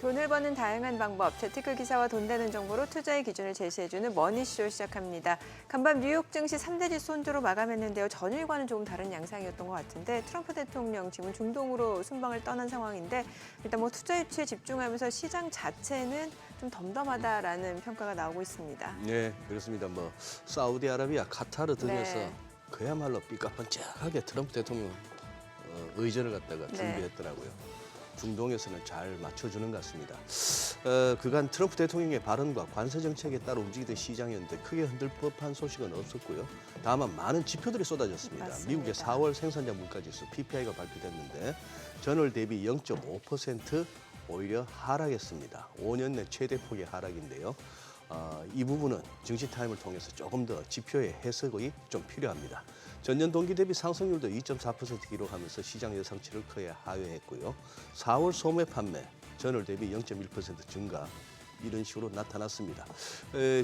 돈을 버는 다양한 방법, 재테크 기사와 돈 되는 정보로 투자의 기준을 제시해주는 머니쇼 시작합니다. 간밤 뉴욕 증시 3대 지수 혼조로 마감했는데요. 전일과는 조금 다른 양상이었던 것 같은데 트럼프 대통령 지금 중동으로 순방을 떠난 상황인데 일단 뭐 투자 유치에 집중하면서 시장 자체는 좀 덤덤하다라는 평가가 나오고 있습니다. 네, 그렇습니다. 뭐 사우디아라비아, 카타르 등에서 네. 그야말로 삐까뻔쩍하게 트럼프 대통령 의전을 갖다가 준비했더라고요. 중동에서는 잘 맞춰주는 것 같습니다. 그간 트럼프 대통령의 발언과 관세 정책에 따라 움직이던 시장이었는데 크게 흔들 법한 소식은 없었고요. 다만 많은 지표들이 쏟아졌습니다. 맞습니다. 미국의 4월 생산자 물가지수 PPI가 발표됐는데 전월 대비 0.5% 오히려 하락했습니다. 5년 내 최대 폭의 하락인데요. 이 부분은 증시타임을 통해서 조금 더 지표의 해석이 좀 필요합니다. 전년 동기 대비 상승률도 2.4% 기록하면서 시장 예상치를 크게 하회했고요. 4월 소매 판매 전월 대비 0.1% 증가 이런 식으로 나타났습니다.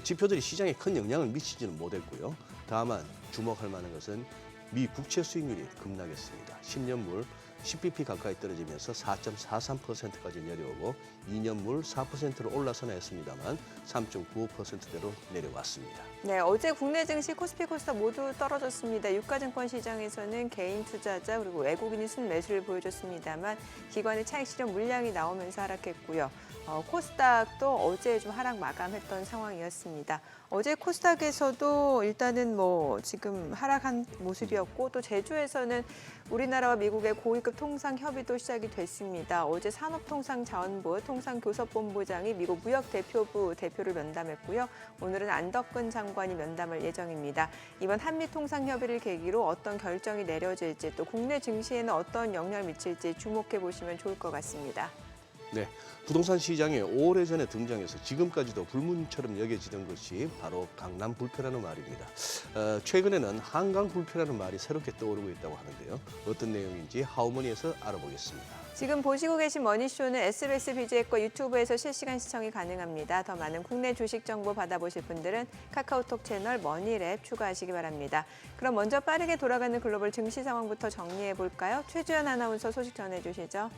지표들이 시장에 큰 영향을 미치지는 못했고요. 다만 주목할 만한 것은 미 국채 수익률이 급락했습니다. 10년물 10bp 가까이 떨어지면서 4.43%까지 내려오고 2년물 4%로 올라서나 했습니다만 3.95%대로 내려왔습니다. 네, 어제 국내 증시 코스피 코스닥 모두 떨어졌습니다. 유가증권 시장에서는 개인 투자자 그리고 외국인이 순매수를 보여줬습니다만 기관의 차익 실현 물량이 나오면서 하락했고요. 코스닥도 어제 좀 하락 마감했던 상황이었습니다. 어제 코스닥에서도 일단은 뭐 지금 하락한 모습이었고 또 제주에서는 우리나라와 미국의 고위급 통상 협의도 시작이 됐습니다. 어제 산업통상자원부 통상교섭본부장이 미국 무역대표부 대표를 면담했고요. 오늘은 안덕근 장관이 면담할 예정입니다. 이번 한미 통상협의를 계기로 어떤 결정이 내려질지 또 국내 증시에는 어떤 영향을 미칠지 주목해 보시면 좋을 것 같습니다. 네, 부동산 시장에 오래전에 등장해서 지금까지도 불문처럼 여겨지던 것이 바로 강남 불패라는 말입니다. 최근에는 한강 불패라는 말이 새롭게 떠오르고 있다고 하는데요. 어떤 내용인지 하우머니에서 알아보겠습니다. 지금 보시고 계신 머니쇼는 SBS BJ 거 유튜브에서 실시간 시청이 가능합니다. 더 많은 국내 주식 정보 받아보실 분들은 카카오톡 채널 머니랩 추가하시기 바랍니다. 그럼 먼저 빠르게 돌아가는 글로벌 증시 상황부터 정리해 볼까요? 최주연 아나운서 소식 전해주시죠.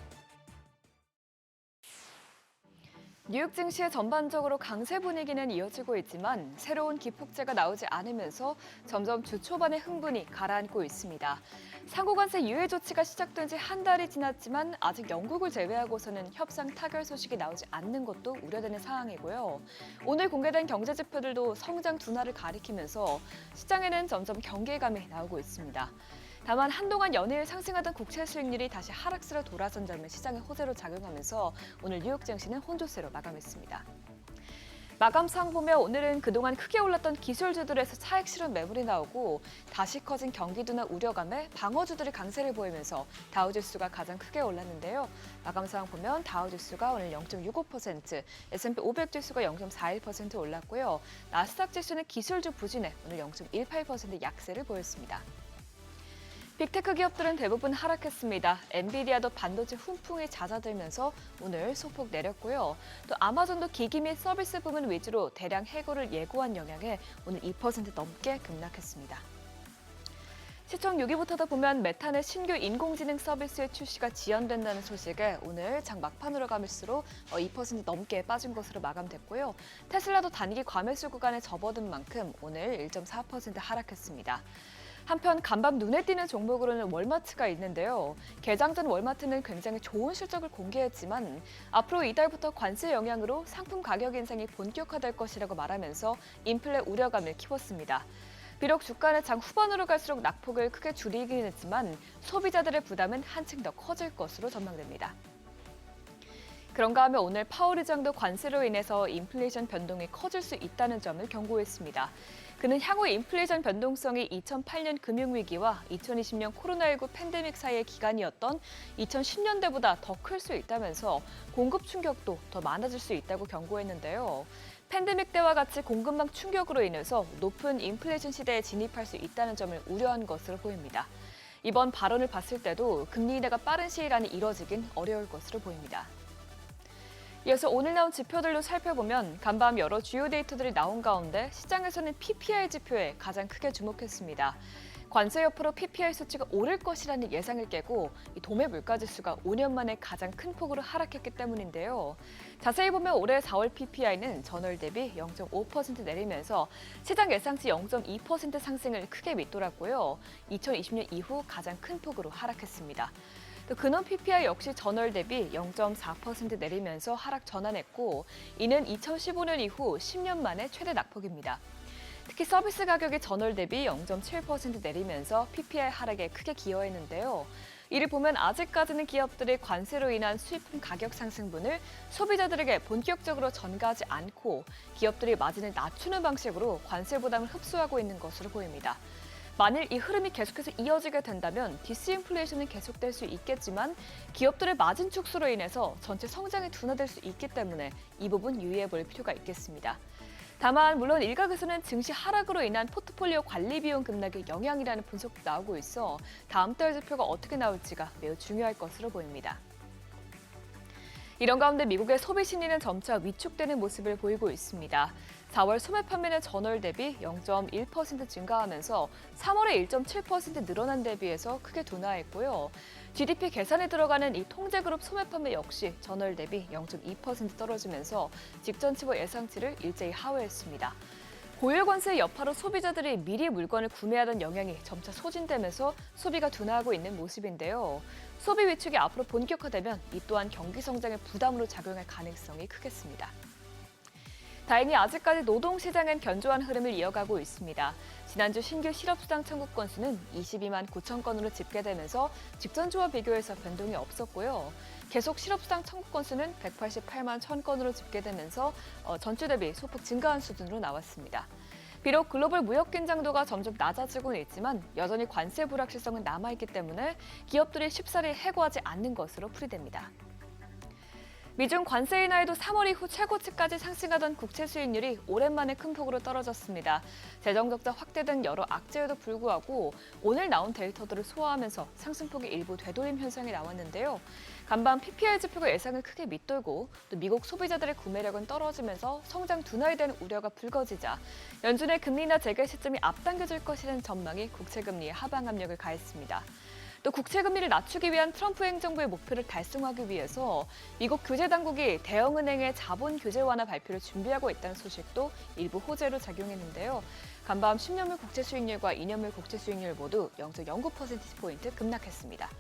뉴욕 증시의 전반적으로 강세 분위기는 이어지고 있지만 새로운 기폭제가 나오지 않으면서 점점 주 초반의 흥분이 가라앉고 있습니다. 상호관세 유예 조치가 시작된 지 한 달이 지났지만 아직 영국을 제외하고서는 협상 타결 소식이 나오지 않는 것도 우려되는 상황이고요. 오늘 공개된 경제 지표들도 성장 둔화를 가리키면서 시장에는 점점 경계감이 나오고 있습니다. 다만 한동안 연일 상승하던 국채 수익률이 다시 하락세로 돌아선 점은 시장의 호재로 작용하면서 오늘 뉴욕 증시는 혼조세로 마감했습니다. 마감상 보면 오늘은 그동안 크게 올랐던 기술주들에서 차익 실현 매물이 나오고 다시 커진 경기 둔화 우려감에 방어주들이 강세를 보이면서 다우지수가 가장 크게 올랐는데요. 마감 상황 보면 다우지수가 오늘 0.65%, S&P 500 지수가 0.41% 올랐고요. 나스닥 지수는 기술주 부진에 오늘 0.18% 약세를 보였습니다. 빅테크 기업들은 대부분 하락했습니다. 엔비디아도 반도체 훈풍이 잦아들면서 오늘 소폭 내렸고요. 또 아마존도 기기 및 서비스 부문 위주로 대량 해고를 예고한 영향에 오늘 2% 넘게 급락했습니다. 시총 6위부터도 보면 메타의 신규 인공지능 서비스의 출시가 지연된다는 소식에 오늘 장 막판으로 가면서로 2% 넘게 빠진 것으로 마감됐고요. 테슬라도 단기 과매수 구간에 접어든 만큼 오늘 1.4% 하락했습니다. 한편 간밤 눈에 띄는 종목으로는 월마트가 있는데요. 개장 전 월마트는 굉장히 좋은 실적을 공개했지만 앞으로 이달부터 관세 영향으로 상품 가격 인상이 본격화될 것이라고 말하면서 인플레 우려감을 키웠습니다. 비록 주가는 장 후반으로 갈수록 낙폭을 크게 줄이긴 했지만 소비자들의 부담은 한층 더 커질 것으로 전망됩니다. 그런가 하면 오늘 파월 의장도 관세로 인해서 인플레이션 변동이 커질 수 있다는 점을 경고했습니다. 그는 향후 인플레이션 변동성이 2008년 금융위기와 2020년 코로나19 팬데믹 사이의 기간이었던 2010년대보다 더 클 수 있다면서 공급 충격도 더 많아질 수 있다고 경고했는데요. 팬데믹 때와 같이 공급망 충격으로 인해서 높은 인플레이션 시대에 진입할 수 있다는 점을 우려한 것으로 보입니다. 이번 발언을 봤을 때도 금리 인하가 빠른 시일 안에 이뤄지긴 어려울 것으로 보입니다. 이어서 오늘 나온 지표들로 살펴보면 간밤 여러 주요 데이터들이 나온 가운데 시장에서는 PPI 지표에 가장 크게 주목했습니다. 관세 여파로 PPI 수치가 오를 것이라는 예상을 깨고 이 도매 물가지수가 5년 만에 가장 큰 폭으로 하락했기 때문인데요. 자세히 보면 올해 4월 PPI는 전월 대비 0.5% 내리면서 시장 예상치 0.2% 상승을 크게 밑돌았고요. 2020년 이후 가장 큰 폭으로 하락했습니다. 또 근원 PPI 역시 전월 대비 0.4% 내리면서 하락 전환했고 이는 2015년 이후 10년 만에 최대 낙폭입니다. 특히 서비스 가격이 전월 대비 0.7% 내리면서 PPI 하락에 크게 기여했는데요. 이를 보면 아직까지는 기업들이 관세로 인한 수입품 가격 상승분을 소비자들에게 본격적으로 전가하지 않고 기업들이 마진을 낮추는 방식으로 관세 부담을 흡수하고 있는 것으로 보입니다. 만일 이 흐름이 계속해서 이어지게 된다면 디스인플레이션은 계속될 수 있겠지만 기업들의 마진 축소로 인해서 전체 성장이 둔화될 수 있기 때문에 이 부분 유의해 볼 필요가 있겠습니다. 다만 물론 일각에서는 증시 하락으로 인한 포트폴리오 관리 비용 급락의 영향이라는 분석도 나오고 있어 다음 달 지표가 어떻게 나올지가 매우 중요할 것으로 보입니다. 이런 가운데 미국의 소비 심리는 점차 위축되는 모습을 보이고 있습니다. 4월 소매 판매는 전월 대비 0.1% 증가하면서 3월에 1.7% 늘어난 데 비해서 크게 둔화했고요. GDP 계산에 들어가는 이 통제그룹 소매 판매 역시 전월 대비 0.2% 떨어지면서 직전 치고 예상치를 일제히 하회했습니다. 고율 관세의 여파로 소비자들이 미리 물건을 구매하던 영향이 점차 소진되면서 소비가 둔화하고 있는 모습인데요. 소비 위축이 앞으로 본격화되면 이 또한 경기 성장의 부담으로 작용할 가능성이 크겠습니다. 다행히 아직까지 노동시장은 견조한 흐름을 이어가고 있습니다. 지난주 신규 실업수당 청구 건수는 22만 9천 건으로 집계되면서 직전 주와 비교해서 변동이 없었고요. 계속 실업수당 청구 건수는 188만 1천 건으로 집계되면서 전주 대비 소폭 증가한 수준으로 나왔습니다. 비록 글로벌 무역 긴장도가 점점 낮아지고는 있지만 여전히 관세 불확실성은 남아있기 때문에 기업들이 쉽사리 해고하지 않는 것으로 풀이됩니다. 미중 관세 인하에도 3월 이후 최고치까지 상승하던 국채 수익률이 오랜만에 큰 폭으로 떨어졌습니다. 재정 적자 확대 등 여러 악재에도 불구하고 오늘 나온 데이터들을 소화하면서 상승폭이 일부 되돌림 현상이 나왔는데요. 간밤 PPI 지표가 예상을 크게 밑돌고 또 미국 소비자들의 구매력은 떨어지면서 성장 둔화에 대한 우려가 불거지자 연준의 금리 인하 재개 시점이 앞당겨질 것이라는 전망이 국채 금리에 하방 압력을 가했습니다. 또 국채 금리를 낮추기 위한 트럼프 행정부의 목표를 달성하기 위해서 미국 규제 당국이 대형은행의 자본 규제 완화 발표를 준비하고 있다는 소식도 일부 호재로 작용했는데요. 간밤 10년물 국채 수익률과 2년물 국채 수익률 모두 0.09%포인트 급락했습니다.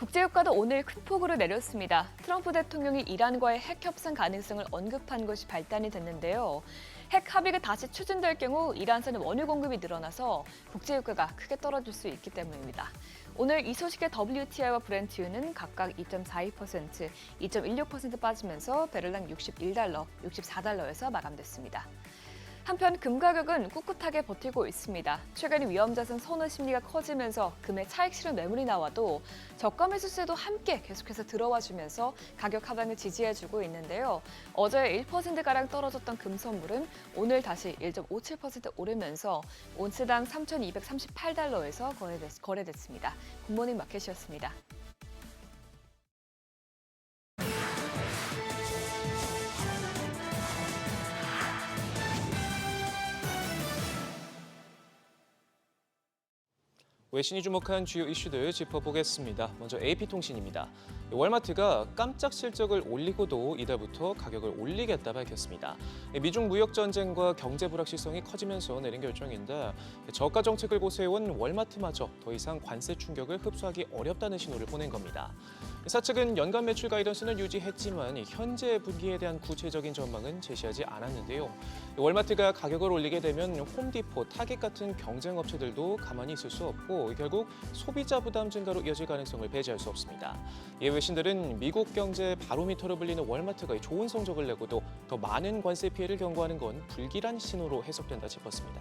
국제유가도 오늘 큰 폭으로 내렸습니다. 트럼프 대통령이 이란과의 핵 협상 가능성을 언급한 것이 발단이 됐는데요. 핵 합의가 다시 추진될 경우 이란산의 원유 공급이 늘어나서 국제유가가 크게 떨어질 수 있기 때문입니다. 오늘 이 소식에 WTI와 브렌트유는 각각 2.42%, 2.16% 빠지면서 배럴당 61달러, 64달러에서 마감됐습니다. 한편 금 가격은 꿋꿋하게 버티고 있습니다. 최근 위험자산 선호 심리가 커지면서 금의 차익 실현 매물이 나와도 저가 매수세도 함께 계속해서 들어와주면서 가격 하방을 지지해주고 있는데요. 어제 1%가량 떨어졌던 금 선물은 오늘 다시 1.57% 오르면서 온스당 3,238달러에서 거래됐습니다. 굿모닝 마켓이었습니다. 외신이 주목한 주요 이슈들 짚어보겠습니다. 먼저 AP통신입니다. 월마트가 깜짝 실적을 올리고도 이달부터 가격을 올리겠다 밝혔습니다. 미중 무역 전쟁과 경제 불확실성이 커지면서 내린 결정인데 저가 정책을 고수해온 월마트마저 더 이상 관세 충격을 흡수하기 어렵다는 신호를 보낸 겁니다. 회사 측은 연간 매출 가이던스는 유지했지만 현재 분기에 대한 구체적인 전망은 제시하지 않았는데요. 월마트가 가격을 올리게 되면 홈디포, 타겟 같은 경쟁 업체들도 가만히 있을 수 없고 결국 소비자 부담 증가로 이어질 가능성을 배제할 수 없습니다. 이에 외신들은 미국 경제 바로미터로 불리는 월마트가 좋은 성적을 내고도 더 많은 관세 피해를 경고하는 건 불길한 신호로 해석된다 짚었습니다.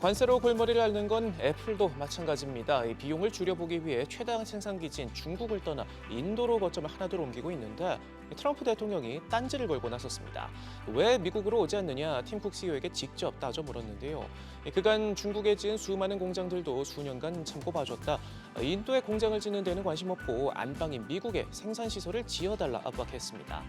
관세로 골머리를 앓는 건 애플도 마찬가지입니다. 이 비용을 줄여보기 위해 최다 생산 기지인 중국을 떠나 인도로 거점을 하나둘 옮기고 있는데 트럼프 대통령이 딴지를 걸고 나섰습니다. 왜 미국으로 오지 않느냐 팀쿡 CEO에게 직접 따져 물었는데요. 그간 중국에 지은 수많은 공장들도 수년간 참고 봐줬다. 인도에 공장을 짓는 데는 관심 없고 안방인 미국에 생산시설을 지어달라 압박했습니다.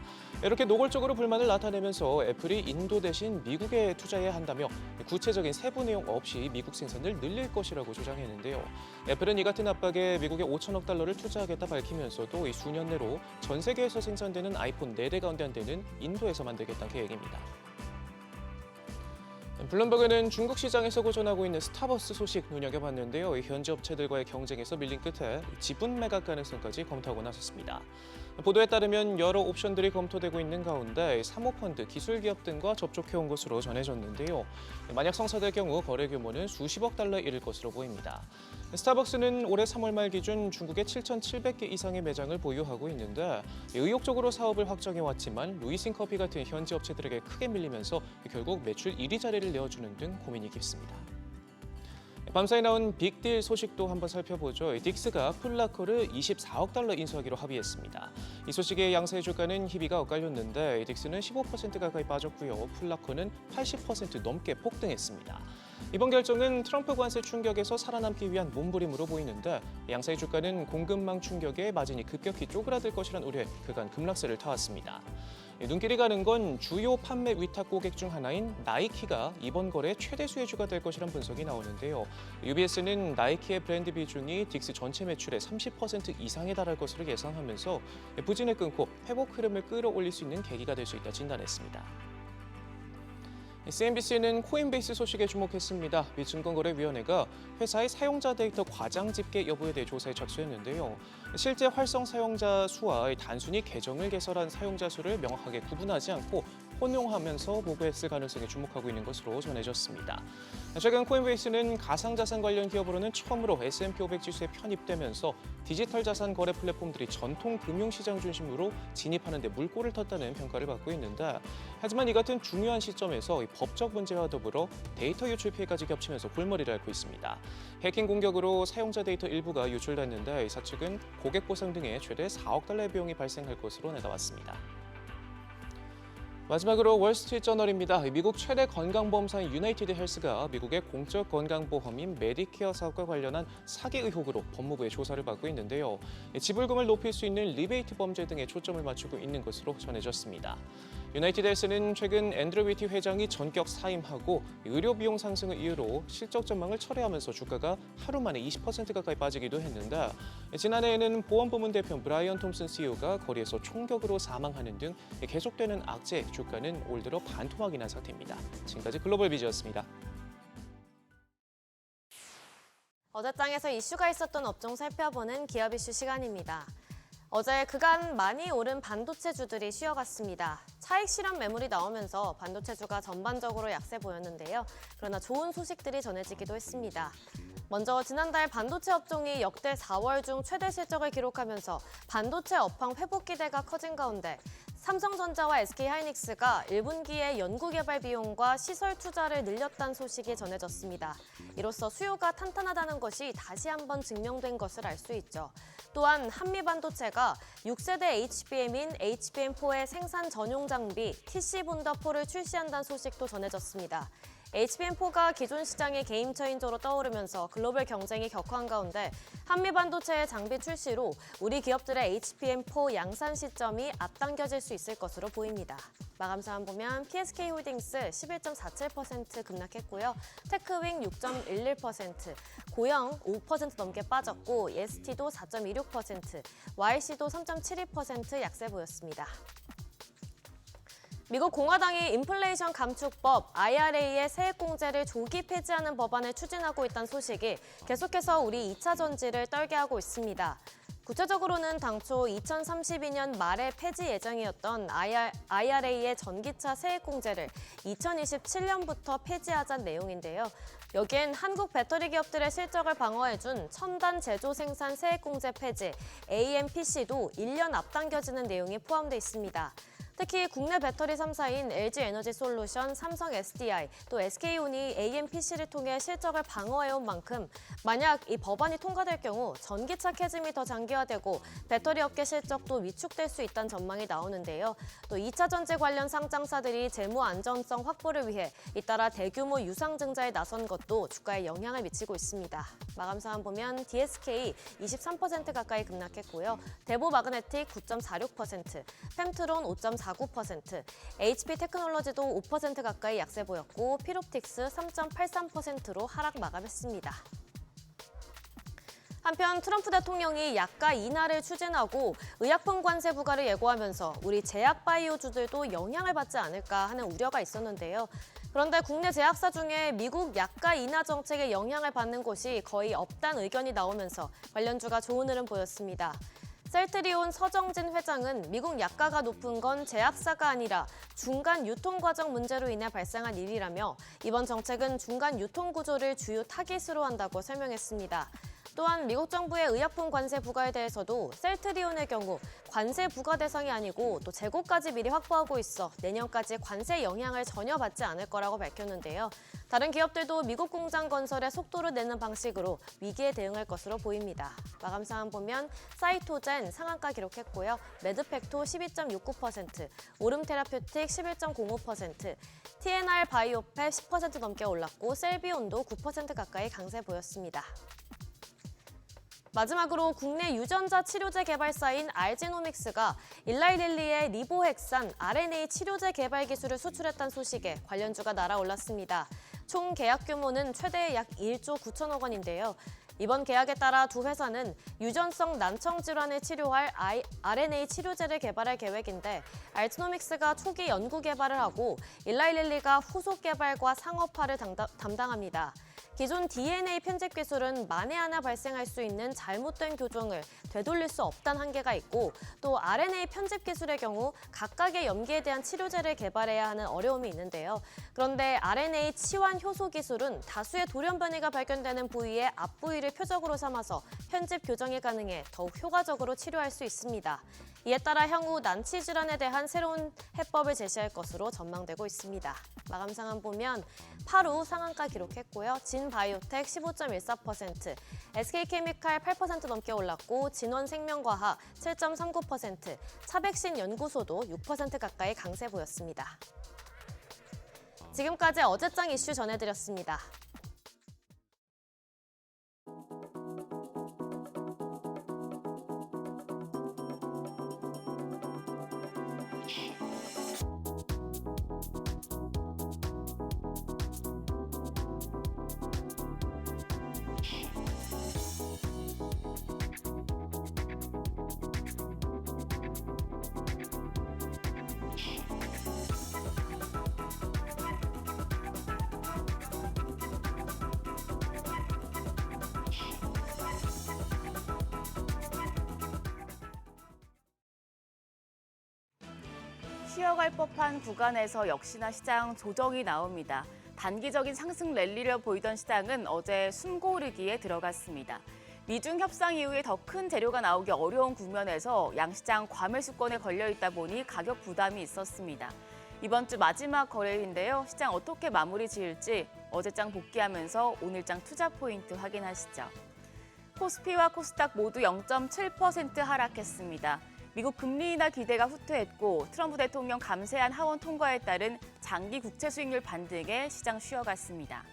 이렇게 노골적으로 불만을 나타내면서 애플이 인도 대신 미국에 투자해야 한다며 구체적인 세부 내용 없이 미국 생산을 늘릴 것이라고 주장했는데요. 애플은 이 같은 압박에 미국에 5천억 달러를 투자하겠다 밝히면서도 이 수년 내로 전 세계에서 생산되는 아이폰 4대 가운데 한 대는 인도에서 만들겠다는 계획입니다. 블룸버그는 중국 시장에서 고전하고 있는 스타벅스 소식 눈여겨봤는데요. 현지 업체들과의 경쟁에서 밀린 끝에 지분 매각 가능성까지 검토하고 나섰습니다. 보도에 따르면 여러 옵션들이 검토되고 있는 가운데 사모펀드, 기술기업 등과 접촉해온 것으로 전해졌는데요. 만약 성사될 경우 거래 규모는 수십억 달러에 이를 것으로 보입니다. 스타벅스는 올해 3월 말 기준 중국에 7,700개 이상의 매장을 보유하고 있는데 의욕적으로 사업을 확장해왔지만 루이싱 커피 같은 현지 업체들에게 크게 밀리면서 결국 매출 1위 자리를 내어주는 등 고민이 깊습니다. 밤사이 나온 빅딜 소식도 한번 살펴보죠. 딕스가 풋라커를 24억 달러 인수하기로 합의했습니다. 이 소식에 양사의 주가는 희비가 엇갈렸는데 딕스는 15% 가까이 빠졌고요. 풋라커는 80% 넘게 폭등했습니다. 이번 결정은 트럼프 관세 충격에서 살아남기 위한 몸부림으로 보이는데 양사의 주가는 공급망 충격에 마진이 급격히 쪼그라들 것이란 우려에 그간 급락세를 타왔습니다. 눈길이 가는 건 주요 판매 위탁 고객 중 하나인 나이키가 이번 거래 최대 수혜주가 될 것이란 분석이 나오는데요. UBS는 나이키의 브랜드 비중이 딕스 전체 매출의 30% 이상에 달할 것으로 예상하면서 부진을 끊고 회복 흐름을 끌어올릴 수 있는 계기가 될 수 있다 진단했습니다. CNBC는 코인베이스 소식에 주목했습니다. 미 증권거래위원회가 회사의 사용자 데이터 과장 집계 여부에 대해 조사에 착수했는데요. 실제 활성 사용자 수와 단순히 계정을 개설한 사용자 수를 명확하게 구분하지 않고 혼용하면서 보고했을 가능성에 주목하고 있는 것으로 전해졌습니다. 최근 코인베이스는 가상자산 관련 기업으로는 처음으로 S&P 500 지수에 편입되면서 디지털 자산 거래 플랫폼들이 전통 금융시장 중심으로 진입하는 데 물꼬를 텄다는 평가를 받고 있는데 하지만 이 같은 중요한 시점에서 법적 문제와 더불어 데이터 유출 피해까지 겹치면서 골머리를 앓고 있습니다. 해킹 공격으로 사용자 데이터 일부가 유출됐는데 이사 측은 고객 보상 등의 최대 4억 달러의 비용이 발생할 것으로 내다봤습니다. 마지막으로 월스트리트저널입니다. 미국 최대 건강보험사인 유나이티드 헬스가 미국의 공적 건강보험인 메디케어 사업과 관련한 사기 의혹으로 법무부의 조사를 받고 있는데요. 지불금을 높일 수 있는 리베이트 범죄 등에 초점을 맞추고 있는 것으로 전해졌습니다. 유나이티드 헬스는 최근 앤드류 위티 회장이 전격 사임하고 의료 비용 상승을 이유로 실적 전망을 철회하면서 주가가 하루 만에 20% 가까이 빠지기도 했는데 지난해에는 보험 부문 대표 브라이언 톰슨 CEO가 거리에서 총격으로 사망하는 등 계속되는 악재에 주가는 올 들어 반토막이 난 상태입니다. 지금까지 글로벌 비즈였습니다. 어제장에서 이슈가 있었던 업종 살펴보는 기업 이슈 시간입니다. 어제 그간 많이 오른 반도체주들이 쉬어갔습니다. 차익 실현 매물이 나오면서 반도체주가 전반적으로 약세 보였는데요. 그러나 좋은 소식들이 전해지기도 했습니다. 먼저 지난달 반도체 업종이 역대 4월 중 최대 실적을 기록하면서 반도체 업황 회복 기대가 커진 가운데 삼성전자와 SK하이닉스가 1분기에 연구개발 비용과 시설 투자를 늘렸다는 소식이 전해졌습니다. 이로써 수요가 탄탄하다는 것이 다시 한번 증명된 것을 알 수 있죠. 또한 한미반도체가 6세대 HBM인 HBM4의 생산 전용 장비 TC본다4를 출시한다는 소식도 전해졌습니다. HBM4가 기존 시장의 게임 체인저로 떠오르면서 글로벌 경쟁이 격화한 가운데 한미반도체의 장비 출시로 우리 기업들의 HBM4 양산 시점이 앞당겨질 수 있을 것으로 보입니다. 마감 사안 보면 PSK홀딩스 11.47% 급락했고요. 테크윙 6.11%, 고영 5% 넘게 빠졌고 EST도 4.26%, YC도 3.72% 약세 보였습니다. 미국 공화당이 인플레이션 감축법 IRA의 세액공제를 조기 폐지하는 법안을 추진하고 있다는 소식이 계속해서 우리 2차 전지를 떨게 하고 있습니다. 구체적으로는 당초 2032년 말에 폐지 예정이었던 IRA의 전기차 세액공제를 2027년부터 폐지하자는 내용인데요. 여기엔 한국 배터리 기업들의 실적을 방어해준 첨단 제조 생산 세액공제 폐지 AMPC도 1년 앞당겨지는 내용이 포함돼 있습니다. 특히 국내 배터리 3사인 LG에너지솔루션, 삼성 SDI, 또 SK온이 AMPC를 통해 실적을 방어해온 만큼 만약 이 법안이 통과될 경우 전기차 캐즘이 더 장기화되고 배터리 업계 실적도 위축될 수 있다는 전망이 나오는데요. 또 2차 전지 관련 상장사들이 재무 안정성 확보를 위해 잇따라 대규모 유상증자에 나선 것도 주가에 영향을 미치고 있습니다. 마감 상황 보면 DSK 23% 가까이 급락했고요. 대보마그네틱 9.46%, 펜트론 5.49%, HP 테크놀로지도 5% 가까이 약세 보였고 필옵틱스 3.83%로 하락 마감했습니다. 한편 트럼프 대통령이 약가 인하를 추진하고 의약품 관세 부과를 예고하면서 우리 제약 바이오주들도 영향을 받지 않을까 하는 우려가 있었는데요. 그런데 국내 제약사 중에 미국 약가 인하 정책에 영향을 받는 곳이 거의 없다는 의견이 나오면서 관련주가 좋은 흐름 보였습니다. 셀트리온 서정진 회장은 미국 약가가 높은 건 제약사가 아니라 중간 유통 과정 문제로 인해 발생한 일이라며 이번 정책은 중간 유통 구조를 주요 타깃으로 한다고 설명했습니다. 또한 미국 정부의 의약품 관세 부과에 대해서도 셀트리온의 경우 관세 부과 대상이 아니고 또 재고까지 미리 확보하고 있어 내년까지 관세 영향을 전혀 받지 않을 거라고 밝혔는데요. 다른 기업들도 미국 공장 건설에 속도를 내는 방식으로 위기에 대응할 것으로 보입니다. 마감 상황 보면 사이토젠 상한가 기록했고요. 매드팩토 12.69%, 오름테라퓨틱 11.05%, TNR 바이오팹 10% 넘게 올랐고 셀비온도 9% 가까이 강세 보였습니다. 마지막으로 국내 유전자 치료제 개발사인 알지노믹스가 일라이릴리의 리보핵산 RNA 치료제 개발 기술을 수출했다는 소식에 관련주가 날아올랐습니다. 총 계약 규모는 최대 약 1조 9천억 원인데요. 이번 계약에 따라 두 회사는 유전성 난청 질환을 치료할 RNA 치료제를 개발할 계획인데 알지노믹스가 초기 연구 개발을 하고 일라이릴리가 후속 개발과 상업화를 담당합니다. 기존 DNA 편집 기술은 만에 하나 발생할 수 있는 잘못된 교정을 되돌릴 수 없다는 한계가 있고 또 RNA 편집 기술의 경우 각각의 염기에 대한 치료제를 개발해야 하는 어려움이 있는데요. 그런데 RNA 치환 효소 기술은 다수의 돌연 변이가 발견되는 부위의 앞부위를 표적으로 삼아서 편집 교정이 가능해 더욱 효과적으로 치료할 수 있습니다. 이에 따라 향후 난치 질환에 대한 새로운 해법을 제시할 것으로 전망되고 있습니다. 마감 상황 보면 파루 상한가 기록했고요. 진바이오텍 15.14%, SK케미칼 8% 넘게 올랐고 진원생명과학 7.39%, 차백신 연구소도 6% 가까이 강세 보였습니다. 지금까지 어제장 이슈 전해드렸습니다. 쉬어갈 법한 구간에서 역시나 시장 조정이 나옵니다. 단기적인 상승 랠리를 보이던 시장은 어제 숨고르기에 들어갔습니다. 미중 협상 이후에 더 큰 재료가 나오기 어려운 국면에서 양시장 과매수권에 걸려 있다 보니 가격 부담이 있었습니다. 이번 주 마지막 거래일인데요. 시장 어떻게 마무리 지을지 어제장 복귀하면서 오늘장 투자 포인트 확인하시죠. 코스피와 코스닥 모두 0.7% 하락했습니다. 미국 금리 인하 기대가 후퇴했고 트럼프 대통령 감세안 하원 통과에 따른 장기 국채 수익률 반등에 시장 쉬어갔습니다.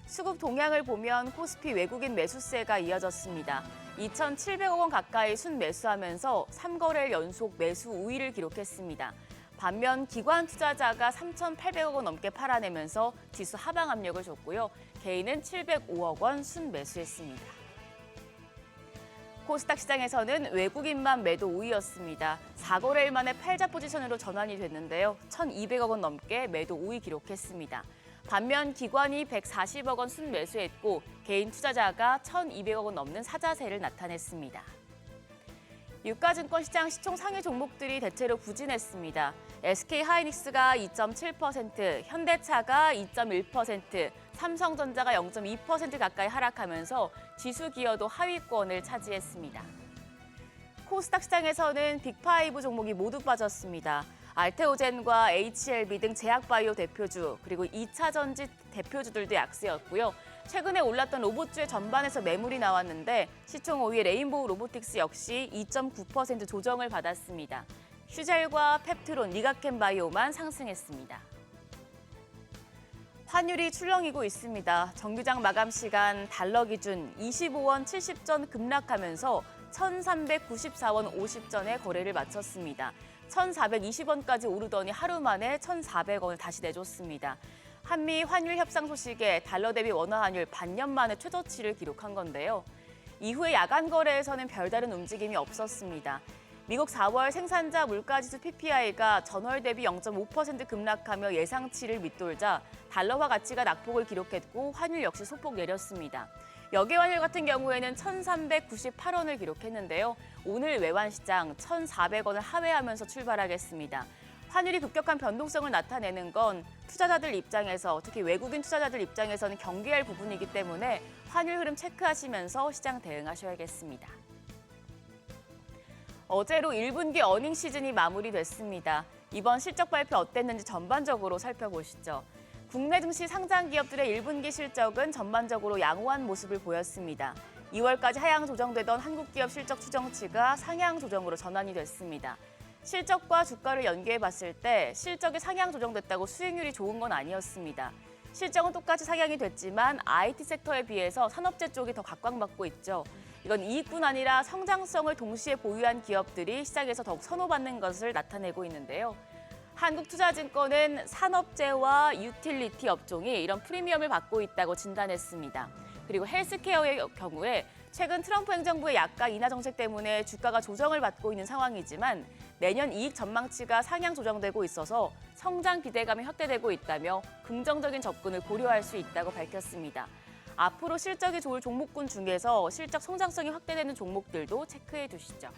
수급 동향을 보면 코스피 외국인 매수세가 이어졌습니다. 2,700억 원 가까이 순매수하면서 3거래일 연속 매수 우위를 기록했습니다. 반면 기관 투자자가 3,800억 원 넘게 팔아내면서 지수 하방 압력을 줬고요. 개인은 705억 원 순매수했습니다. 코스닥 시장에서는 외국인만 매도 우위였습니다. 4거래일 만에 팔자 포지션으로 전환이 됐는데요. 1,200억 원 넘게 매도 우위 기록했습니다. 반면 기관이 140억 원 순매수했고 개인 투자자가 1,200억 원 넘는 사자세를 나타냈습니다. 유가증권 시장 시총 상위 종목들이 대체로 부진했습니다. SK하이닉스가 2.7%, 현대차가 2.1%, 삼성전자가 0.2% 가까이 하락하면서 지수 기여도 하위권을 차지했습니다. 코스닥 시장에서는 빅5 종목이 모두 빠졌습니다. 알테오젠과 HLB 등 제약바이오 대표주, 그리고 2차 전지 대표주들도 약세였고요. 최근에 올랐던 로봇주의 전반에서 매물이 나왔는데 시총 5위 레인보우 로보틱스 역시 2.9% 조정을 받았습니다. 슈젤과 펩트론, 리가켄 바이오만 상승했습니다. 환율이 출렁이고 있습니다. 정규장 마감 시간 달러 기준 25원 70전 급락하면서 1,394원 50전에 거래를 마쳤습니다. 1,420원까지 오르더니 하루 만에 1,400원을 다시 내줬습니다. 한미 환율 협상 소식에 달러 대비 원화 환율 반년 만에 최저치를 기록한 건데요. 이후에 야간 거래에서는 별다른 움직임이 없었습니다. 미국 4월 생산자 물가지수 PPI가 전월 대비 0.5% 급락하며 예상치를 밑돌자 달러화 가치가 낙폭을 기록했고 환율 역시 소폭 내렸습니다. 역외 환율 같은 경우에는 1,398원을 기록했는데요. 오늘 외환 시장 1,400원을 하회하면서 출발하겠습니다. 환율이 급격한 변동성을 나타내는 건 투자자들 입장에서, 특히 외국인 투자자들 입장에서는 경계할 부분이기 때문에 환율 흐름 체크하시면서 시장 대응하셔야겠습니다. 어제로 1분기 어닝 시즌이 마무리됐습니다. 이번 실적 발표 어땠는지 전반적으로 살펴보시죠. 국내 증시 상장 기업들의 1분기 실적은 전반적으로 양호한 모습을 보였습니다. 2월까지 하향 조정되던 한국 기업 실적 추정치가 상향 조정으로 전환이 됐습니다. 실적과 주가를 연계해 봤을 때 실적이 상향 조정됐다고 수익률이 좋은 건 아니었습니다. 실적은 똑같이 상향이 됐지만 IT 섹터에 비해서 산업재 쪽이 더 각광받고 있죠. 이건 이익뿐 아니라 성장성을 동시에 보유한 기업들이 시장에서 더욱 선호받는 것을 나타내고 있는데요. 한국투자증권은 산업재와 유틸리티 업종이 이런 프리미엄을 받고 있다고 진단했습니다. 그리고 헬스케어의 경우에 최근 트럼프 행정부의 약가 인하 정책 때문에 주가가 조정을 받고 있는 상황이지만 내년 이익 전망치가 상향 조정되고 있어서 성장 기대감이 확대되고 있다며 긍정적인 접근을 고려할 수 있다고 밝혔습니다. 앞으로 실적이 좋을 종목군 중에서 실적 성장성이 확대되는 종목들도 체크해 두시죠.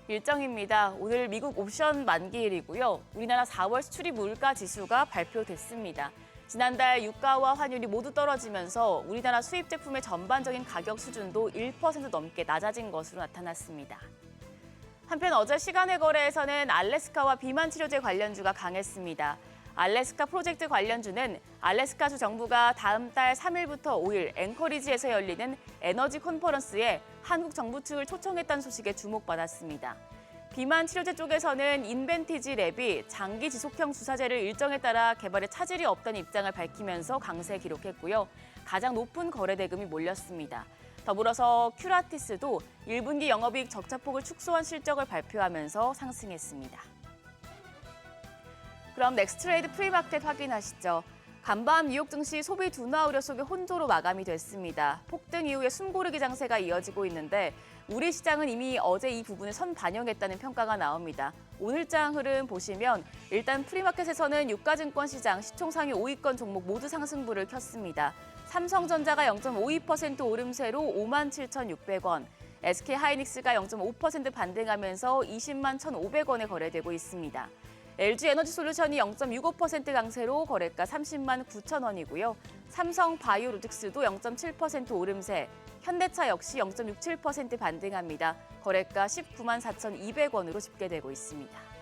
일정입니다. 오늘 미국 옵션 만기일이고요. 우리나라 4월 수출입 물가 지수가 발표됐습니다. 지난달 유가와 환율이 모두 떨어지면서 우리나라 수입 제품의 전반적인 가격 수준도 1% 넘게 낮아진 것으로 나타났습니다. 한편 어제 시간의 거래에서는 알래스카와 비만 치료제 관련주가 강했습니다. 알래스카 프로젝트 관련주는 알래스카주 정부가 다음 달 3일부터 5일 앵커리지에서 열리는 에너지 컨퍼런스에 한국 정부 측을 초청했다는 소식에 주목받았습니다. 비만 치료제 쪽에서는 인벤티지 랩이 장기 지속형 주사제를 일정에 따라 개발에 차질이 없다는 입장을 밝히면서 강세 기록했고요. 가장 높은 거래 대금이 몰렸습니다. 더불어서 큐라티스도 1분기 영업이익 적자폭을 축소한 실적을 발표하면서 상승했습니다. 그럼 넥스트레이드 프리마켓 확인하시죠. 간밤 뉴욕 증시 소비 둔화 우려 속에 혼조로 마감이 됐습니다. 폭등 이후에 숨고르기 장세가 이어지고 있는데 우리 시장은 이미 어제 이 부분을 선반영했다는 평가가 나옵니다. 오늘장 흐름 보시면 일단 프리마켓에서는 유가증권 시장 시총 상위 5위권 종목 모두 상승부를 켰습니다. 삼성전자가 0.52% 오름세로 57,600원, SK하이닉스가 0.5% 반등하면서 20만 1,500원에 거래되고 있습니다. LG에너지솔루션이 0.65% 강세로 거래가 30만 9천 원이고요. 삼성바이오로직스도 0.7% 오름세, 현대차 역시 0.67% 반등합니다. 거래가 19만 4,200원으로 집계되고 있습니다.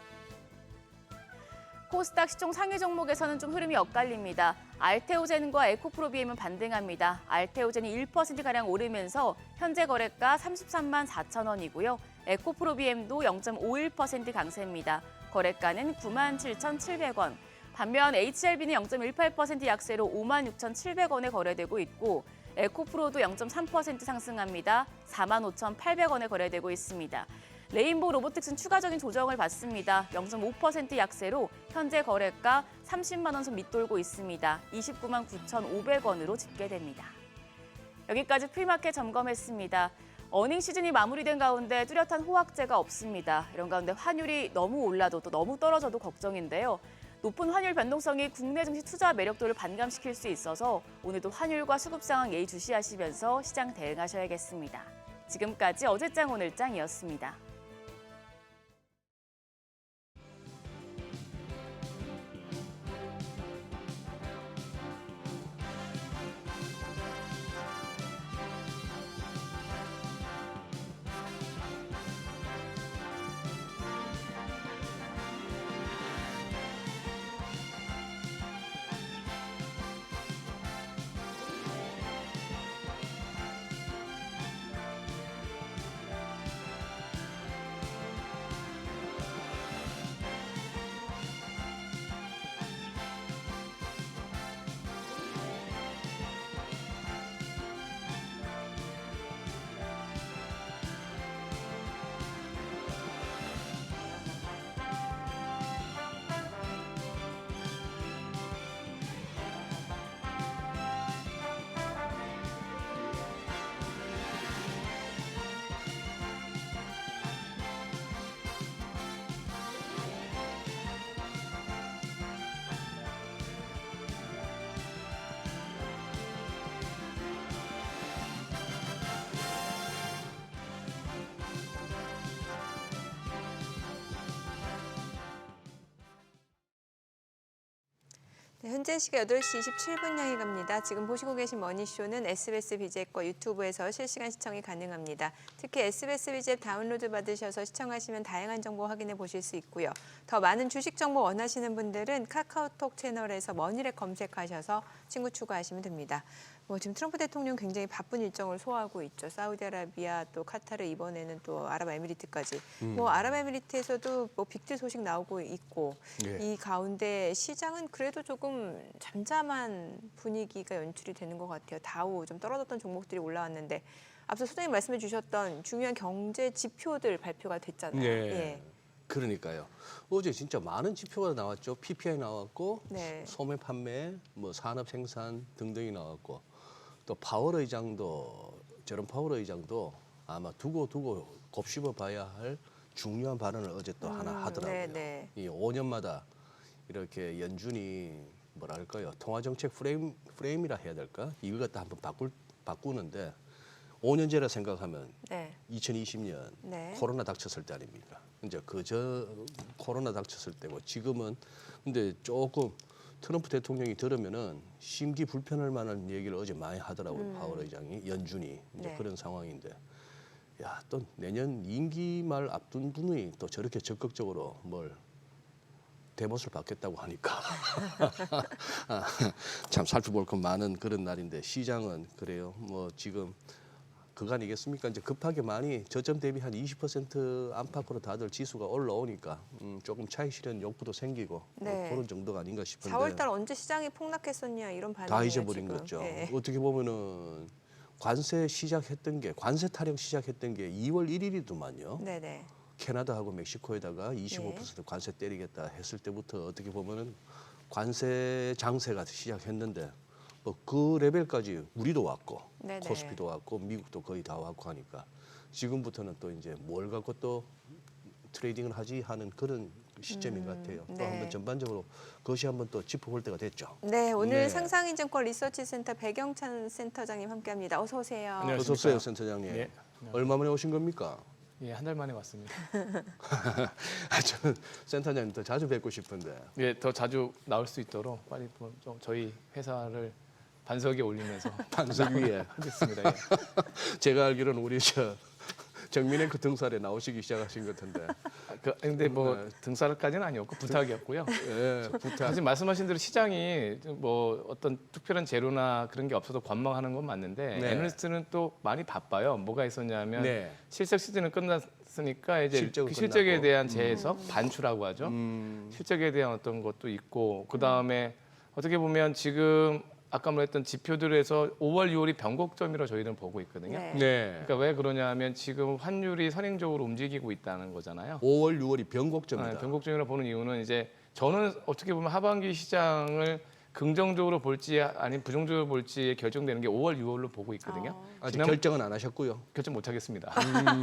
코스닥 시총 상위 종목에서는 좀 흐름이 엇갈립니다. 알테오젠과 에코프로비엠은 반등합니다. 알테오젠이 1%가량 오르면서 현재 거래가 33만 4천 원이고요. 에코프로비엠도 0.51% 강세입니다. 거래가는 9만 7,700원. 반면 HLB는 0.18% 약세로 5만 6,700원에 거래되고 있고 에코프로도 0.3% 상승합니다. 4만 5,800원에 거래되고 있습니다. 레인보우 로보틱스는 추가적인 조정을 받습니다. 0.5% 약세로 현재 거래가 30만 원 선 밑돌고 있습니다. 29만 9,500원으로 집계됩니다. 여기까지 프리마켓 점검했습니다. 어닝 시즌이 마무리된 가운데 뚜렷한 호황제가 없습니다. 이런 가운데 환율이 너무 올라도 또 너무 떨어져도 걱정인데요. 높은 환율 변동성이 국내 증시 투자 매력도를 반감시킬 수 있어서 오늘도 환율과 수급 상황 예의주시하시면서 시장 대응하셔야겠습니다. 지금까지 어제장 오늘장이었습니다. 네, 현재 시각 8시 27분 향해 갑니다. 지금 보시고 계신 머니쇼는 SBS BJ과 유튜브에서 실시간 시청이 가능합니다. 특히 SBS BJ 다운로드 받으셔서 시청하시면 다양한 정보 확인해 보실 수 있고요. 더 많은 주식 정보 원하시는 분들은 카카오톡 채널에서 머니랩 검색하셔서 친구 추가하시면 됩니다. 지금 트럼프 대통령 굉장히 바쁜 일정을 소화하고 있죠. 사우디아라비아 또 카타르 이번에는 또 아랍에미리트까지. 아랍에미리트에서도 빅딜 소식 나오고 있고 예. 이 가운데 시장은 그래도 조금 잠잠한 분위기가 연출이 되는 것 같아요. 다우 좀 떨어졌던 종목들이 올라왔는데 앞서 소장님 말씀해 주셨던 중요한 경제 지표들 발표가 됐잖아요. 예. 그러니까요. 어제 진짜 많은 지표가 나왔죠. PPI 나왔고 네. 소매 판매, 뭐 산업 생산 등등이 나왔고 또 파월 의장도 제롬 파월 의장도 아마 두고 곱씹어 봐야 할 중요한 발언을 어제 또 하나 하더라고요. 네. 이 5년마다 이렇게 연준이 뭐랄까요? 통화 정책 프레임이라 해야 될까? 이걸 갖다 한번 바꾸는데 5년제라 생각하면 네. 2020년 네. 코로나 닥쳤을 때 아닙니까? 이제 그저 코로나 닥쳤을 때고 지금은 근데 조금 트럼프 대통령이 들으면은 심기 불편할 만한 얘기를 어제 많이 하더라고요. 파월 의장이 연준이 이제 네. 그런 상황인데 야, 또 내년 임기 말 앞둔 분이 또 저렇게 적극적으로 뭘 대못을 받겠다고 하니까 참 살펴볼 건 많은 그런 날인데 시장은 그래요. 뭐 지금 그간이겠습니까? 이제 급하게 많이 저점 대비 한 20% 안팎으로 다들 지수가 올라오니까 조금 차익 실현 욕구도 생기고 네. 뭐 그런 정도가 아닌가 싶은데 4월달 언제 시장이 폭락했었냐 이런 반응이에요. 다 잊어버린 지금. 거죠. 예. 어떻게 보면은 관세 타령 시작했던 게 2월 1일이더만요. 네네. 캐나다하고 멕시코에다가 25% 관세 때리겠다 했을 때부터 어떻게 보면은 관세 장세가 시작했는데 뭐 그 레벨까지 우리도 왔고 네네. 코스피도 왔고 미국도 거의 다 왔고 하니까 지금부터는 또 이제 뭘 갖고 또 트레이딩을 하지 하는 그런 시점인 것 같아요. 또 네. 한번 전반적으로 그것이 한번 또 짚어볼 때가 됐죠. 네, 오늘 네. 상상인증권 리서치센터 배경찬 센터장님 함께합니다. 어서 오세요. 안녕하세요. 어서 오세요, 센터장님. 예. 얼마 만에 오신 겁니까? 예, 한 달 만에 왔습니다. 저는 센터장님 더 자주 뵙고 싶은데. 예, 더 자주 나올 수 있도록 빨리 좀 저희 회사를 반석에 올리면서 반석 위에. 하겠습니다. 예. 제가 알기로는 우리 정민앵커 등살에 나오시기 시작하신 것 같은데. 근데 뭐 등살까지는 아니었고 부탁이었고요. 예, 부탁. 사실 말씀하신 대로 시장이 뭐 어떤 특별한 재료나 그런 게 없어서 관망하는 건 맞는데 네. 애널리스트는 또 많이 바빠요. 뭐가 있었냐면 네. 실적 시즌은 끝났으니까 이제 실적은 그 실적에 끝났고. 대한 재해석 반추라고 하죠. 실적에 대한 어떤 것도 있고 그 다음에 어떻게 보면 지금 아까 말했던 지표들에서 5월, 6월이 변곡점이라고 저희는 보고 있거든요. 네. 네. 그러니까 왜 그러냐면 지금 환율이 선행적으로 움직이고 있다는 거잖아요. 5월, 6월이 변곡점이다. 변곡점이라고 보는 이유는 이제 저는 어떻게 보면 하반기 시장을 긍정적으로 볼지 아니면 부정적으로 볼지 결정되는 게 5월, 6월로 보고 있거든요. 아직 지난- 결정은 안 하셨고요. 결정 못 하겠습니다.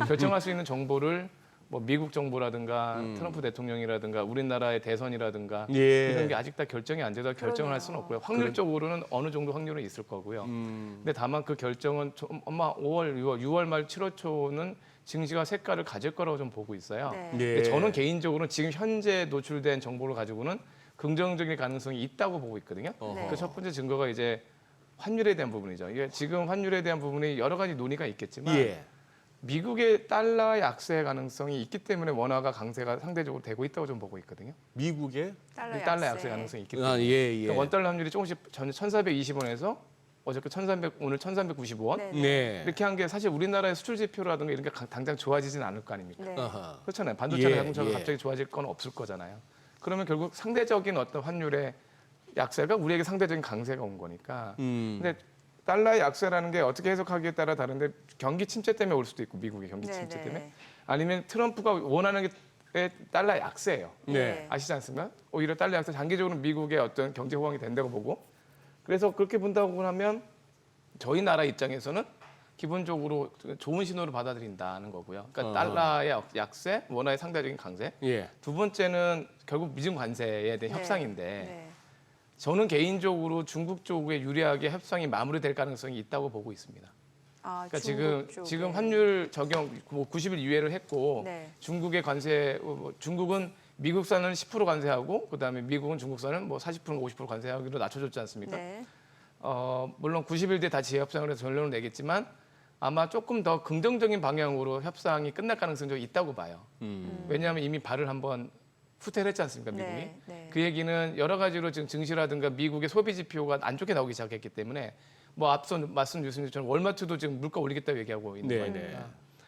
결정할 수 있는 정보를 뭐 미국 정부라든가 트럼프 대통령이라든가 우리나라의 대선이라든가 예. 이런 게 아직 다 결정이 안 돼서 결정을 할 수는 없고요. 확률적으로는 어느 정도 확률은 있을 거고요. 근데 다만 그 결정은 좀 아마 5월, 6월 말 7월 초는 증시가 색깔을 가질 거라고 좀 보고 있어요. 네. 예. 근데 저는 개인적으로는 지금 현재 노출된 정보를 가지고는 긍정적인 가능성이 있다고 보고 있거든요. 네. 그 첫 번째 증거가 이제 환율에 대한 부분이죠. 이게 지금 환율에 대한 부분이 여러 가지 논의가 있겠지만 예. 미국의 달러 약세 가능성이 있기 때문에 원화가 강세가 상대적으로 되고 있다고 좀 보고 있거든요. 미국의 달러 약세 가능성이 있기 때문에. 예. 그러니까 원달러 환율이 조금씩 1,420원에서 어저께 1,300 오늘 1,390원 네. 네. 이렇게 한 게 사실 우리나라의 수출 지표라든가 이런 게 당장 좋아지진 않을 거 아닙니까? 네. 아하. 그렇잖아요. 반도체 예, 자동차가 예. 갑자기 좋아질 건 없을 거잖아요. 그러면 결국 상대적인 어떤 환율의 약세가 우리에게 상대적인 강세가 온 거니까. 근데 달러의 약세라는 게 어떻게 해석하기에 따라 다른데 경기 침체 때문에 올 수도 있고 미국의 경기 침체 네네. 때문에 아니면 트럼프가 원하는 게 달러 약세예요. 네. 아시지 않습니까? 오히려 달러 약세 장기적으로 미국의 어떤 경제 호황이 된다고 보고 그래서 그렇게 본다고 하면 저희 나라 입장에서는 기본적으로 좋은 신호를 받아들인다는 거고요. 그러니까 달러의 약세, 원화의 상대적인 강세. 예. 두 번째는 결국 미중 관세에 대한 네. 협상인데 네. 저는 개인적으로 중국 쪽에 유리하게 협상이 마무리될 가능성이 있다고 보고 있습니다. 아, 그러니까 중국 쪽에. 지금 환율 적용 뭐 90일 유예를 했고 네. 중국의 관세 중국은 미국산은 10% 관세하고 그다음에 미국은 중국산은 뭐 40% 50% 관세하기로 낮춰줬지 않습니까? 네. 물론 90일 뒤에 다 재협상을 해서 결론을 내겠지만 아마 조금 더 긍정적인 방향으로 협상이 끝날 가능성이 있다고 봐요. 왜냐하면 이미 발을 한번 후퇴를 했지 않습니까, 미국이? 네, 네. 그 얘기는 여러 가지로 지금 증시라든가 미국의 소비 지표가 안 좋게 나오기 시작했기 때문에 뭐 앞서 말씀 주신 것처럼 월마트도 지금 물가 올리겠다고 얘기하고 있는 네, 거니까 네.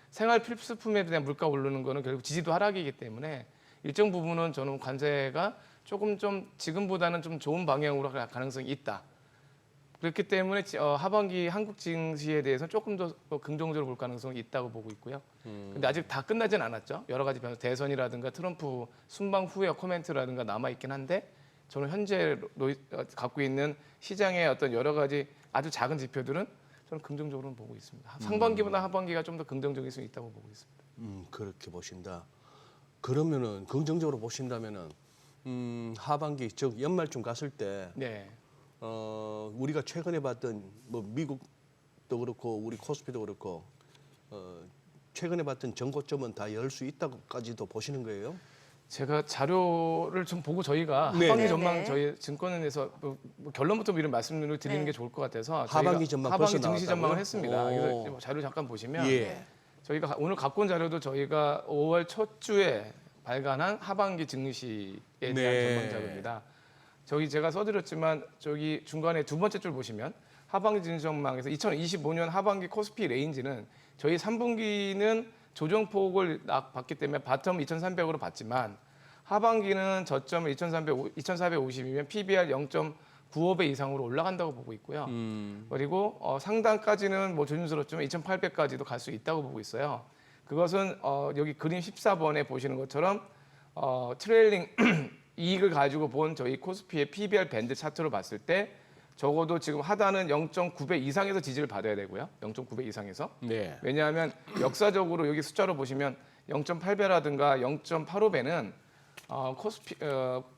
생활 필수품에 대한 물가 오르는 거는 결국 지지도 하락이기 때문에 일정 부분은 저는 관세가 조금 좀 지금보다는 좀 좋은 방향으로 갈 가능성이 있다. 그렇기 때문에 하반기 한국 증시에 대해서 조금 더 긍정적으로 볼 가능성이 있다고 보고 있고요. 근데 아직 다 끝나진 않았죠. 여러 가지 변화, 대선이라든가 트럼프 순방 후에 코멘트라든가 남아 있긴 한데 저는 현재 갖고 있는 시장의 어떤 여러 가지 아주 작은 지표들은 저는 긍정적으로 보고 있습니다. 상반기보다 하반기가 좀 더 긍정적일 수 있다고 보고 있습니다. 그렇게 보신다. 그러면은 긍정적으로 보신다면은 하반기 즉 연말쯤 갔을 때 네. 우리가 최근에 봤던 뭐 미국도 그렇고 우리 코스피도 그렇고 최근에 봤던 전고점은 다 열 수 있다고까지도 보시는 거예요? 제가 자료를 좀 보고 저희가 네. 하반기 네, 전망 네. 저희 증권은에서 뭐 결론부터 이런 말씀을 드리는 네. 게 좋을 것 같아서 하반기 저희가 전망 하반기 벌써 증시 나왔다고요? 전망을 했습니다. 오. 그래서 자료 잠깐 보시면 예. 저희가 오늘 갖고 온 자료도 저희가 5월 첫 주에 발간한 하반기 증시에 대한 네. 전망 자료입니다. 저기 제가 써드렸지만 저기 중간에 두 번째 줄 보시면 하반기 증시 전망에서 2025년 하반기 코스피 레인지는 저희 3분기는 조정폭을 봤기 때문에 바텀 2,300으로 봤지만 하반기는 저점을 2,450이면 PBR 0.95배 이상으로 올라간다고 보고 있고요. 그리고 상단까지는 뭐 조심스럽지만 2,800까지도 갈 수 있다고 보고 있어요. 그것은 여기 그림 14번에 보시는 것처럼 트레일링 이익을 가지고 본 저희 코스피의 PBR 밴드 차트로 봤을 때 적어도 지금 하단은 0.9배 이상에서 지지를 받아야 되고요. 0.9배 이상에서. 네. 왜냐하면 역사적으로 여기 숫자로 보시면 0.8배라든가 0.85배는 코스피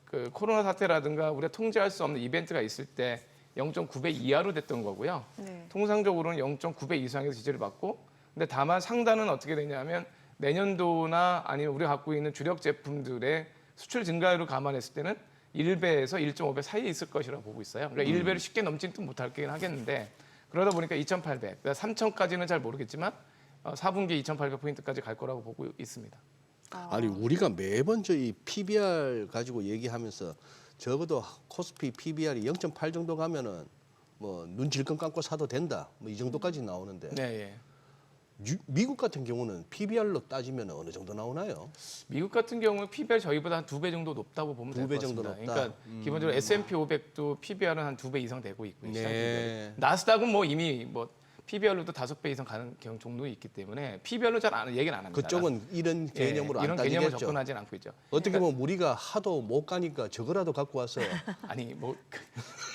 그 코로나 사태라든가 우리가 통제할 수 없는 이벤트가 있을 때 0.9배 이하로 됐던 거고요. 네. 통상적으로는 0.9배 이상에서 지지를 받고, 근데 다만 상단은 어떻게 되냐면 내년도나 아니면 우리가 갖고 있는 주력 제품들의 수출 증가율을 감안했을 때는 1배에서 1.5배 사이에 있을 것이라고 보고 있어요. 그러니까 1배를 쉽게 넘지는 못할긴 하겠는데 그러다 보니까 2,800, 3,000까지는 잘 모르겠지만 4분기 2,800포인트까지 갈 거라고 보고 있습니다. 아니 우리가 매번 저희 PBR 가지고 얘기하면서 적어도 코스피 PBR이 0.8 정도 가면은 뭐 눈 질끈 감고 사도 된다. 뭐 이 정도까지 나오는데 네, 예. 미국 같은 경우는 PBR로 따지면 어느 정도 나오나요? 미국 같은 경우는 PBR 저희보다 한 2배 정도 높다고 보면 될 2배 것 정도 같습니다. 높다? 그러니까 기본적으로 S&P 500도 PBR은 한 2배 이상 되고 있고요. 시장 네. PBR. 나스닥은 뭐 이미 뭐 PBR로도 5배 이상 가는 경우 종도 있기 때문에 PBR로 잘 얘기는 안 합니다. 그쪽은 이런 예, 개념으로 안 이런 개념을 따지겠죠. 접근하지는 않고 있죠. 어떻게 보면 우리가 하도 못 가니까 저거라도 갖고 와서 아니 뭐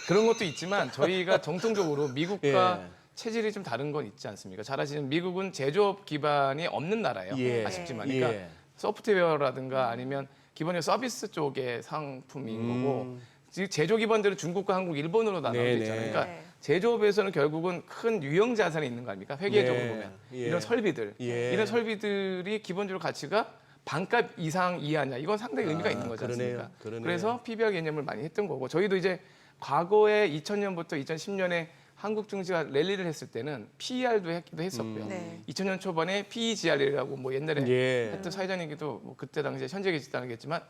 그런 것도 있지만 저희가 정통적으로 미국과 예. 체질이 좀 다른 건 있지 않습니까? 잘 아시는 미국은 제조업 기반이 없는 나라예요. 예. 아쉽지만 그러니까 예. 소프트웨어라든가 아니면 기본적으로 서비스 쪽의 상품인 거고 지금 제조 기반들은 중국과 한국, 일본으로 나눠져 네네. 있잖아요. 그러니까 네. 제조업에서는 결국은 큰 유형 자산이 있는 거 아닙니까? 회계적으로 네. 보면 예. 이런 설비들, 예. 이런 설비들이 기본적으로 가치가 반값 이상 이하냐 이건 상당히 의미가 있는 거지 그러네요. 않습니까? 그러네요. 그래서 PBR 개념을 많이 했던 거고 저희도 이제 과거에 2000년부터 2010년에 한국 증시가 랠리를 했을 때는 PER도 했기도 했었고요. 네. 2000년 초반에 PEGR이라고 뭐 옛날에 예. 했던 사회자님께도 뭐 그때 당시에 현재 계시다겠지만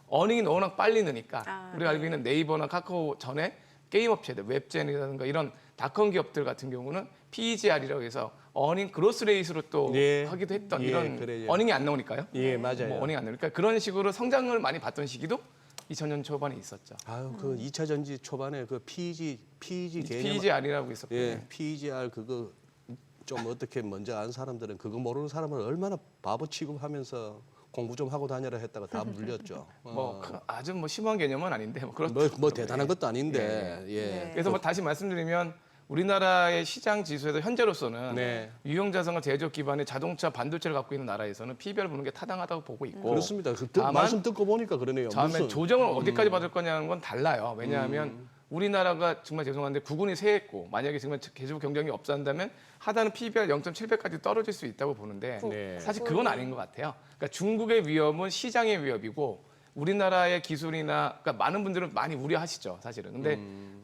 어닝이 워낙 빨리 느니까 우리가 알고 있는 네이버나 카카오 전에 게임 업체들, 웹젠이라든가 이런 닷컴 기업들 같은 경우는 PEGR이라고 해서 어닝 그로스 레이스로 또 예. 하기도 했던 예, 이런 그래요. 어닝이 안 나오니까요. 예, 맞아요. 뭐 어닝이 안 나오니까 그런 식으로 성장을 많이 봤던 시기도 2000년 초반에 있었죠. 아유 그 2차 전지 초반에 그 PEG 개념 PEGR이라고 있었고요. 예, PEGR 그거 좀 어떻게 먼저 안 사람들은 그거 모르는 사람을 얼마나 바보 취급하면서 공부 좀 하고 다녀라 했다가 다 물렸죠. 뭐 아주 뭐 심한 개념은 아닌데 뭐 그렇죠. 뭐 대단한 것도 아닌데 예. 네. 그래서 뭐 다시 말씀드리면 우리나라의 시장 지수에서 현재로서는 네. 유형 자산과 제조업 기반의 자동차 반도체를 갖고 있는 나라에서는 PBR 보는 게 타당하다고 보고 있고 그렇습니다. 다만 말씀 듣고 보니까 그러네요. 다음에 무슨 조정을 어디까지 받을 거냐는 건 달라요. 왜냐하면 우리나라가 정말 죄송한데 구군이 세했고 만약에 정말 계속 경쟁이 없어진다면 하단은 PBR 0.7배까지 떨어질 수 있다고 보는데 네. 사실 그건 아닌 것 같아요. 그러니까 중국의 위협은 시장의 위협이고 우리나라의 기술이나 그러니까 많은 분들은 많이 우려하시죠, 사실은. 근데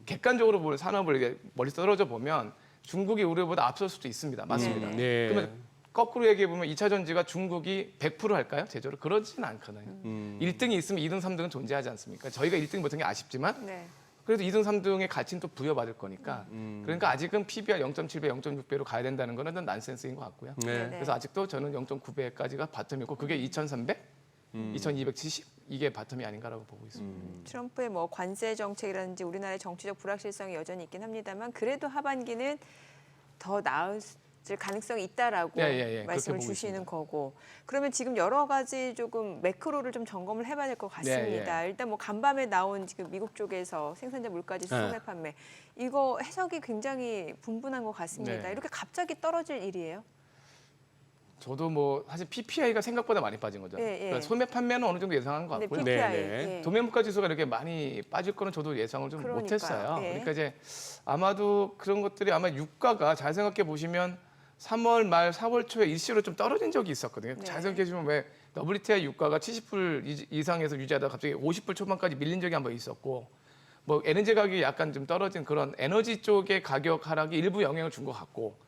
객관적으로 보면 산업을 이렇게 멀리 떨어져 보면 중국이 우리보다 앞설 수도 있습니다. 맞습니다. 네. 그러면 거꾸로 얘기해 보면 2차 전지가 중국이 100% 할까요? 제조를 그러지는 않거든요. 1등이 있으면 2등, 3등은 존재하지 않습니까? 저희가 1등 못한 게 아쉽지만 네. 그래도 2등, 3등의 가치는 또 부여받을 거니까 그러니까 아직은 PBR 0.7배, 0.6배로 가야 된다는 거는 난센스인 것 같고요. 네. 그래서 아직도 저는 0.9배까지가 바텀이고 그게 2,300, 2,270 이게 바텀이 아닌가라고 보고 있습니다. 트럼프의 뭐 관세 정책이라든지 우리나라의 정치적 불확실성이 여전히 있긴 합니다만 그래도 하반기는 더 나을 가능성이 있다라고 예, 말씀을 그렇게 보고 주시는 있습니다. 거고 그러면 지금 여러 가지 조금 매크로를 좀 점검을 해봐야 될 것 같습니다. 일단 뭐 간밤에 나온 지금 미국 쪽에서 생산자 물가지수 소매 판매 이거 해석이 굉장히 분분한 것 같습니다. 네. 이렇게 갑자기 떨어질 일이에요? 저도 뭐 사실 PPI가 생각보다 많이 빠진 거죠. 예, 예. 그러니까 소매 판매는 어느 정도 예상한 것 근데 같고요. PPI 네. 도매물가 지수가 이렇게 많이 빠질 거는 저도 예상을 좀 그러니까요. 못했어요. 예. 그러니까 이제 아마도 그런 것들이 아마 유가가 잘 생각해 보시면 3월 말 4월 초에 일시로 좀 떨어진 적이 있었거든요. 네. 잘 생각해 보시면 왜 WTI 유가가 70불 이상에서 유지하다가 갑자기 50불 초반까지 밀린 적이 한 번 있었고 뭐 에너지 가격이 약간 좀 떨어진 그런 에너지 쪽의 가격 하락이 일부 영향을 준 것 같고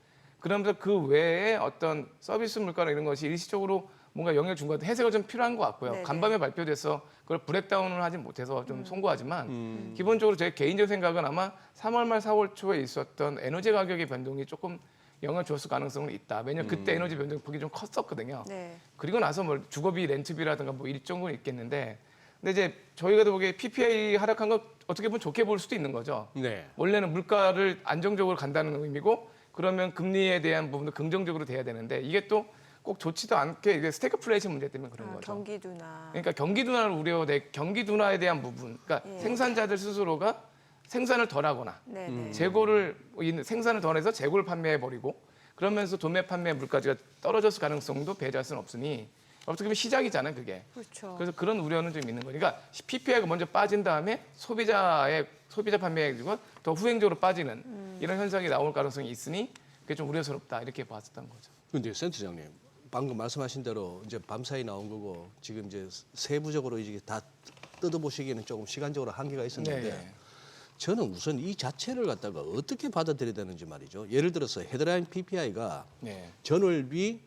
그러면서 그 외에 어떤 서비스 물가나 이런 것이 일시적으로 뭔가 영향을 준 것 같아요. 해석이 좀 필요한 것 같고요. 네네. 간밤에 발표돼서 그걸 브렉다운을 하진 못해서 좀 송구하지만 기본적으로 제 개인적 생각은 아마 3월 말 4월 초에 있었던 에너지 가격의 변동이 조금 영향을 줬을 가능성은 있다. 왜냐면 그때 에너지 변동 폭이 좀 컸었거든요. 네. 그리고 나서 뭐 주거비, 렌트비라든가 뭐 일정은 있겠는데 근데 이제 저희가 보기에 PPI 하락한 거 어떻게 보면 좋게 볼 수도 있는 거죠. 네. 원래는 물가를 안정적으로 간다는 의미고 그러면 금리에 대한 부분도 긍정적으로 돼야 되는데 이게 또 꼭 좋지도 않게 이게 스태그플레이션 문제 때문에 그런 거죠. 경기 둔화. 그러니까 경기 둔화를 우려돼 경기 둔화에 대한 부분, 그러니까 예. 생산자들 스스로가 생산을 덜하거나 네. 재고를 생산을 덜해서 재고를 판매해 버리고 그러면서 도매 판매 물가지가 떨어졌을 가능성도 배제할 수는 없으니 어떻게 보면 시작이잖아요, 그게. 그렇죠. 그래서 그런 우려는 좀 있는 거니까 PPI가 먼저 빠진 다음에 소비자 판매액이 더 후행적으로 빠지는 이런 현상이 나올 가능성이 있으니 그게 좀 우려스럽다 이렇게 봤었던 거죠. 근데 센터장님 방금 말씀하신 대로 이제 밤사이 나온 거고 지금 이제 세부적으로 이제 다 뜯어보시기에는 조금 시간적으로 한계가 있었는데 네. 저는 우선 이 자체를 갖다가 어떻게 받아들여야 되는지 말이죠. 예를 들어서 헤드라인 PPI가 네. 전월비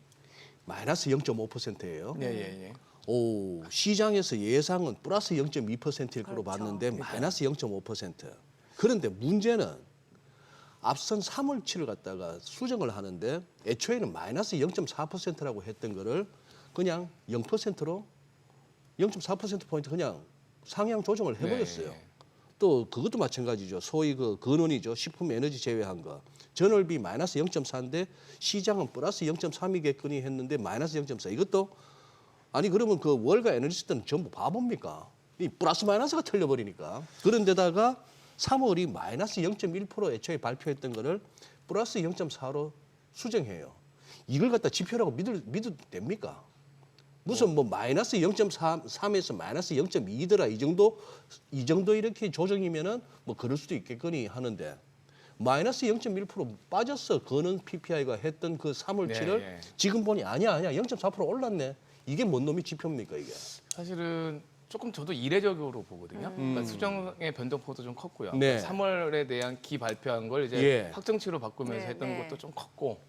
마이너스 0.5%예요. 예. 오, 시장에서 예상은 플러스 0.2%일 거로 그렇죠. 봤는데 마이너스 0.5%. 그런데 문제는 앞선 3월치를 갖다가 수정을 하는데 애초에는 마이너스 0.4%라고 했던 거를 그냥 0%로 0.4%포인트 그냥 상향 조정을 해버렸어요. 네. 또 그것도 마찬가지죠. 소위 그 근원이죠. 식품 에너지 제외한 거. 전월비 마이너스 0.4인데 시장은 플러스 0.3이겠거니 했는데 마이너스 0.4. 이것도 아니 그러면 그 월가 애널리스트는 전부 바보입니까? 이 플러스 마이너스가 틀려버리니까. 그런데다가 3월이 마이너스 0.1% 애초에 발표했던 거를 플러스 0.4로 수정해요. 이걸 갖다 지표라고 믿어도 됩니까? 무슨 뭐 마이너스 0.3에서 마이너스 0.2더라 이 정도 이렇게 조정이면은 뭐 그럴 수도 있겠거니 하는데 마이너스 0.1% 빠졌어. 그는 PPI가 했던 그 3월치를 네. 지금 보니 아니야 0.4% 올랐네. 이게 뭔 놈의 지표입니까 이게? 사실은 조금 저도 이례적으로 보거든요. 그러니까 수정의 변동폭도 좀 컸고요. 네. 3월에 대한 기 발표한 걸 이제 예. 확정치로 바꾸면서 네, 했던 네. 것도 좀 컸고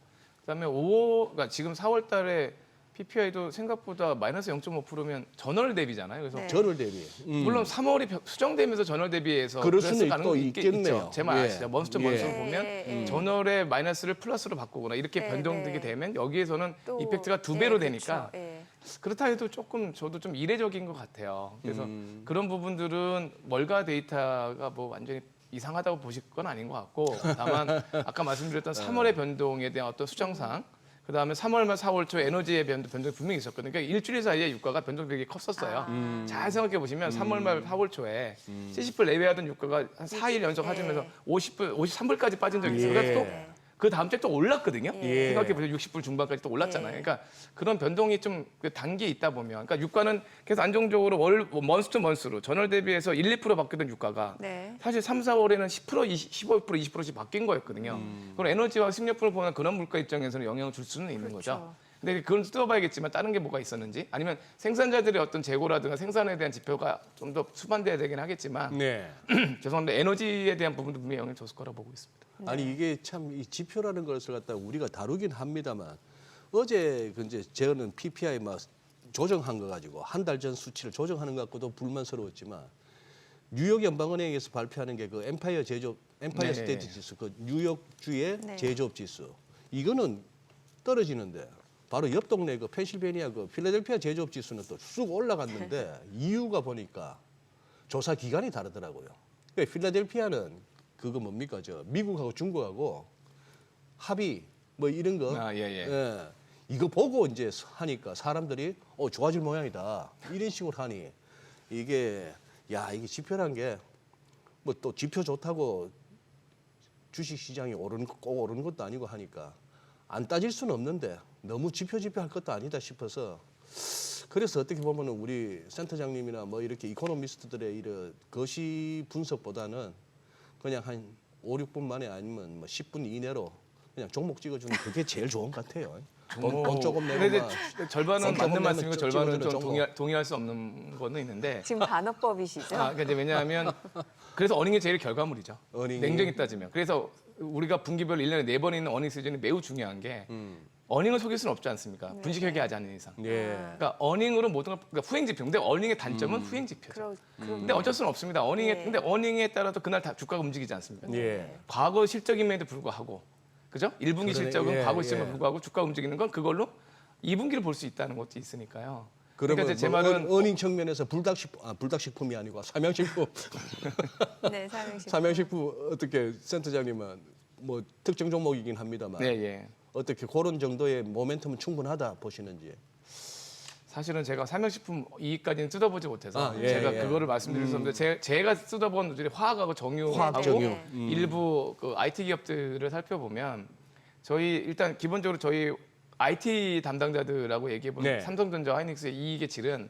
그다음에 5월, 그러니까 지금 4월 달에 PPI도 생각보다 마이너스 0.5%면 전월 대비잖아요. 그래서 네. 전월 대비. 물론 3월이 수정되면서 전월 대비해서 그럴 그랬을 수는 가능성이 또 있겠네요. 있죠. 제 말 예. 아시죠? 먼스터 예. 먼스로 예, 보면 예, 예. 전월의 마이너스를 플러스로 바꾸거나 이렇게 네, 변동되게 네. 되면 여기에서는 또, 이펙트가 두 예, 배로 그렇죠. 되니까 예. 그렇다 해도 조금 저도 좀 이례적인 것 같아요. 그래서 그런 부분들은 월가 데이터가 뭐 완전히 이상하다고 보실 건 아닌 것 같고 다만 아까 말씀드렸던 3월의 변동에 대한 어떤 수정상 그다음에 3월 말 4월 초 에너지의 변동이 분명히 있었거든요. 그러니까 일주일 사이에 유가가 변동이 되게 컸었어요. 잘 생각해 보시면 3월 말 4월 초에 70불 내외하던 유가가 한 4일 연속 하면서 50불, 53불까지 빠진 적이 있어요. 그래서 또 그 다음 주에 또 올랐거든요. 예. 생각해 보세요. 60불 중반까지 또 올랐잖아요. 예. 그러니까 그런 변동이 좀 단계에 있다 보면, 그러니까 유가는 계속 안정적으로 먼스 투 먼스로 전월 대비해서 1, 2% 바뀌던 유가가 네. 사실 3, 4월에는 10%, 15%, 20%씩 바뀐 거였거든요. 그럼 에너지와 식료품을 보는 그런 물가 입장에서는 영향을 줄 수는 있는 그렇죠. 거죠. 근데 그건 뜯어봐야겠지만 다른 게 뭐가 있었는지 아니면 생산자들의 어떤 재고라든가 생산에 대한 지표가 좀 더 수반돼야 되긴 하겠지만 네. 죄송합니다. 에너지에 대한 부분도 분명히 영향을 줬을 거라고 보고 있습니다. 아니 이게 참 이 지표라는 것을 갖다 우리가 다루긴 합니다만 어제 그 이제 저는 PPI 막 조정한 거 가지고 한 달 전 수치를 조정하는 것 갖고도 불만스러웠지만 뉴욕 연방은행에서 발표하는 게 그 엠파이어 네. 스테이트 지수, 그 뉴욕주의 네. 제조업 지수 이거는 떨어지는데 바로 옆 동네 그 펜실베니아 그 필라델피아 제조업 지수는 또 쑥 올라갔는데 이유가 보니까 조사 기간이 다르더라고요. 그러니까 필라델피아는 그거 뭡니까 저 미국하고 중국하고 합의 뭐 이런 거 아, 예. 예. 이거 보고 이제 하니까 사람들이 좋아질 모양이다 이런 식으로 하니 이게 이게 지표란 게 뭐 또 지표 좋다고 주식 시장이 꼭 오르는 것도 아니고 하니까 안 따질 수는 없는데 너무 지표 할 것도 아니다 싶어서 그래서 어떻게 보면은 우리 센터장님이나 뭐 이렇게 이코노미스트들의 이런 거시 분석보다는 그냥 한 5, 6분 만에 아니면 뭐 10분 이내로 그냥 종목 찍어주는 그게 제일 좋은 것 같아요. 돈 조금 내고 근데 막 절반은 돈 조금 맞는 말씀이고 내면 절반은 찍어주는 좀 종목. 동의할 수 없는 거는 있는데 지금 반어법이시죠? 그러니까 이제 왜냐하면 그래서 어닝이 제일 결과물이죠. 어닝이. 냉정히 따지면. 그래서 우리가 분기별 1년에 4번 있는 어닝 시즌이 매우 중요한 게 어닝을 속일 수는 없지 않습니까? 분식 회계하지 않는 이상. 예. 그러니까 어닝으로 모든 걸 그러니까 후행 지표. 근데 어닝의 단점은 후행 지표죠. 근데 어쩔 수는 없습니다. 네. 근데 어닝에 따라서 그날 다 주가가 움직이지 않습니까? 예. 과거 실적임에도 불구하고 그죠? 1분기 그러네. 실적은 예, 과거 실적에 예. 불구하고 주가 움직이는 건 그걸로 2분기를 볼 수 있다는 것도 있으니까요. 그러면 그러니까 이제 제 뭐 말은 어닝 측면에서 불닭식품이 아니고 삼양식품 네, 삼행시. 삼양식품 어떻게 센터장님은 뭐 특정 종목이긴 합니다만 네, 예. 어떻게 그런 정도의 모멘텀은 충분하다 보시는지. 사실은 제가 삼양식품 이익까지는 뜯어보지 못해서 예, 제가 예. 그거를 말씀드릴 수 없는데 제가 뜯어본 누들이 화학하고 정유하고 화학, 정유. 네. 일부 그 IT 기업들을 살펴보면 저희 일단 기본적으로 저희 IT 담당자들하고 얘기해보면 네. 삼성전자, 하이닉스의 이익의 질은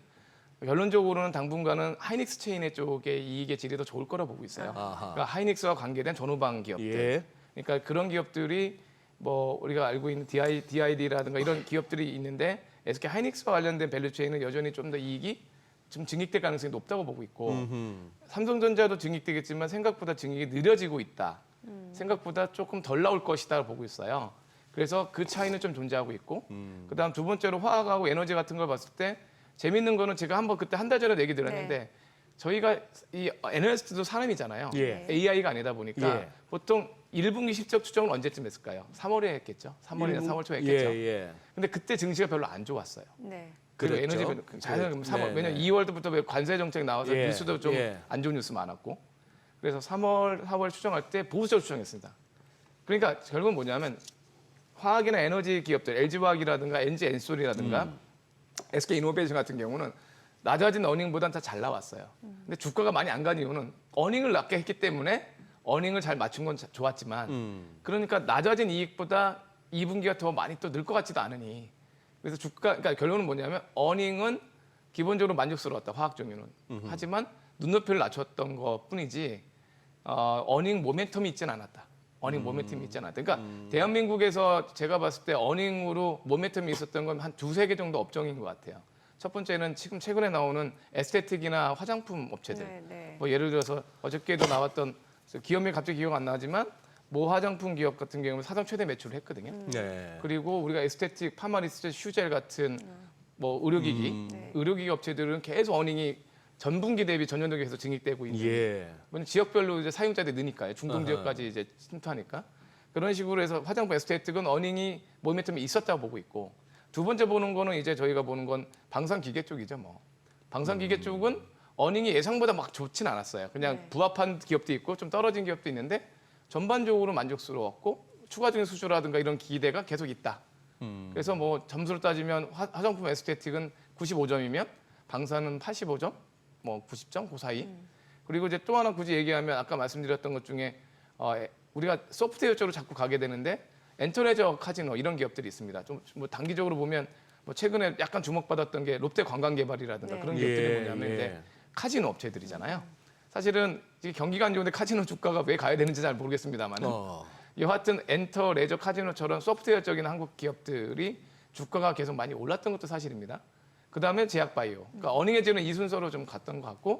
결론적으로는 당분간은 하이닉스 체인의 쪽의 이익의 질이 더 좋을 거라 보고 있어요. 아하. 그러니까 하이닉스와 관계된 전후방 기업들. 예. 그러니까 그런 기업들이 뭐 우리가 알고 있는 DID라든가 이런 기업들이 있는데 SK 하이닉스와 관련된 밸류 체인은 여전히 좀 더 이익이 좀 증액될 가능성이 높다고 보고 있고 삼성전자도 증액되겠지만 생각보다 증액이 느려지고 있다. 생각보다 조금 덜 나올 것이다 보고 있어요. 그래서 그 차이는 좀 존재하고 있고 그다음 두 번째로 화학하고 에너지 같은 걸 봤을 때 재밌는 거는 제가 한번 그때 한 달 전에 얘기 드렸는데 네. 저희가 이 애널리스트도 사람이잖아요. 예. AI가 아니다 보니까 예. 보통 1분기 실적 추정은 언제쯤 했을까요? 3월에 했겠죠. 3월이나 4월 초에 했겠죠. 예. 근데 그때 증시가 별로 안 좋았어요. 네. 그리고 그랬죠. 에너지 자연 3월 네, 왜냐면 네. 2월부터 관세 정책 나와서 예, 뉴스도 좀 예. 안 좋은 뉴스 많았고 그래서 3월, 4월 추정할 때 보수적으로 추정했습니다. 그러니까 결국은 뭐냐면 화학이나 에너지 기업들 LG화학이라든가 NG엔솔이라든가 SK이노베이션 같은 경우는 낮아진 어닝보다는 다 잘 나왔어요. 근데 주가가 많이 안 간 이유는 어닝을 낮게 했기 때문에 어닝을 잘 맞춘 건 좋았지만 그러니까 낮아진 이익보다 2분기가 더 많이 또 늘 것 같지도 않으니 그래서 그러니까 결론은 뭐냐면 어닝은 기본적으로 만족스러웠다 화학 종류는 하지만 눈높이를 낮췄던 것 뿐이지 어닝 모멘텀이 있지는 않았다. 어닝 모멘텀이 있지 않았다. 그러니까 대한민국에서 제가 봤을 때 어닝으로 모멘텀이 있었던 건 한 두세 개 정도 업종인 것 같아요. 첫 번째는 지금 최근에 나오는 에스테틱이나 화장품 업체들. 네, 네. 뭐 예를 들어서 어저께도 나왔던 기업名갑자기 기억 안 나지만 모 화장품 기업 같은 경우는 사상 최대 매출을 했거든요. 네. 그리고 우리가 에스테틱, 파마리스트, 슈젤 같은 뭐 의료기기, 네. 의료기기 업체들은 계속 어닝이 전분기 대비 전년도에 계속 증액되고 있는. 예. 왜냐면 지역별로 이제 사용자들이 느니까요. 중동 아하. 지역까지 이제 침투하니까. 그런 식으로 해서 화장품 에스테틱은 어닝이 모멘텀이 있었다고 보고 있고 두 번째 보는 거는 이제 저희가 보는 건 방산기계 쪽이죠. 뭐 방산기계 쪽은 어닝이 예상보다 막 좋진 않았어요. 그냥 네. 부합한 기업도 있고 좀 떨어진 기업도 있는데 전반적으로 만족스러웠고 추가적인 수주라든가 이런 기대가 계속 있다. 그래서 뭐 점수로 따지면 화장품 에스테틱은 95점이면 방산은 85점, 뭐 90점 그 사이. 그리고 이제 또 하나 굳이 얘기하면 아까 말씀드렸던 것 중에 우리가 소프트웨어 쪽으로 자꾸 가게 되는데 엔터레저 카지노 이런 기업들이 있습니다. 좀 뭐 단기적으로 보면 뭐 최근에 약간 주목받았던 게 롯데 관광개발이라든가 네. 그런 기업들이 예, 뭐냐면 예. 이제 카지노 업체들이잖아요. 사실은 이게 경기가 안 좋은데 카지노 주가가 왜 가야 되는지 잘 모르겠습니다만 여하튼 엔터, 레저, 카지노처럼 소프트웨어적인 한국 기업들이 주가가 계속 많이 올랐던 것도 사실입니다. 그다음에 제약바이오, 그러니까 어닝에즈는 이 순서로 좀 갔던 것 같고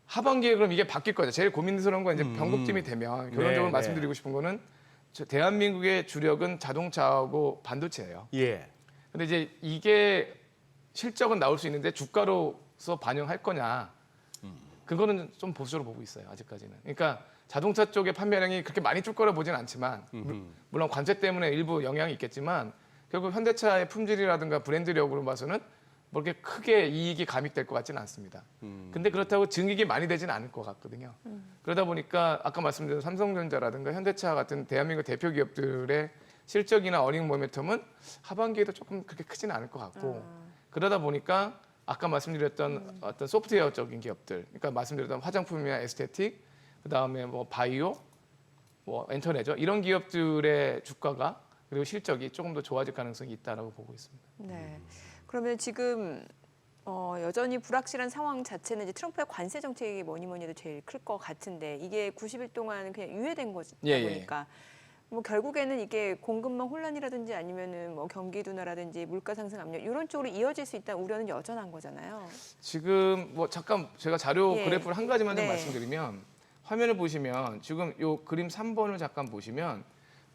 하반기에 그럼 이게 바뀔 거죠. 제일 고민스러운 건 이제 변곡점이 되면 결론적으로 네, 말씀드리고 싶은 거는 대한민국의 주력은 자동차하고 반도체예요. 예. 근데 이제 이게 실적은 나올 수 있는데 주가로서 반영할 거냐? 그거는 좀 보수적으로 보고 있어요. 아직까지는. 그러니까 자동차 쪽의 판매량이 그렇게 많이 줄 거라 보지는 않지만 물론 관세 때문에 일부 영향이 있겠지만 결국 현대차의 품질이라든가 브랜드력으로 봐서는 뭐 그렇게 크게 이익이 감익될 것 같지는 않습니다. 근데 그렇다고 증익이 많이 되지는 않을 것 같거든요. 그러다 보니까 아까 말씀드린 삼성전자라든가 현대차 같은 대한민국 대표 기업들의 실적이나 어닝 모멘텀은 하반기에도 조금 그렇게 크지는 않을 것 같고 그러다 보니까 아까 말씀드렸던 어떤 소프트웨어적인 기업들, 그러니까 말씀드렸던 화장품이나 에스테틱, 그다음에 뭐 바이오, 뭐 엔터네죠. 이런 기업들의 주가가 그리고 실적이 조금 더 좋아질 가능성이 있다라고 보고 있습니다. 네. 그러면 지금 여전히 불확실한 상황 자체는 이제 트럼프의 관세 정책이 뭐니 해도 제일 클 것 같은데 이게 90일 동안 그냥 유예된 거다 보니까 뭐 결국에는 이게 공급망 혼란이라든지 아니면은 뭐 경기 둔화라든지 물가 상승 압력 이런 쪽으로 이어질 수 있다는 우려는 여전한 거잖아요. 지금 뭐 잠깐 제가 자료 예. 그래프를 한 가지만 좀 네. 말씀드리면 화면을 보시면 지금 요 그림 3번을 잠깐 보시면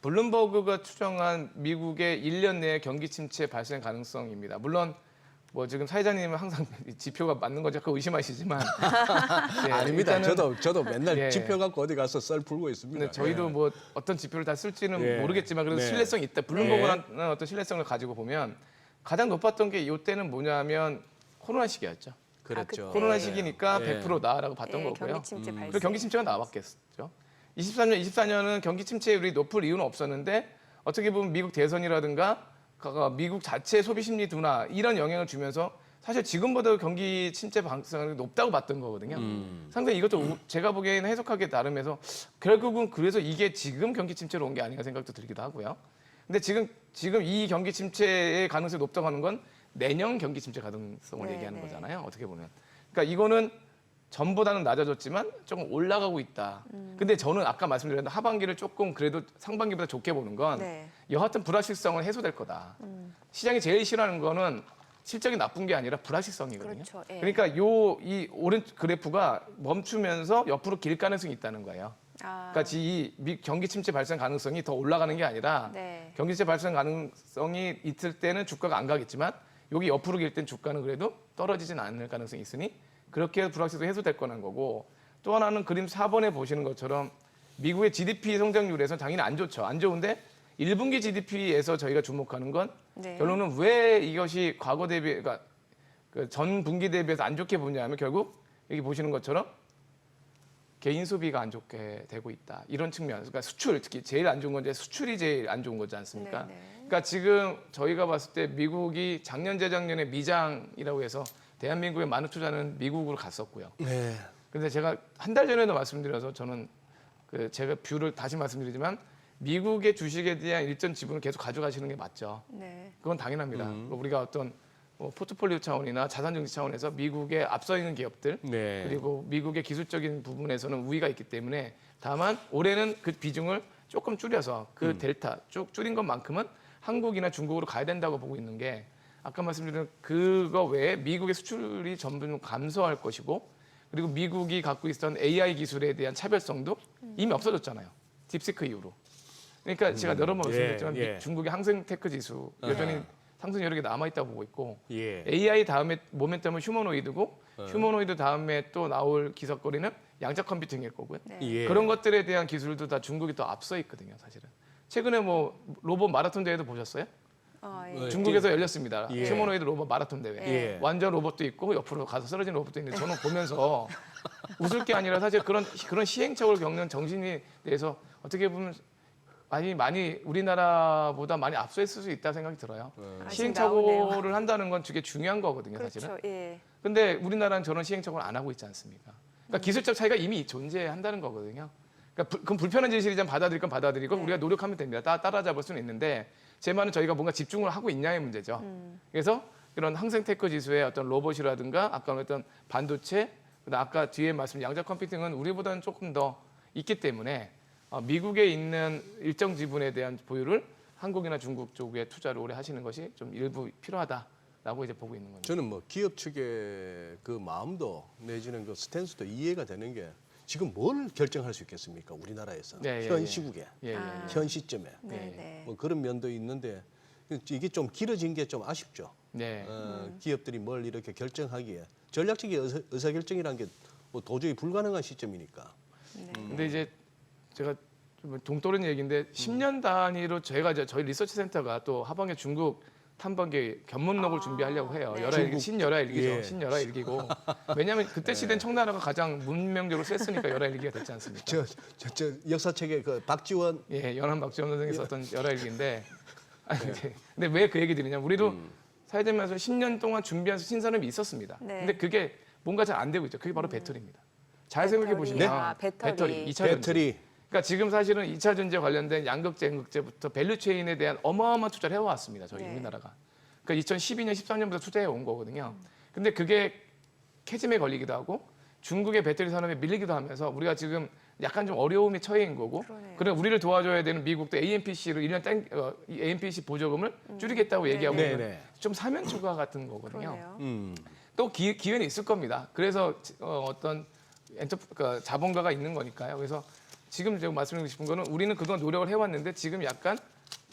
블룸버그가 추정한 미국의 1년 내에 경기 침체 발생 가능성입니다. 물론 뭐 지금 사회자님은 항상 지표가 맞는 거 자꾸 의심하시지만 예, 아닙니다. 일단은 저도 맨날 예. 지표 갖고 어디 가서 썰 풀고 있습니다. 근데 저희도 뭐 어떤 지표를 다 쓸지는 예. 모르겠지만 그래도 네. 신뢰성이 있다. 블룸버그라는 어떤 신뢰성을 가지고 보면 가장 높았던 게 이때는 뭐냐면 코로나 시기였죠. 그렇죠. 그때. 코로나 시기니까 예. 100%다라고 봤던 예, 거고요. 경기 침체 발생. 그리고 경기 침체가 나왔겠죠. 24년은 경기 침체율이 높을 이유는 없었는데 어떻게 보면 미국 대선이라든가 미국 자체 소비 심리 둔화 이런 영향을 주면서 사실 지금보다 경기 침체 가능성이 높다고 봤던 거거든요. 상당히 이것도 제가 보기에는 해석하기에 나름해서 결국은 그래서 이게 지금 경기 침체로 온 게 아닌가 생각도 들기도 하고요. 근데 지금 이 경기 침체의 가능성이 높다고 하는 건 내년 경기 침체 가능성을 네, 얘기하는 네. 거잖아요. 어떻게 보면. 그러니까 이거는 전보다는 낮아졌지만 조금 올라가고 있다. 근데 저는 아까 말씀드렸던 하반기를 조금 그래도 상반기보다 좋게 보는 건 네. 여하튼 불확실성은 해소될 거다. 시장이 제일 싫어하는 거는 실적이 나쁜 게 아니라 불확실성이거든요. 그렇죠. 예. 그러니까 이 오른 그래프가 멈추면서 옆으로 길 가능성이 있다는 거예요. 그러니까 이 경기 침체 발생 가능성이 더 올라가는 게 아니라 네. 경기 침체 발생 가능성이 있을 때는 주가가 안 가겠지만 여기 옆으로 길 땐 주가는 그래도 떨어지진 않을 가능성이 있으니 그렇게 해서 불확실성이 해소될 거라는 거고 또 하나는 그림 4번에 보시는 것처럼 미국의 GDP 성장률에서 당연히 안 좋죠. 안 좋은데 1분기 GDP에서 저희가 주목하는 건 네. 결론은 왜 이것이 과거 대비, 그러니까 그 전 분기 대비해서 안 좋게 보냐면 결국 여기 보시는 것처럼 개인 소비가 안 좋게 되고 있다. 이런 측면. 그러니까 수출, 특히 제일 안 좋은 건 이제 수출이 제일 안 좋은 거지 않습니까? 네, 네. 그러니까 지금 저희가 봤을 때 미국이 작년 재작년에 미장이라고 해서 대한민국의 많은 투자는 미국으로 갔었고요. 네. 근데 제가 한 달 전에도 말씀드려서 저는 제가 뷰를 다시 말씀드리지만 미국의 주식에 대한 일정 지분을 계속 가져가시는 게 맞죠. 네. 그건 당연합니다. 우리가 어떤 포트폴리오 차원이나 자산정책 차원에서 미국에 앞서 있는 기업들 네. 그리고 미국의 기술적인 부분에서는 우위가 있기 때문에 다만 올해는 그 비중을 조금 줄여서 그 델타 쭉 줄인 것만큼은 한국이나 중국으로 가야 된다고 보고 있는 게 아까 말씀드린 그거 외에 미국의 수출이 전부 감소할 것이고 그리고 미국이 갖고 있었던 AI 기술에 대한 차별성도 이미 없어졌잖아요. 딥시크 이후로. 그러니까 제가 여러 번 말씀드렸지만 예. 중국의 항생 테크 지수 여전히 상승 여력이 남아있다고 보고 있고 예. AI 다음에 모멘텀은 휴머노이드고 휴머노이드 다음에 또 나올 기술거리는 양자 컴퓨팅일 거고요. 네. 예. 그런 것들에 대한 기술도 다 중국이 더 앞서 있거든요, 사실은. 최근에 뭐 로봇 마라톤 대회도 보셨어요? 예. 중국에서 열렸습니다. 예. 휴머노이드 로봇 마라톤 대회. 예. 완전 로봇도 있고 옆으로 가서 쓰러진 로봇도 있는데 저는 보면서 웃을 게 아니라 사실 그런 시행착오를 겪는 정신에 대해서 어떻게 보면 많이 우리나라보다 많이 앞서 있을 수 있다 생각이 들어요. 시행착오를 한다는 건 되게 중요한 거거든요, 사실은. 그렇죠. 예. 근데 우리나라는 저런 시행착오를 안 하고 있지 않습니까? 그러니까 기술적 차이가 이미 존재한다는 거거든요. 그러니까 그건 불편한 진실이지만 받아들일 건 받아들이고 우리가 노력하면 됩니다. 따라잡을 수는 있는데 제 말은 저희가 뭔가 집중을 하고 있냐의 문제죠. 그래서 이런 항생 테크 지수의 어떤 로봇이라든가 아까 말했던 반도체, 그다음 아까 뒤에 말씀 양자 컴퓨팅은 우리보다는 조금 더 있기 때문에 미국에 있는 일정 지분에 대한 보유를 한국이나 중국 쪽에 투자를 오래 하시는 것이 좀 일부 필요하다라고 이제 보고 있는 겁니다. 저는 뭐 기업 측의 그 마음도 내지는 그 스탠스도 이해가 되는 게 지금 뭘 결정할 수 있겠습니까? 우리나라에서 네, 현 예. 시국에 예, 예, 아. 예. 현 시점에 네네. 뭐 그런 면도 있는데 이게 좀 길어진 게 좀 아쉽죠. 네. 기업들이 뭘 이렇게 결정하기에 전략적인 의사결정이라는 게 뭐 도저히 불가능한 시점이니까. 근데 이제 제가 좀 동떨어진 얘기인데 10년 단위로 저희가 이제 저희 리서치 센터가 또 하반기 중국 탐방기 견문록을 준비하려고 해요. 네. 열화 일기, 신열화 일기죠. 예. 신열화 일기고. 왜냐하면 그때 시대는 청나라가 가장 문명적으로 셌으니까 열화 일기가 됐지 않습니까? 저 역사책에 그 박지원 예, 연한 박지원 선생이 썼던 열화 일기인데. 아니, 근데 왜 그 얘기 드리냐면 우리도 사회전면에서 10년 동안 준비한 신산업이 있었습니다. 네. 근데 그게 뭔가 잘 안 되고 있죠. 그게 바로 배터리입니다. 잘 생각해 배터리. 보시면 아, 배터리. 2차 전지. 배터리 그러니까 지금 사실은 2차 전지에 관련된 양극재, 음극재부터 밸류체인에 대한 어마어마한 투자를 해왔습니다. 저희 네. 우리나라가. 그러니까 2012년, 13년부터 투자해 온 거거든요. 근데 그게 캐즘에 걸리기도 하고 중국의 배터리 산업에 밀리기도 하면서 우리가 지금 약간 좀 어려움에 처해 있는 거고 그러네요. 그래 우리를 도와줘야 되는 미국도 AMPC로 1년 이 AMPC 보조금을 줄이겠다고 얘기하고 네네. 있는 좀 사면 추가 같은 거거든요. 그러네요. 또 기회는 있을 겁니다. 그래서 어떤 그러니까 자본가가 있는 거니까요. 그래서 지금 제가 말씀드리고 싶은 거는 우리는 그동안 노력을 해왔는데 지금 약간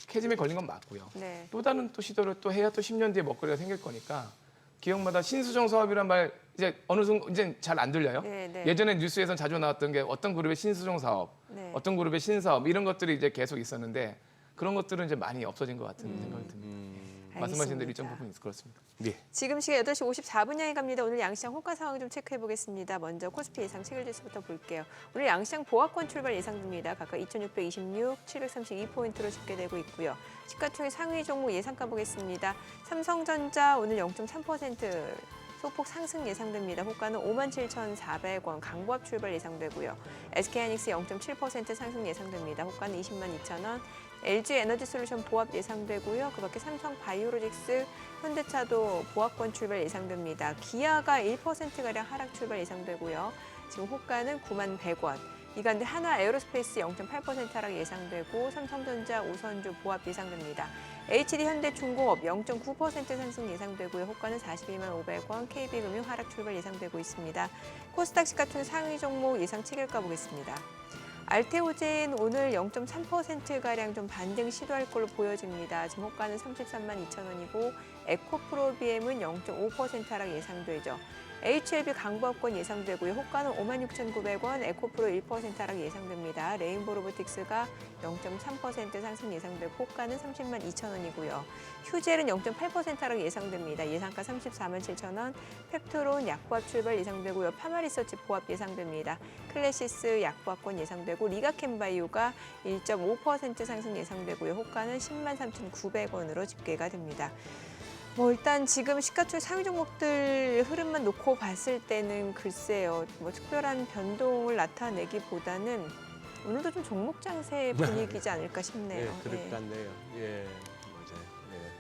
캐즘에 걸린 건 맞고요. 네. 또 다른 또 시도를 또 해야 또 10년 뒤에 먹거리가 생길 거니까 기업마다 신수정 사업이란 말 이제 어느 순간 이제 잘 안 들려요. 네, 네. 예전에 뉴스에선 자주 나왔던 게 어떤 그룹의 신수정 사업, 네. 어떤 그룹의 신사업 이런 것들이 이제 계속 있었는데 그런 것들은 이제 많이 없어진 것 같은 생각이 듭니다. 말씀하신 대로 일정 알겠습니다. 부분 있을 것 같습니다. 네. 지금 시각 8시 54분 향해 갑니다. 오늘 양시장 호가 상황 좀 체크해 보겠습니다. 먼저 코스피 예상 체결지수부터 볼게요. 오늘 양시장 보합권 출발 예상됩니다. 각각 2,626, 732포인트로 집계되고 있고요. 시가총액 상위 종목 예상가 보겠습니다. 삼성전자 오늘 0.3% 소폭 상승 예상됩니다. 호가는 57,400원, 강보합 출발 예상되고요. SK하이닉스 0.7% 상승 예상됩니다. 호가는 202,000원. LG 에너지솔루션 보합 예상되고요. 그밖에 삼성 바이오로직스, 현대차도 보합권 출발 예상됩니다. 기아가 1%가량 하락 출발 예상되고요. 지금 호가는 91,100원. 이 가운데 하나 에어로스페이스 0.8% 하락 예상되고 삼성전자, 우선주 보합 예상됩니다. HD 현대중공업 0.9% 상승 예상되고요. 호가는 425,500원, KB금융 하락 출발 예상되고 있습니다. 코스닥 시가총액 상위 종목 예상 체결가 보겠습니다. 알테오젠 오늘 0.3%가량 좀 반등 시도할 걸로 보여집니다. 지금 호가는 332,000원이고 에코프로비엠은 0.5% 하락 예상되죠. HLB 강보합권 예상되고요. 호가는 56,900원, 에코프로 1% 하락 예상됩니다. 레인보 로보틱스가 0.3% 상승 예상되고 호가는 302,000원이고요. 휴젤은 0.8% 하락 예상됩니다. 예상가 347,000원, 펩토론 약보합 출발 예상되고요. 파마리서치 보합 예상됩니다. 클래시스 약보합권 예상되고 리가캠바이오가 1.5% 상승 예상되고요. 호가는 103,900원으로 집계가 됩니다. 뭐 일단 지금 시가총액 상위 종목들 흐름만 놓고 봤을 때는 글쎄요, 뭐 특별한 변동을 나타내기보다는 오늘도 좀 종목 장세 분위기지 않을까 싶네요. 예, 그럴 것 같네요. 예, 맞아요. 예.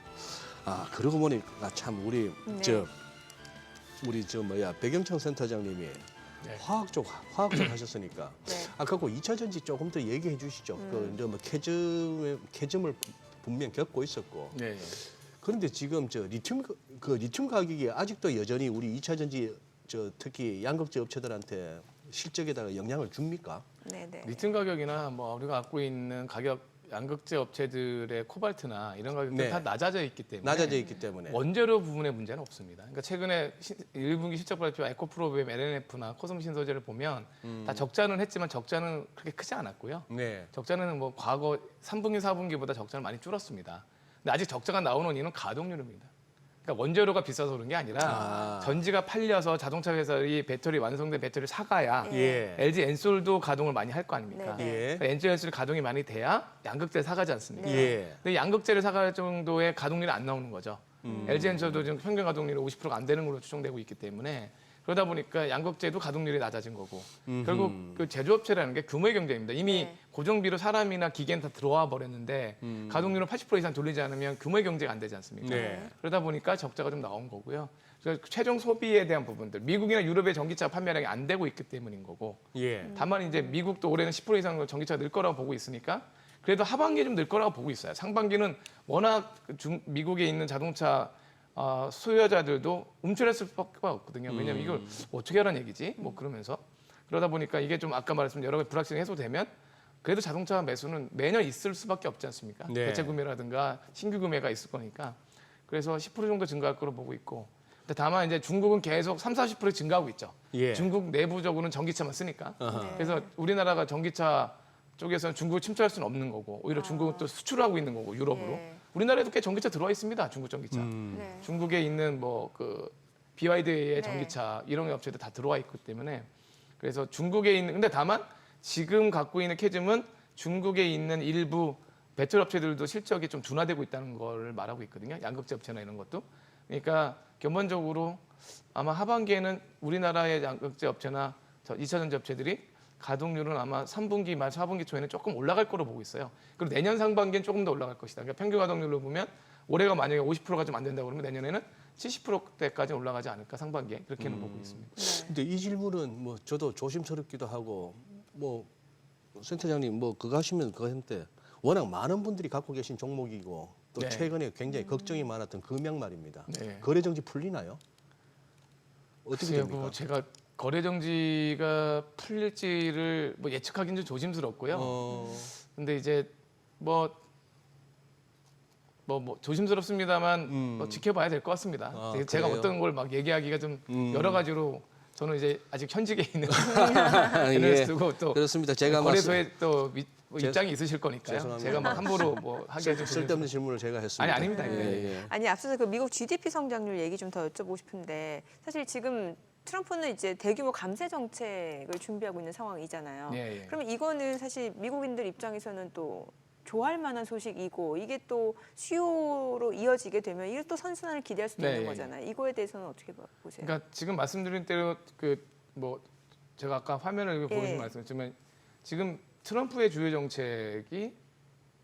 아 그러고 보니까 참 우리 네. 백영창 센터장님이 네. 화학 쪽 하셨으니까 네. 아까 그 2차 전지 조금 더 얘기해 주시죠. 그 이제 뭐 캐즘을 분명 겪고 있었고. 네. 그런데 지금 저 리튬 가격이 아직도 여전히 우리 2차 전지 특히 양극재 업체들한테 실적에다가 영향을 줍니까? 네네. 리튬 가격이나 뭐 우리가 갖고 있는 가격 양극재 업체들의 코발트나 이런 가격들 네. 다 낮아져 있기 때문에 낮아져 있기 때문에. 원재료 부분의 문제는 없습니다. 그러니까 최근에 1분기 실적 발표 에코프로비엠, LNF나 코스모 신소재를 보면 다 적자는 했지만 적자는 그렇게 크지 않았고요. 네. 적자는 뭐 과거 3분기, 4분기보다 적자는 많이 줄었습니다. 근데 아직 적자가 나오는 이유는 가동률입니다. 그러니까 원재료가 비싸서 그런 게 아니라 전지가 팔려서 자동차 회사의 완성된 배터리를 사가야 예. LG 엔솔도 가동을 많이 할 거 아닙니까? 네. 예. 그러니까 LG 엔솔이 가동이 많이 돼야 양극재를 사가지 않습니까? 예. 근데 양극재를 사갈 정도의 가동률이 안 나오는 거죠. LG 엔솔도 지금 평균 가동률이 50%가 안 되는 걸로 추정되고 있기 때문에 그러다 보니까 양극재도 가동률이 낮아진 거고 결국 그 제조업체라는 게 규모의 경쟁입니다. 이미 네. 고정비로 사람이나 기계는 다 들어와 버렸는데 가동률을 80% 이상 돌리지 않으면 규모의 경제가 안 되지 않습니까? 네. 그러다 보니까 적자가 좀 나온 거고요. 그래서 최종 소비에 대한 부분들, 미국이나 유럽의 전기차 판매량이 안 되고 있기 때문인 거고 예. 다만 이제 미국도 올해는 10% 이상 전기차가 늘 거라고 보고 있으니까 그래도 하반기에 좀 늘 거라고 보고 있어요. 상반기는 워낙 미국에 있는 자동차 소유자들도 움츠렸을 수밖에 없거든요. 왜냐하면 이걸 어떻게 하라는 얘기지? 뭐 그러면서 그러다 보니까 이게 좀 아까 말했지만 여러 가지 불확실성이 해소되면 그래도 자동차 매수는 매년 있을 수밖에 없지 않습니까? 네. 대체 구매라든가 신규 구매가 있을 거니까. 그래서 10% 정도 증가할 거로 보고 있고. 근데 다만 이제 중국은 계속 30-40% 증가하고 있죠. 예. 중국 내부적으로는 전기차만 쓰니까. 아하. 네. 그래서 우리나라가 전기차 쪽에서는 중국을 침투할 수는 없는 거고 오히려 중국은 또 수출하고 있는 거고 유럽으로. 예. 우리나라에도 꽤 전기차 들어와 있습니다. 중국 전기차. 네. 중국에 있는 뭐 그 BYD의 네. 전기차 이런 업체들 다 들어와 있기 때문에 그래서 중국에 있는 근데 다만 지금 갖고 있는 캐즘은 중국에 있는 일부 배터리 업체들도 실적이 좀 둔화되고 있다는 걸 말하고 있거든요. 양극재 업체나 이런 것도. 그러니까 견본적으로 아마 하반기에는 우리나라의 양극재 업체나 2차 전지 업체들이 가동률은 아마 3분기 말 4분기 초에는 조금 올라갈 거로 보고 있어요. 그리고 내년 상반기엔 조금 더 올라갈 것이다. 그러니까 평균 가동률로 보면 올해가 만약에 50%가 좀 안 된다고 그러면 내년에는 70%대까지 올라가지 않을까 상반기에 그렇게는 보고 있습니다. 근데 이 질문은 뭐 저도 조심스럽기도 하고 뭐 센터장님 뭐 그거 하시면 그거 했는데 워낙 많은 분들이 갖고 계신 종목이고 또 네. 최근에 굉장히 걱정이 많았던 금양 말입니다. 네. 거래 정지 풀리나요? 어떻게 글쎄요, 됩니까? 제가 거래 정지가 풀릴지를 뭐 예측하기는 좀 조심스럽고요. 근데 이제 뭐 조심스럽습니다만 뭐 지켜봐야 될 것 같습니다. 아, 제가 그래요? 어떤 걸 막 얘기하기가 좀 여러 가지로 저는 이제 아직 현직에 있는 예. 애널리스트고 또 그렇습니다. 제가 거래소에 또 뭐 죄- 입장이 있으실 거니까요. 죄송합니다. 제가 막 함부로 뭐 하기가 좀 쓸데없는 질문을 제가 했습니다. 아니 아닙니다. 예, 예. 예. 아니 앞서서 그 미국 GDP 성장률 얘기 좀 더 여쭤보고 싶은데 사실 지금 트럼프는 이제 대규모 감세 정책을 준비하고 있는 상황이잖아요. 예, 예. 그러면 이거는 사실 미국인들 입장에서는 또 좋아할 만한 소식이고 이게 또 수요로 이어지게 되면 이게 또 선순환을 기대할 수도 네, 있는 예, 거잖아요. 이거에 대해서는 어떻게 보세요? 그러니까 지금 말씀드린 대로 그 뭐 제가 아까 화면을 보고 예. 말씀했지만 지금 트럼프의 주요 정책이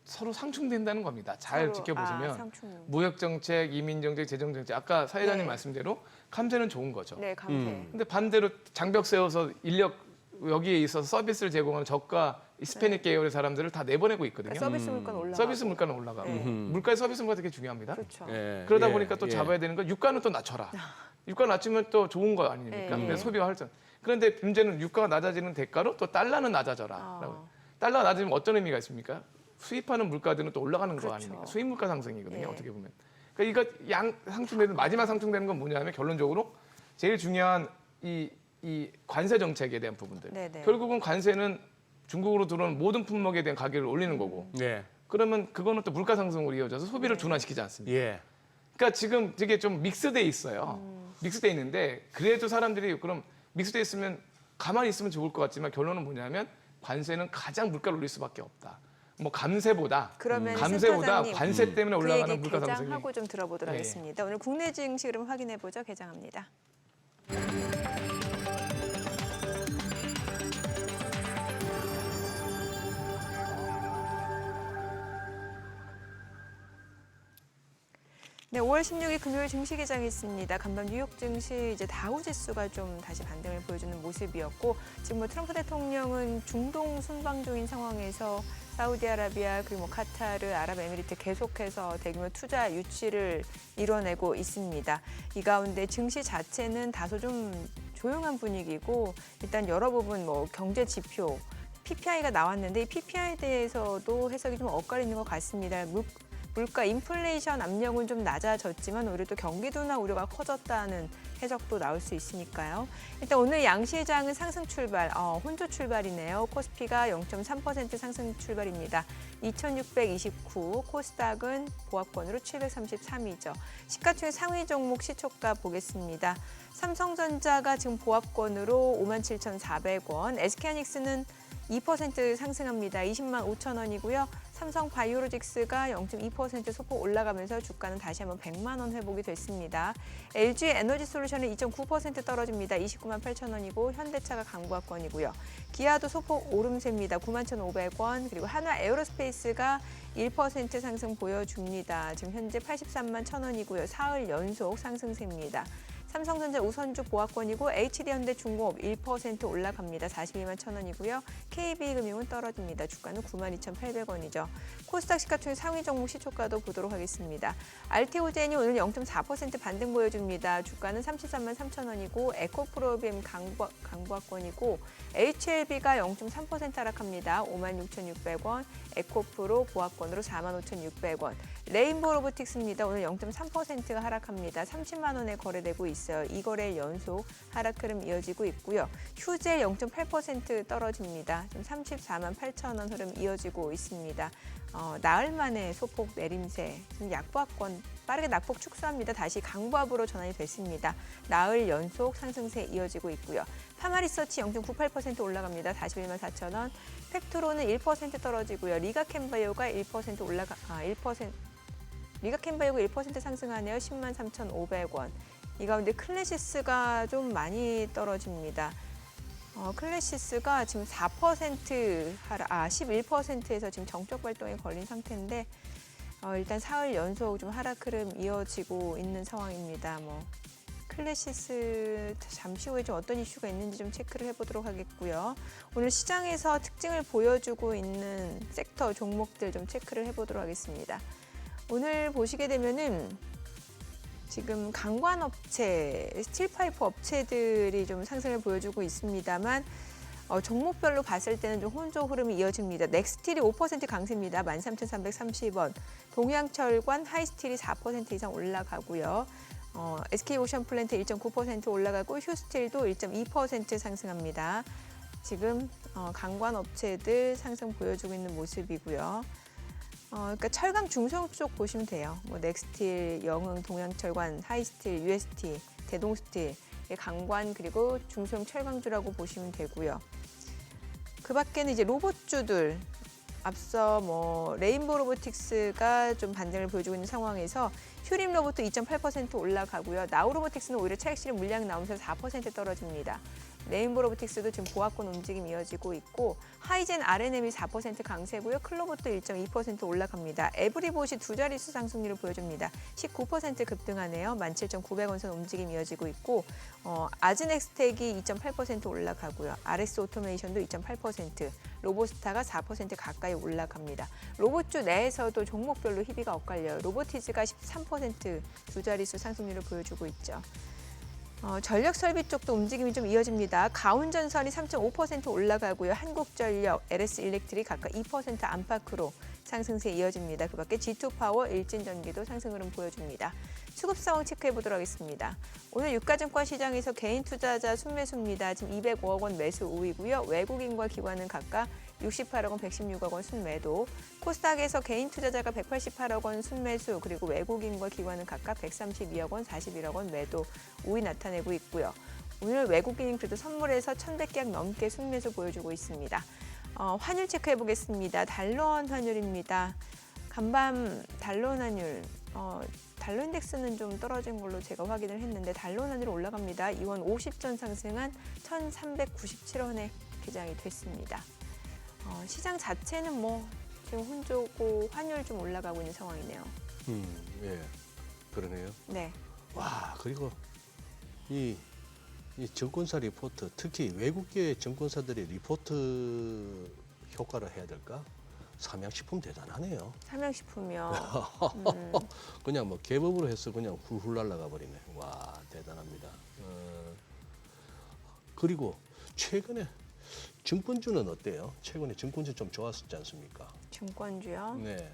서로 상충된다는 겁니다. 잘 서로, 지켜보시면 상충. 무역 정책, 이민 정책, 재정 정책 아까 사회자님 네. 말씀대로 감세는 좋은 거죠. 네, 감세. 근데 반대로 장벽 세워서 인력 여기에 있어서 서비스를 제공하는 저가 히스패닉 계열의 사람들을 다 내보내고 있거든요. 그러니까 서비스 물가는 올라가고. 서비스 물가는 올라가고 네. 물가의 서비스 물가 되게 중요합니다. 그렇죠. 예, 그러다 예, 보니까 또 예. 잡아야 되는 건 유가는 또 낮춰라. 유가 낮추면 또 좋은 거 아닙니까? 예. 근데 소비가 활성. 그런데 문제는 유가가 낮아지는 대가로 또 달러는 낮아져라. 달러가 낮아지면 어떤 의미가 있습니까? 수입하는 물가들은 또 올라가는 거 그렇죠. 아닙니까? 수입 물가 상승이거든요. 예. 어떻게 보면. 그러니까 이거 양 상충되는 마지막 상충되는 건 뭐냐면 결론적으로 제일 중요한 이 관세 정책에 대한 부분들. 네네. 결국은 관세는 중국으로 들어오는 모든 품목에 대한 가격을 올리는 거고. 네. 그러면 그거는 또 물가 상승으로 이어져서 소비를 둔화시키지 않습니까? 예. 그러니까 지금 되게 좀 믹스돼 있어요. 믹스돼 있는데 그래도 사람들이 그럼 믹스돼 있으면 가만히 있으면 좋을 것 같지만 결론은 뭐냐면 관세는 가장 물가를 올릴 수밖에 없다. 뭐 감세보다 그러면 감세보다 센터장님, 관세 때문에 그 올라가는 얘기 물가 상승이 개장하고 좀 들어보도록 예. 하겠습니다. 오늘 국내 증시 그럼 확인해 보죠. 개장합니다. 네, 5월 16일 금요일 증시 개장이 있습니다. 간밤 뉴욕 증시 이제 다우 지수가 좀 다시 반등을 보여주는 모습이었고 지금 뭐 트럼프 대통령은 중동 순방 중인 상황에서 사우디아라비아 그리고 뭐 카타르, 아랍에미리트 계속해서 대규모 투자 유치를 이뤄내고 있습니다. 이 가운데 증시 자체는 다소 좀 조용한 분위기고 일단 여러 부분 뭐 경제 지표 PPI가 나왔는데 이 PPI에 대해서도 해석이 좀 엇갈리는 것 같습니다. 물가 인플레이션 압력은 좀 낮아졌지만 오히려 또 경기 둔화 우려가 커졌다는 해석도 나올 수 있으니까요. 일단 오늘 양시장은 상승 출발, 혼조 출발이네요. 코스피가 0.3% 상승 출발입니다. 2,629, 코스닥은 보합권으로 733이죠. 시가총액 상위 종목 시초가 보겠습니다. 삼성전자가 지금 보합권으로 57,400원, SK하이닉스는 2% 상승합니다. 20만 5천 원이고요. 삼성 바이오로직스가 0.2% 소폭 올라가면서 주가는 다시 한번 100만 원 회복이 됐습니다. LG 에너지솔루션은 2.9% 떨어집니다. 29만 8천 원이고 현대차가 강보합권이고요. 기아도 소폭 오름세입니다. 9만 1,500원. 그리고 한화 에어로스페이스가 1% 상승 보여줍니다. 지금 현재 83만 1천 원이고요. 사흘 연속 상승세입니다. 삼성전자 우선주 보합권이고 HD현대 중공업 1% 올라갑니다. 42만 1,000원이고요. KB금융은 떨어집니다. 주가는 92,800원이죠. 코스닥 시가총액 상위 종목 시초가도 보도록 하겠습니다. 알테오젠이 오늘 0.4% 반등 보여줍니다. 주가는 33만 3,000원이고 에코프로비엠 강보합권이고 HLB가 0.3% 하락합니다. 56,600원, 에코프로 보합권으로 45,600원. 레인보우 로보틱스입니다. 오늘 0.3%가 하락합니다. 30만 원에 거래되고 있어요. 이 거래 연속 하락 흐름 이어지고 있고요. 휴젤 0.8% 떨어집니다. 좀 34만 8천 원 흐름 이어지고 있습니다. 나흘 만에 소폭 내림세, 지금 약보합권 빠르게 낙폭 축소합니다. 다시 강보합으로 전환이 됐습니다. 나흘 연속 상승세 이어지고 있고요. 파마리서치 0.98% 올라갑니다. 41만 4천 원. 팩트로는 1% 떨어지고요. 리가캠바이오가 1% 리가캠바이오가 1% 상승하네요. 10만 3,500원. 이 가운데 클래시스가 좀 많이 떨어집니다. 클래시스가 지금 11%에서 지금 정적 발동에 걸린 상태인데 일단 사흘 연속 좀 하락 흐름 이어지고 있는 상황입니다. 클래시스 잠시 후에 좀 어떤 이슈가 있는지 좀 체크를 해보도록 하겠고요. 오늘 시장에서 특징을 보여주고 있는 섹터 종목들 좀 체크를 해보도록 하겠습니다. 오늘 보시게 되면은 지금 강관업체, 스틸파이프 업체들이 좀 상승을 보여주고 있습니다만 종목별로 봤을 때는 좀 혼조 흐름이 이어집니다. 넥스틸이 5% 강세입니다. 13,330원. 동양철관, 하이스틸이 4% 이상 올라가고요. SK오션플랜트 1.9% 올라가고 휴스틸도 1.2% 상승합니다. 지금 강관업체들 상승 보여주고 있는 모습이고요. 그러니까 철강 중소형 쪽 보시면 돼요. 넥스틸, 영흥, 동양철관, 하이스틸, UST, 대동스틸, 강관 그리고 중소형 철강주라고 보시면 되고요. 그 밖에는 이제 로봇주들 앞서 레인보우 로보틱스가 좀 반등을 보여주고 있는 상황에서 휴림 로봇도 2.8% 올라가고요. 나우 로보틱스는 오히려 차익 실현 물량이 나오면서 4% 떨어집니다. 레인보우 로보틱스도 지금 보합권 움직임 이어지고 있고 하이젠 RNM이 4% 강세고요. 클로봇도 1.2% 올라갑니다. 에브리봇이 두 자릿수 상승률을 보여줍니다. 19% 급등하네요. 17,900원 선 움직임 이어지고 있고 아즈넥스텍이 2.8% 올라가고요. RS 오토메이션도 2.8%, 로보스타가 4% 가까이 올라갑니다. 로봇주 내에서도 종목별로 희비가 엇갈려요. 로보티즈가 13% 두 자릿수 상승률을 보여주고 있죠. 전력 설비 쪽도 움직임이 좀 이어집니다. 가온전선이 3.5% 올라가고요. 한국전력, LS일렉트릭 각각 2% 안팎으로 상승세 이어집니다. 그 밖에 G2파워, 일진전기도 상승 흐름 보여줍니다. 수급 상황 체크해 보도록 하겠습니다. 오늘 유가증권 시장에서 개인 투자자 순매수입니다. 지금 205억 원 매수 우위고요. 외국인과 기관은 각각 68억 원, 116억 원 순매도. 코스닥에서 개인 투자자가 188억 원 순매수, 그리고 외국인과 기관은 각각 132억 원, 41억 원 매도 우위 나타내고 있고요. 오늘 외국인은 그래도 선물에서 1,100계약 넘게 순매수 보여주고 있습니다. 환율 체크해 보겠습니다. 달러원 환율입니다. 간밤 달러원 환율, 달러 인덱스는 좀 떨어진 걸로 제가 확인을 했는데 달러원 환율 올라갑니다. 이원 50전 상승한 1,397원에 개장이 됐습니다. 시장 자체는 지금 혼조고 환율 좀 올라가고 있는 상황이네요. 예, 그러네요. 네. 와, 그리고 이 증권사 리포트, 특히 외국계 증권사들의 리포트 효과를 해야 될까? 삼양식품 대단하네요. 삼양식품이요. 그냥 개법으로 해서 그냥 훌훌 날아가 버리네. 와, 대단합니다. 그리고 최근에 증권주는 어때요? 최근에 증권주 좀 좋았었지 않습니까? 증권주요? 네.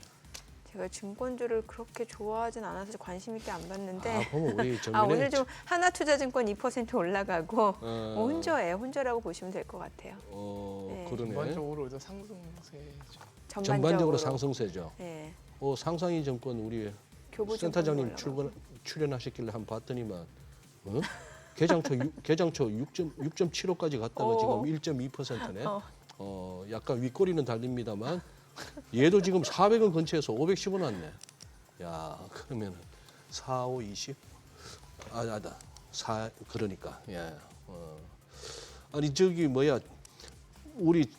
제가 증권주를 그렇게 좋아하진 않아서 관심 있게 안 봤는데 보면 우리 정민의 오늘 좀 하나투자증권 2% 올라가고 혼조예요. 혼조라고 보시면 될 것 같아요. 네. 그러네. 전반적으로 상승세죠. 전반적으로 상승세죠. 네. 상상이증권 우리 교보증권 센터장님 올라가고. 출연하셨길래 한번 봤더니만 개장초 6.75까지 갔다가 지금 1.2%네. 약간 윗꼬리는 달립니다만 얘도 지금 400원 근처에서 510원 왔네. 야, 그러면은 4, 5, 20? 아니다. 4 그러니까. 예. 아니 우리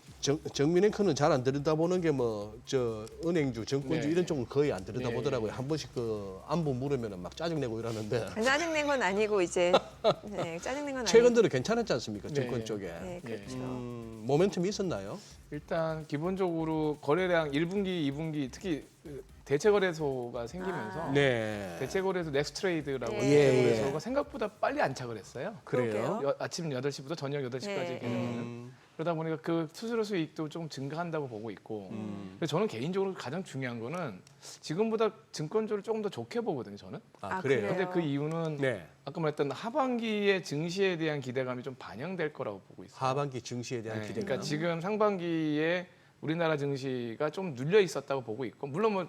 정민 앵커는 잘 안 들여다보는 게 뭐 저 은행주, 정권주 네. 이런 쪽은 거의 안 들여다보더라고요. 네. 한 번씩 그 안부 물으면 막 짜증내고 이러는데 짜증낸 건 아니고 이제 네, 짜증낸 건 최근 아니고. 들어 괜찮았지 않습니까? 네. 정권 쪽에. 네, 그렇죠. 모멘텀이 있었나요? 일단 기본적으로 거래량 1분기, 2분기 특히 그 대체거래소가 생기면서 네. 대체거래소 넥스트레이드라고 네. 대체거래소가 생각보다 빨리 안착을 했어요. 그러게요. 아침 8시부터 저녁 8시까지 네. 개념하는. 그러다 보니까 그 수수료 수익도 조금 증가한다고 보고 있고 그래서 저는 개인적으로 가장 중요한 거는 지금보다 증권주를 조금 더 좋게 보거든요. 저는. 아, 아, 그래요? 그래요? 근데 그 이유는 네. 아까 말했던 하반기의 증시에 대한 기대감이 좀 반영될 거라고 보고 있어요. 하반기 증시에 대한 네, 기대감. 그러니까 지금 상반기에 우리나라 증시가 좀 눌려 있었다고 보고 있고 물론 뭐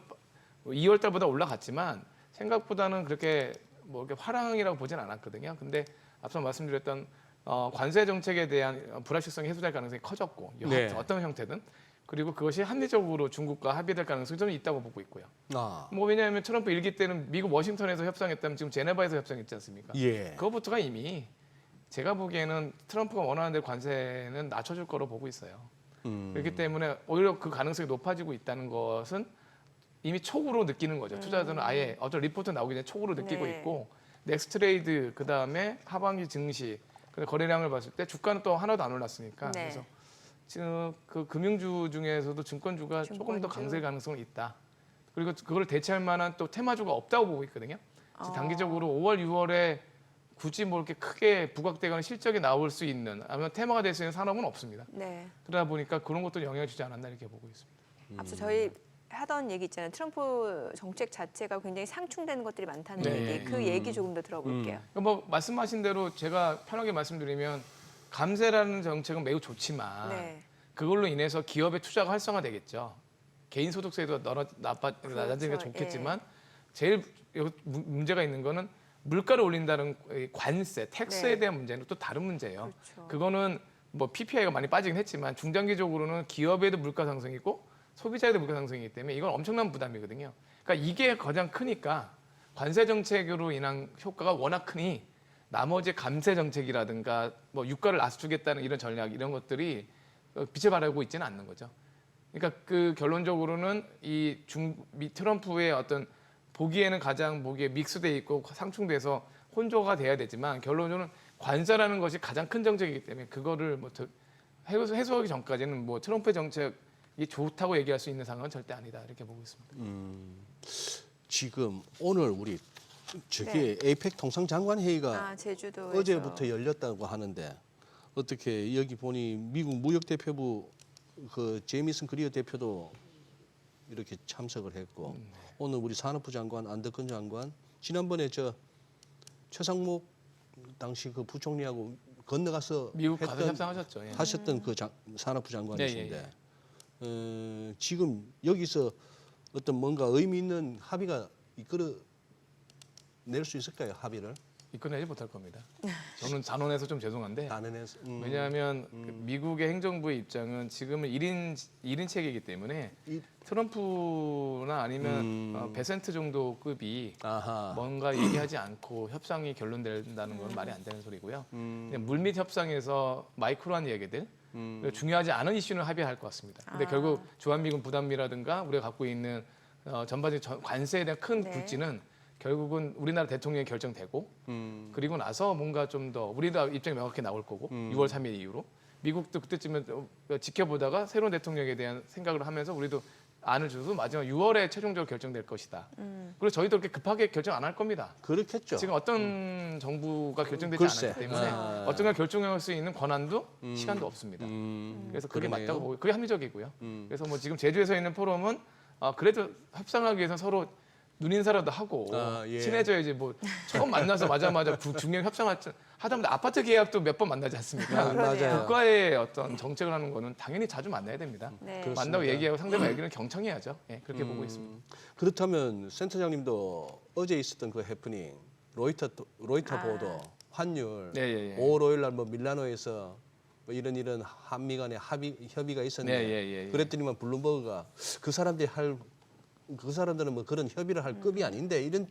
2월 달보다 올라갔지만 생각보다는 그렇게 뭐 이렇게 화랑이라고 보진 않았거든요. 근데 앞서 말씀드렸던 관세 정책에 대한 불확실성이 해소될 가능성이 커졌고 네. 어떤 형태든 그리고 그것이 합리적으로 중국과 합의될 가능성이 좀 있다고 보고 있고요. 아, 뭐 왜냐하면 트럼프 일기 때는 미국 워싱턴에서 협상했다면 지금 제네바에서 협상했지 않습니까? 예. 그거부터가 이미 제가 보기에는 트럼프가 원하는 대로 관세는 낮춰줄 거로 보고 있어요. 그렇기 때문에 오히려 그 가능성이 높아지고 있다는 것은 이미 촉으로 느끼는 거죠. 투자자들은 아예 어떤 리포트 나오기 전에 촉으로 느끼고 네. 있고 넥스트레이드 그다음에 하반기 증시 거래량을 봤을 때 주가는 또 하나도 안 올랐으니까 네. 그래서 지금 그 금융주 중에서도 증권주가 조금 더 증권주. 강세 가능성이 있다. 그리고 그걸 대체할 만한 또 테마주가 없다고 보고 있거든요. 그래서 단기적으로 5월, 6월에 굳이 뭐 이렇게 크게 부각되거나 실적이 나올 수 있는 아니면 테마가 될 수 있는 산업은 없습니다. 네. 그러다 보니까 그런 것도 영향을 주지 않았나 이렇게 보고 있습니다. 앞서 저희 하던 얘기 있잖아요. 트럼프 정책 자체가 굉장히 상충되는 것들이 많다는 네. 얘기. 그 얘기 조금 더 들어볼게요. 그러니까 뭐 말씀하신 대로 제가 편하게 말씀드리면 감세라는 정책은 매우 좋지만 네. 그걸로 인해서 기업의 투자가 활성화되겠죠. 개인 소득세도 낮아지니까 좋겠지만 제일 문제가 있는 거는 물가를 올린다는 이 관세, 텍스에 네. 대한 문제는 또 다른 문제예요. 그렇죠. 그거는 뭐 PPI가 많이 빠지긴 했지만 중장기적으로는 기업에도 물가 상승이고 소비자에도 물가 상승이기 때문에 이건 엄청난 부담이거든요. 그러니까 이게 가장 크니까 관세 정책으로 인한 효과가 워낙 크니 나머지 감세 정책이라든가 뭐 유가를 낮추겠다는 이런 전략 이런 것들이 빛을 발하고 있지는 않는 거죠. 그러니까 그 결론적으로는 이 트럼프의 어떤 보기에는 가장 보기에 믹스돼 있고 상충돼서 혼조가 돼야 되지만 결론적으로는 관세라는 것이 가장 큰 정책이기 때문에 그거를 뭐 해소하기 전까지는 뭐 트럼프의 정책이 좋다고 얘기할 수 있는 상황은 절대 아니다 이렇게 보고 있습니다. 지금 오늘 우리 저기 에이펙 통상장관 회의가 제주도 어제부터 열렸다고 하는데 어떻게 여기 보니 미국 무역대표부 그 제이미슨 그리어 대표도 이렇게 참석을 했고 오늘 우리 산업부 장관 안덕근 장관 지난번에 저 최상목 당시 그 부총리하고 건너가서 미국 가서 협상하셨죠. 예. 하셨던 그 산업부 장관이신데 예, 지금 여기서 어떤 뭔가 의미 있는 합의가 이끌어낼 수 있을까요? 합의를? 이끌어내지 못할 겁니다. 저는 단언해서 좀 죄송한데 안에서 왜냐하면 그 미국의 행정부의 입장은 지금은 1인 체계이기 때문에 트럼프나 아니면 베센트 정도 급이 아하. 뭔가 얘기하지 않고 협상이 결론된다는 건 말이 안 되는 소리고요. 그냥 물밑 협상에서 마이크로한 얘기들 중요하지 않은 이슈는 합의할 것 같습니다. 근데 결국 주한미군 부담이라든가 우리가 갖고 있는 전반적인 관세에 대한 큰 네. 불지는 결국은 우리나라 대통령이 결정되고 그리고 나서 뭔가 좀 더 우리도 입장이 명확히 나올 거고 6월 3일 이후로 미국도 그때쯤에 지켜보다가 새로운 대통령에 대한 생각을 하면서 우리도 안을 줘도 마지막 6월에 최종적으로 결정될 것이다. 그리고 저희도 그렇게 급하게 결정 안 할 겁니다. 그렇겠죠. 지금 어떤 정부가 결정되지 글쎄. 않았기 때문에 어떤 걸 결정할 수 있는 권한도 시간도 없습니다. 그래서 그게 그러네요. 맞다고 보고 그게 합리적이고요. 그래서 뭐 지금 제주에서 있는 포럼은 그래도 협상하기 위해서 서로 눈인사라도 하고 예. 친해져야지 뭐 처음 만나서 마자마자 중요한 하다못해 아파트 계약도 몇 번 만나지 않습니까? 맞아요. 국가의 어떤 정책을 하는 거는 당연히 자주 만나야 됩니다. 네. 그렇습니다. 만나고 얘기하고 상대방 얘기는 경청해야죠. 예, 그렇게 보고 있습니다. 그렇다면 센터장님도 어제 있었던 그 해프닝 로이터 보도 환율 네, 예, 예. 5월 5일 날 뭐 밀라노에서 뭐 이런 한미 간의 협의가 있었는데 네, 예. 그랬더니만 블룸버그가 그 사람들은 뭐 그런 협의를 할 급이 아닌데 이런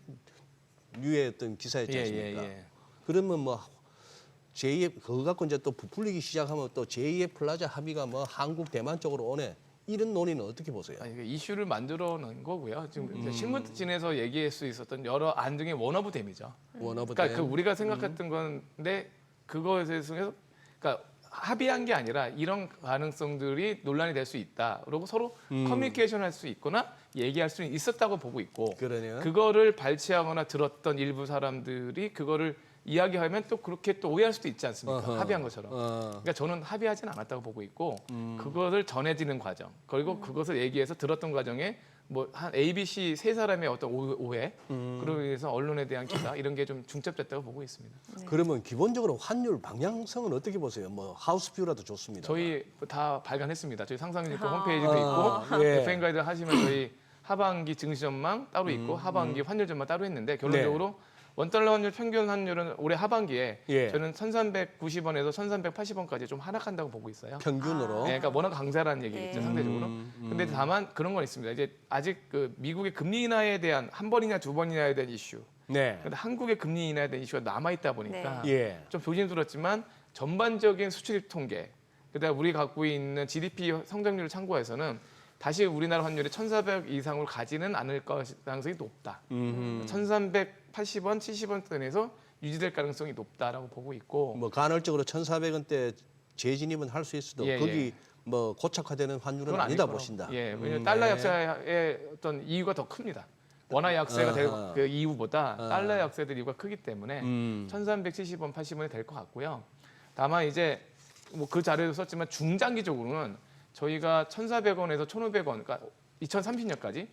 류의 어떤 기사였지 않습니까? 예. 그러면 뭐 제2의 그거 갖고 이제 또 부풀리기 시작하면 또 제2의 플라자 합의가 뭐 한국 대만 쪽으로 오네. 이런 논의는 어떻게 보세요? 아니, 이슈를 만들어 놓은 거고요. 지금 이제 실무진에서 얘기할 수 있었던 여러 안 중에 원 오브 댐이죠. 원 오브 그러니까 그 댐. 우리가 생각했던 건데 그거에 대해서 그러니까 합의한 게 아니라 이런 가능성들이 논란이 될 수 있다. 그리고 서로 커뮤니케이션 할 수 있거나 얘기할 수 있었다고 보고 있고 그러네요. 그거를 발췌하거나 들었던 일부 사람들이 그거를 이야기하면 또 그렇게 또 오해할 수도 있지 않습니까? 어허. 합의한 것처럼. 그러니까 저는 합의하진 않았다고 보고 있고 그것을 전해지는 과정 그리고 그것을 얘기해서 들었던 과정에 뭐 한 A, B, C 세 사람의 어떤 오해 그로 인해서 언론에 대한 기사 이런 게 좀 중첩됐다고 보고 있습니다. 그러면 기본적으로 환율 방향성은 어떻게 보세요? 뭐 하우스뷰라도 좋습니다. 저희 다 발간했습니다. 저희 상상주니까 홈페이지도 있고 예. FM 가이드 하시면 저희 하반기 증시 전망 따로 있고 하반기 환율 전망 따로 했는데 결론적으로 원달러 환율 평균 환율은 올해 하반기에 예. 저는 1,390원에서 1,380원까지 좀 하락한다고 보고 있어요. 평균으로. 네, 그러니까 워낙 강세라는 얘기겠죠 상대적으로. 근데 다만 그런 건 있습니다. 이제 아직 그 미국의 금리 인하에 대한 한 번이냐 두 번이냐에 대한 이슈. 네. 근데 한국의 금리 인하에 대한 이슈가 남아 있다 보니까 예. 좀 조심스럽지만 전반적인 수출입 통계, 그다음 우리 갖고 있는 GDP 성장률을 참고해서는 다시 우리나라 환율이 1,400 이상을 가지는 않을 가능성이 높다. 1,380원, 70원 선에서 유지될 가능성이 높다라고 보고 있고. 뭐 간헐적으로 1,400원대 재진입은 할 수 있어도 예, 거기 뭐 고착화되는 환율은 그건 아니다 아닐 거라고. 보신다. 예, 왜냐면 달러 약세의 어떤 이유가 더 큽니다. 원화 약세가 될 아하. 그 이유보다 달러 약세의 이유가 크기 때문에 1,370원, 80원이 될 것 같고요. 다만 이제 뭐 그 자료에도 썼지만 중장기적으로는 저희가 1,400원에서 1,500원, 그러니까 2030년까지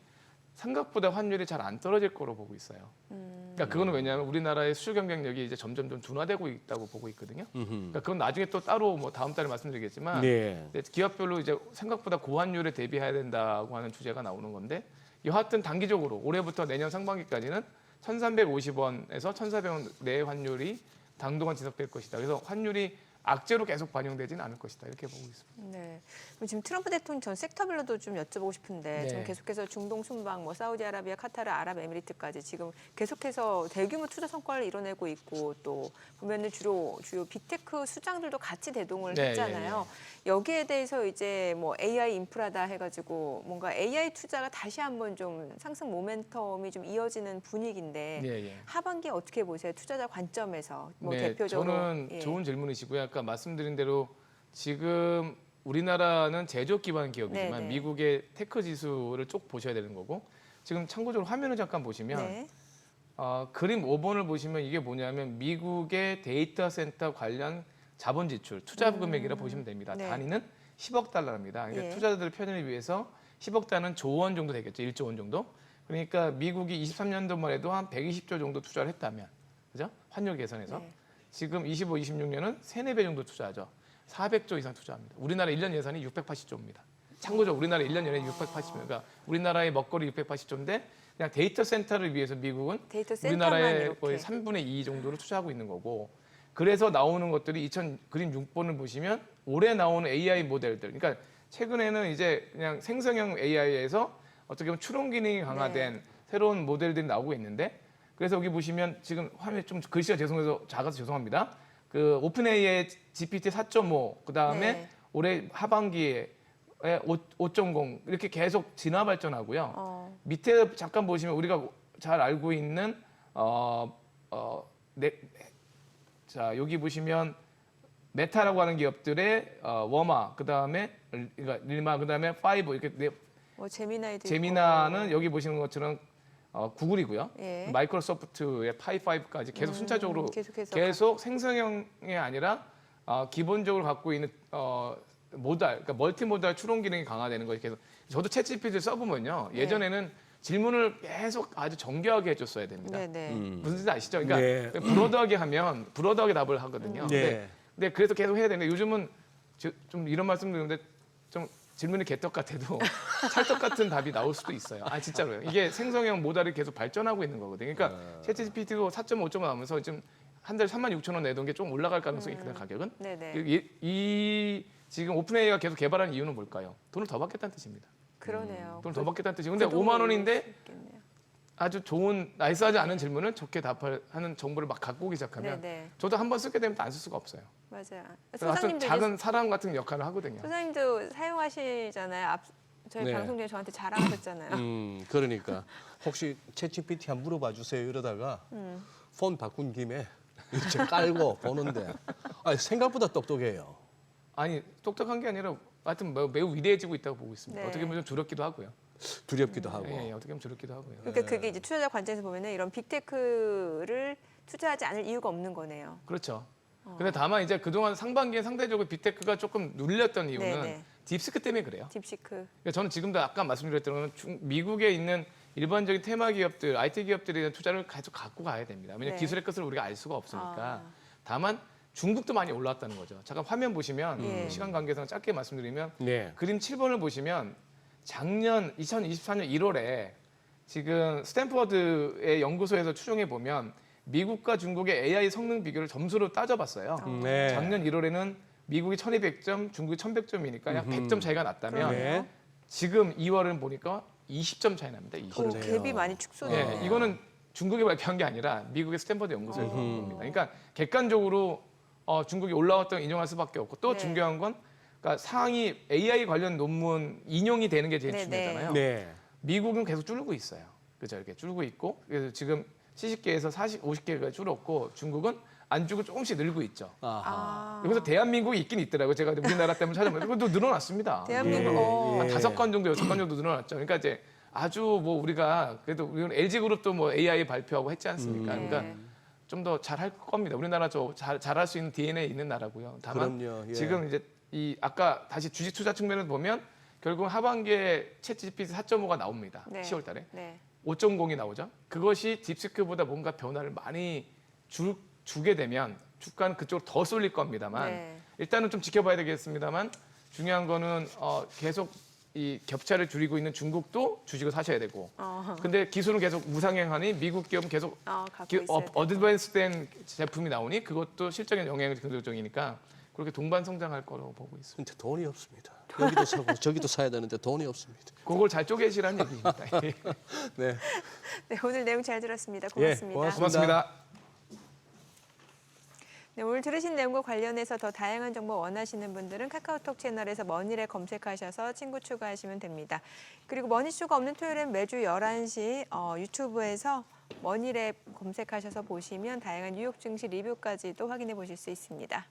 생각보다 환율이 잘 안 떨어질 거로 보고 있어요. 그러니까 그거는 왜냐하면 우리나라의 수출 경쟁력이 이제 점점 좀 둔화되고 있다고 보고 있거든요. 그러니까 그건 나중에 또 따로 뭐 다음 달에 말씀드리겠지만 네. 기업별로 이제 생각보다 고환율에 대비해야 된다고 하는 주제가 나오는 건데 여하튼 단기적으로 올해부터 내년 상반기까지는 1,350원에서 1,400원 내 환율이 당분간 지속될 것이다. 그래서 환율이 악재로 계속 반영되지는 않을 것이다. 이렇게 보고 있습니다. 네. 그럼 지금 트럼프 대통령 전 섹터별로도 좀 여쭤보고 싶은데 네. 지금 계속해서 중동 순방, 뭐 사우디아라비아, 카타르, 아랍에미리트까지 지금 계속해서 대규모 투자 성과를 이뤄내고 있고 또 보면은 주요 빅테크 수장들도 같이 대동을 네, 했잖아요. 여기에 대해서 이제 뭐 AI 인프라다 해가지고 뭔가 AI 투자가 다시 한번 좀 상승 모멘텀이 좀 이어지는 분위기인데 예, 예. 하반기 어떻게 보세요? 투자자 관점에서 뭐 네, 대표적으로 저는 예. 좋은 질문이시고요. 아까 말씀드린 대로 지금 우리나라는 제조업 기반 기업이지만 네, 네. 미국의 테크 지수를 쭉 보셔야 되는 거고 지금 참고적으로 화면을 잠깐 보시면 네. 그림 5번을 보시면 이게 뭐냐면 미국의 데이터 센터 관련 자본 지출, 투자 금액이라 보시면 됩니다. 네. 단위는 10억 달러입니다. 그러니까 예. 투자자들 편의를 위해서 10억 달러는 조 원 정도 되겠죠. 1조 원 정도. 그러니까 미국이 23년도만 해도 한 120조 정도 투자를 했다면 그죠? 환율 계산해서 네. 지금 25, 26년은 3, 4배 정도 투자하죠. 400조 이상 투자합니다. 우리나라 1년 예산이 680조입니다. 참고적으로 우리나라 1년 예산이 680조. 그러니까 우리나라의 먹거리 680조인데 그냥 데이터 센터를 위해서 미국은 데이터 센터만 우리나라의 이렇게. 거의 3분의 2 정도를 투자하고 있는 거고 그래서 나오는 것들이 그림 6번을 보시면 올해 나오는 AI 모델들. 그러니까 최근에는 이제 그냥 생성형 AI에서 어떻게 보면 추론 기능이 강화된 새로운 모델들이 나오고 있는데 그래서 여기 보시면 지금 화면 좀 글씨가 작아서 죄송합니다. 그 오픈 AI GPT 4.5 그다음에 네. 올해 하반기에 5.0 이렇게 계속 진화 발전하고요. 밑에 잠깐 보시면 우리가 잘 알고 있는 자 여기 보시면 메타라고 하는 기업들의 워마 그다음에 그러니까 릴마 그다음에 파이브 이렇게 뭐 제미나이도 제미나는 여기 보시는 것처럼 구글이고요. 예. 마이크로소프트의 파이5까지 계속 순차적으로 계속해서 계속 생성형이 아니라 기본적으로 갖고 있는 그러니까 멀티모달 추론 기능이 강화되는 거예요. 계속 저도 챗GPT 써보면요. 예전에는 질문을 계속 아주 정교하게 해줬어야 됩니다. 네네. 무슨 뜻인지 아시죠? 그러니까 네. 브로드하게 하면 브로드하게 답을 하거든요. 네. 근데 그래서 계속 해야 되는데 요즘은 좀 이런 말씀 드리는데 좀 질문이 개떡 같아도 찰떡 같은 답이 나올 수도 있어요. 아 진짜로요. 이게 생성형 모달이 계속 발전하고 있는 거거든요. 그러니까 챗GPT도 4.5점 나오면서 지금 한 달에 36,000원 내던 게 좀 올라갈 가능성이 있거든요. 가격은. 네네. 이 지금 오픈AI가 계속 개발하는 이유는 뭘까요? 돈을 더 받겠다는 뜻입니다. 그러네요. 돈을 더 받겠다는 뜻이에요. 근데 그 돈을 5만 원인데 올릴 수 있겠네요. 아주 좋은 나이스하지 않은 질문을 좋게 답하는 정보를 막 갖고 오기 시작하면 네네. 저도 한번 쓰게 되면 안 쓸 수가 없어요. 맞아요. 아주 소장님도 작은 사람 같은 역할을 하거든요. 소장님도 사용하시잖아요. 저희 네. 방송 중에 저한테 자랑하셨잖아요. 그러니까 혹시 챗GPT 한번 물어봐 주세요 이러다가 폰 바꾼 김에 이제 깔고 보는데 생각보다 똑똑해요. 아니 똑똑한 게 아니라 하여튼 매우 위대해지고 있다고 보고 있습니다. 네. 어떻게 보면 좀 두렵기도 하고요. 두렵기도 하고. 예, 어떻게 보면 두렵기도 하고요. 그러니까 그게 이제 투자자 관점에서 보면은 이런 빅테크를 투자하지 않을 이유가 없는 거네요. 그렇죠. 근데 다만 이제 그동안 상반기에 상대적으로 빅테크가 조금 눌렸던 이유는 네네. 딥스크 때문에 그래요. 딥시크. 그러니까 저는 지금도 아까 말씀드렸던 건 미국에 있는 일반적인 테마 기업들, IT 기업들에 대한 투자를 계속 갖고 가야 됩니다. 왜냐하면 네. 기술의 끝을 우리가 알 수가 없으니까. 아. 다만 중국도 많이 올라왔다는 거죠. 잠깐 화면 보시면 예. 시간 관계상 짧게 말씀드리면 네. 그림 7번을 보시면 작년 2024년 1월에 지금 스탠퍼드의 연구소에서 추정해 보면 미국과 중국의 AI 성능 비교를 점수로 따져봤어요. 네. 작년 1월에는 미국이 1200점, 중국이 1100점이니까 약 100점 차이가 났다면 네. 지금 2월은 보니까 20점 차이 납니다. 20점. 오, 그러네요. 갭이 많이 축소되네요. 예, 이거는 중국이 발표한 게 아니라 미국의 스탠퍼드 연구소에서 한 겁니다. 그러니까 객관적으로 중국이 올라왔던 걸 인용할 수밖에 없고 또 네. 중요한 건 그러니까 상위 AI 관련 논문 인용이 되는 게 제일 네, 중요하잖아요. 네. 미국은 계속 줄고 있어요. 그죠? 이렇게 줄고 있고 그래서 지금 70개에서 50개가 줄었고 중국은 안 주고 조금씩 늘고 있죠. 아하. 여기서 대한민국이 있긴 있더라고요. 제가 우리나라 때문에 찾아보면 그것도 늘어났습니다. 대한민국 예. 한 5건 정도, 6건 정도 늘어났죠. 그러니까 이제 아주 뭐 우리가 그래도 우리는 LG 그룹도 뭐 AI 발표하고 했지 않습니까? 네. 그러니까 좀 더 잘할 겁니다. 우리나라 잘할 수 있는 DNA 있는 나라고요. 다만 그럼요. 예. 지금 이제 이 아까 다시 주식 투자 측면에서 보면 결국 하반기에 챗GPT 4.5가 나옵니다. 네. 10월달에 네. 5.0이 나오죠. 그것이 딥스크보다 뭔가 변화를 많이 주게 되면 주가는 그쪽으로 더 쏠릴 겁니다만 네. 일단은 좀 지켜봐야 되겠습니다만 중요한 거는 계속 이 격차를 줄이고 있는 중국도 주식을 사셔야 되고 근데 기술은 계속 무상행하니 미국 기업은 계속 갖고 있어야 되고. 어드밴스된 제품이 나오니 그것도 실적인 영향이 긍정적이니까 그렇게 동반 성장할 거라고 보고 있습니다. 근데 돈이 없습니다. 여기도 사고 저기도 사야 되는데 돈이 없습니다. 그걸 잘 쪼개시라는 얘기입니다. 예. 네. 네, 오늘 내용 잘 들었습니다. 고맙습니다. 고맙습니다. 고맙습니다. 네, 오늘 들으신 내용과 관련해서 더 다양한 정보 원하시는 분들은 카카오톡 채널에서 머니랩 검색하셔서 친구 추가하시면 됩니다. 그리고 머니쇼가 없는 토요일엔 매주 11시 유튜브에서 머니랩 검색하셔서 보시면 다양한 뉴욕 증시 리뷰까지도 확인해 보실 수 있습니다.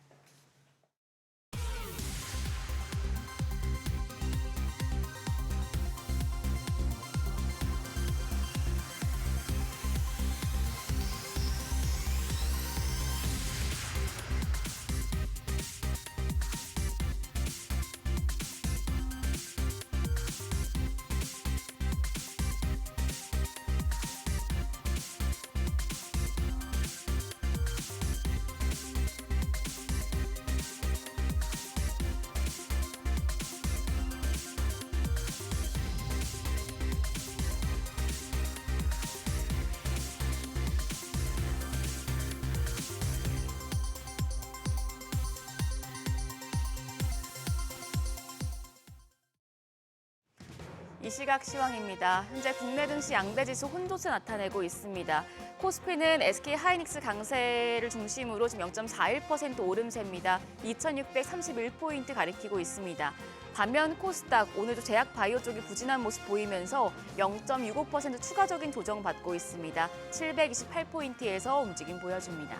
이 시각 시황입니다. 현재 국내 증시 양대지수 혼조세 나타내고 있습니다. 코스피는 SK하이닉스 강세를 중심으로 지금 0.41% 오름세입니다. 2,631포인트 가리키고 있습니다. 반면 코스닥 오늘도 제약바이오 쪽이 부진한 모습 보이면서 0.65% 추가적인 조정받고 있습니다. 728포인트에서 움직임 보여줍니다.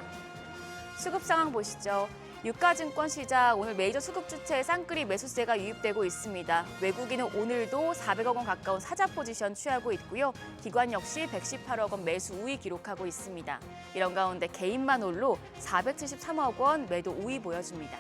수급 상황 보시죠. 유가증권 시장 오늘 메이저 수급 주체에 쌍끌이 매수세가 유입되고 있습니다. 외국인은 오늘도 400억 원 가까운 사자 포지션 취하고 있고요. 기관 역시 118억 원 매수 우위 기록하고 있습니다. 이런 가운데 개인만 홀로 473억 원 매도 우위 보여줍니다.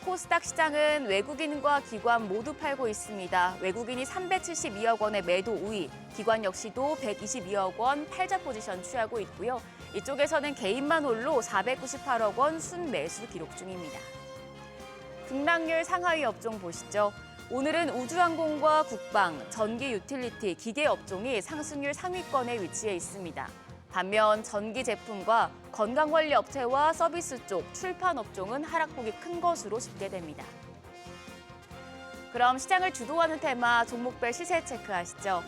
코스닥 시장은 외국인과 기관 모두 팔고 있습니다. 외국인이 372억 원의 매도 우위, 기관 역시도 122억 원 팔자 포지션 취하고 있고요. 이쪽에서는 개인만 홀로 498억 원 순매수 기록 중입니다. 등락률 상하위 업종 보시죠. 오늘은 우주항공과 국방, 전기 유틸리티, 기계 업종이 상승률 상위권에 위치해 있습니다. 반면 전기 제품과 건강관리 업체와 서비스 쪽, 출판 업종은 하락폭이 큰 것으로 집계됩니다. 그럼 시장을 주도하는 테마 종목별 시세 체크하시죠.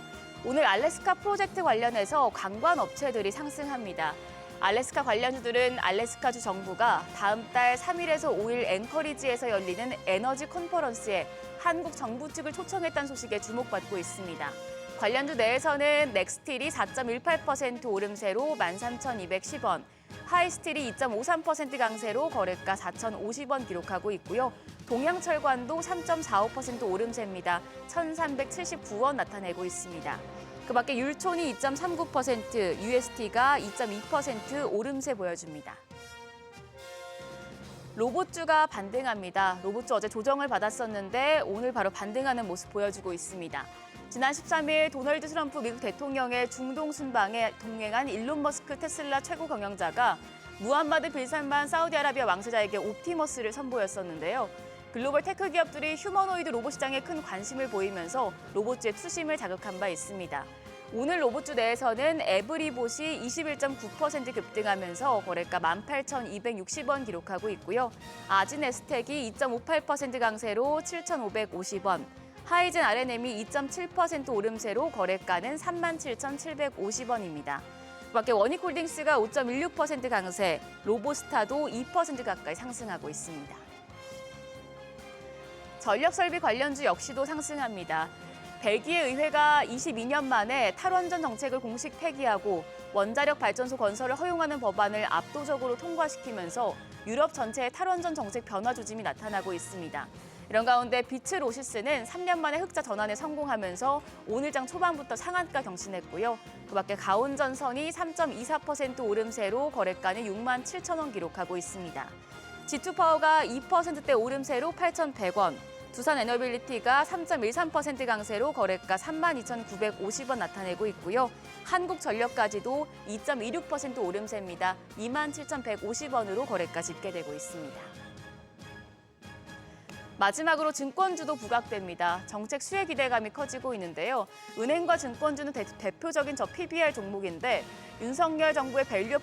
오늘 알래스카 프로젝트 관련해서 관광 업체들이 상승합니다. 알래스카 관련주들은 알래스카주 정부가 다음 달 3일에서 5일 앵커리지에서 열리는 에너지 컨퍼런스에 한국 정부 측을 초청했다는 소식에 주목받고 있습니다. 관련주 내에서는 넥스틸이 4.18% 오름세로 13,210원, 하이스틸이 2.53% 강세로 거래가 4,050원 기록하고 있고요. 동양철관도 3.45% 오름세입니다. 1,379원 나타내고 있습니다. 그밖에 율촌이 2.39%, UST가 2.2% 오름세 보여줍니다. 로봇주가 반등합니다. 로봇주 어제 조정을 받았었는데 오늘 바로 반등하는 모습 보여주고 있습니다. 지난 13일 도널드 트럼프 미국 대통령의 중동 순방에 동행한 일론 머스크 테슬라 최고 경영자가 무함마드 빌 살만 사우디아라비아 왕세자에게 옵티머스를 선보였었는데요. 글로벌 테크 기업들이 휴머노이드 로봇 시장에 큰 관심을 보이면서 로봇주의 투심을 자극한 바 있습니다. 오늘 로봇주 내에서는 에브리봇이 21.9% 급등하면서 거래가 18,260원 기록하고 있고요. 아진에스텍이 2.58% 강세로 7,550원, 하이젠 R&M이 2.7% 오름세로 거래가는 37,750원입니다. 그밖에 원익홀딩스가 5.16% 강세, 로보스타도 2% 가까이 상승하고 있습니다. 전력설비 관련주 역시도 상승합니다. 벨기에 의회가 22년 만에 탈원전 정책을 공식 폐기하고 원자력 발전소 건설을 허용하는 법안을 압도적으로 통과시키면서 유럽 전체의 탈원전 정책 변화 조짐이 나타나고 있습니다. 이런 가운데 비츠로시스는 3년 만에 흑자 전환에 성공하면서 오늘장 초반부터 상한가 경신했고요. 그밖에 가온전선이 3.24% 오름세로 거래가는 67,000원 기록하고 있습니다. G2파워가 2%대 오름세로 8,100원, 두산에너빌리티가 3.13% 강세로 거래가 32,950원 나타내고 있고요. 한국전력까지도 2.26% 오름세입니다. 27,150원으로 거래가 집계되고 있습니다. 마지막으로 증권주도 부각됩니다. 정책 수혜 기대감이 커지고 있는데요. 은행과 증권주는 대표적인 PBR 종목인데 윤석열 정부의 밸류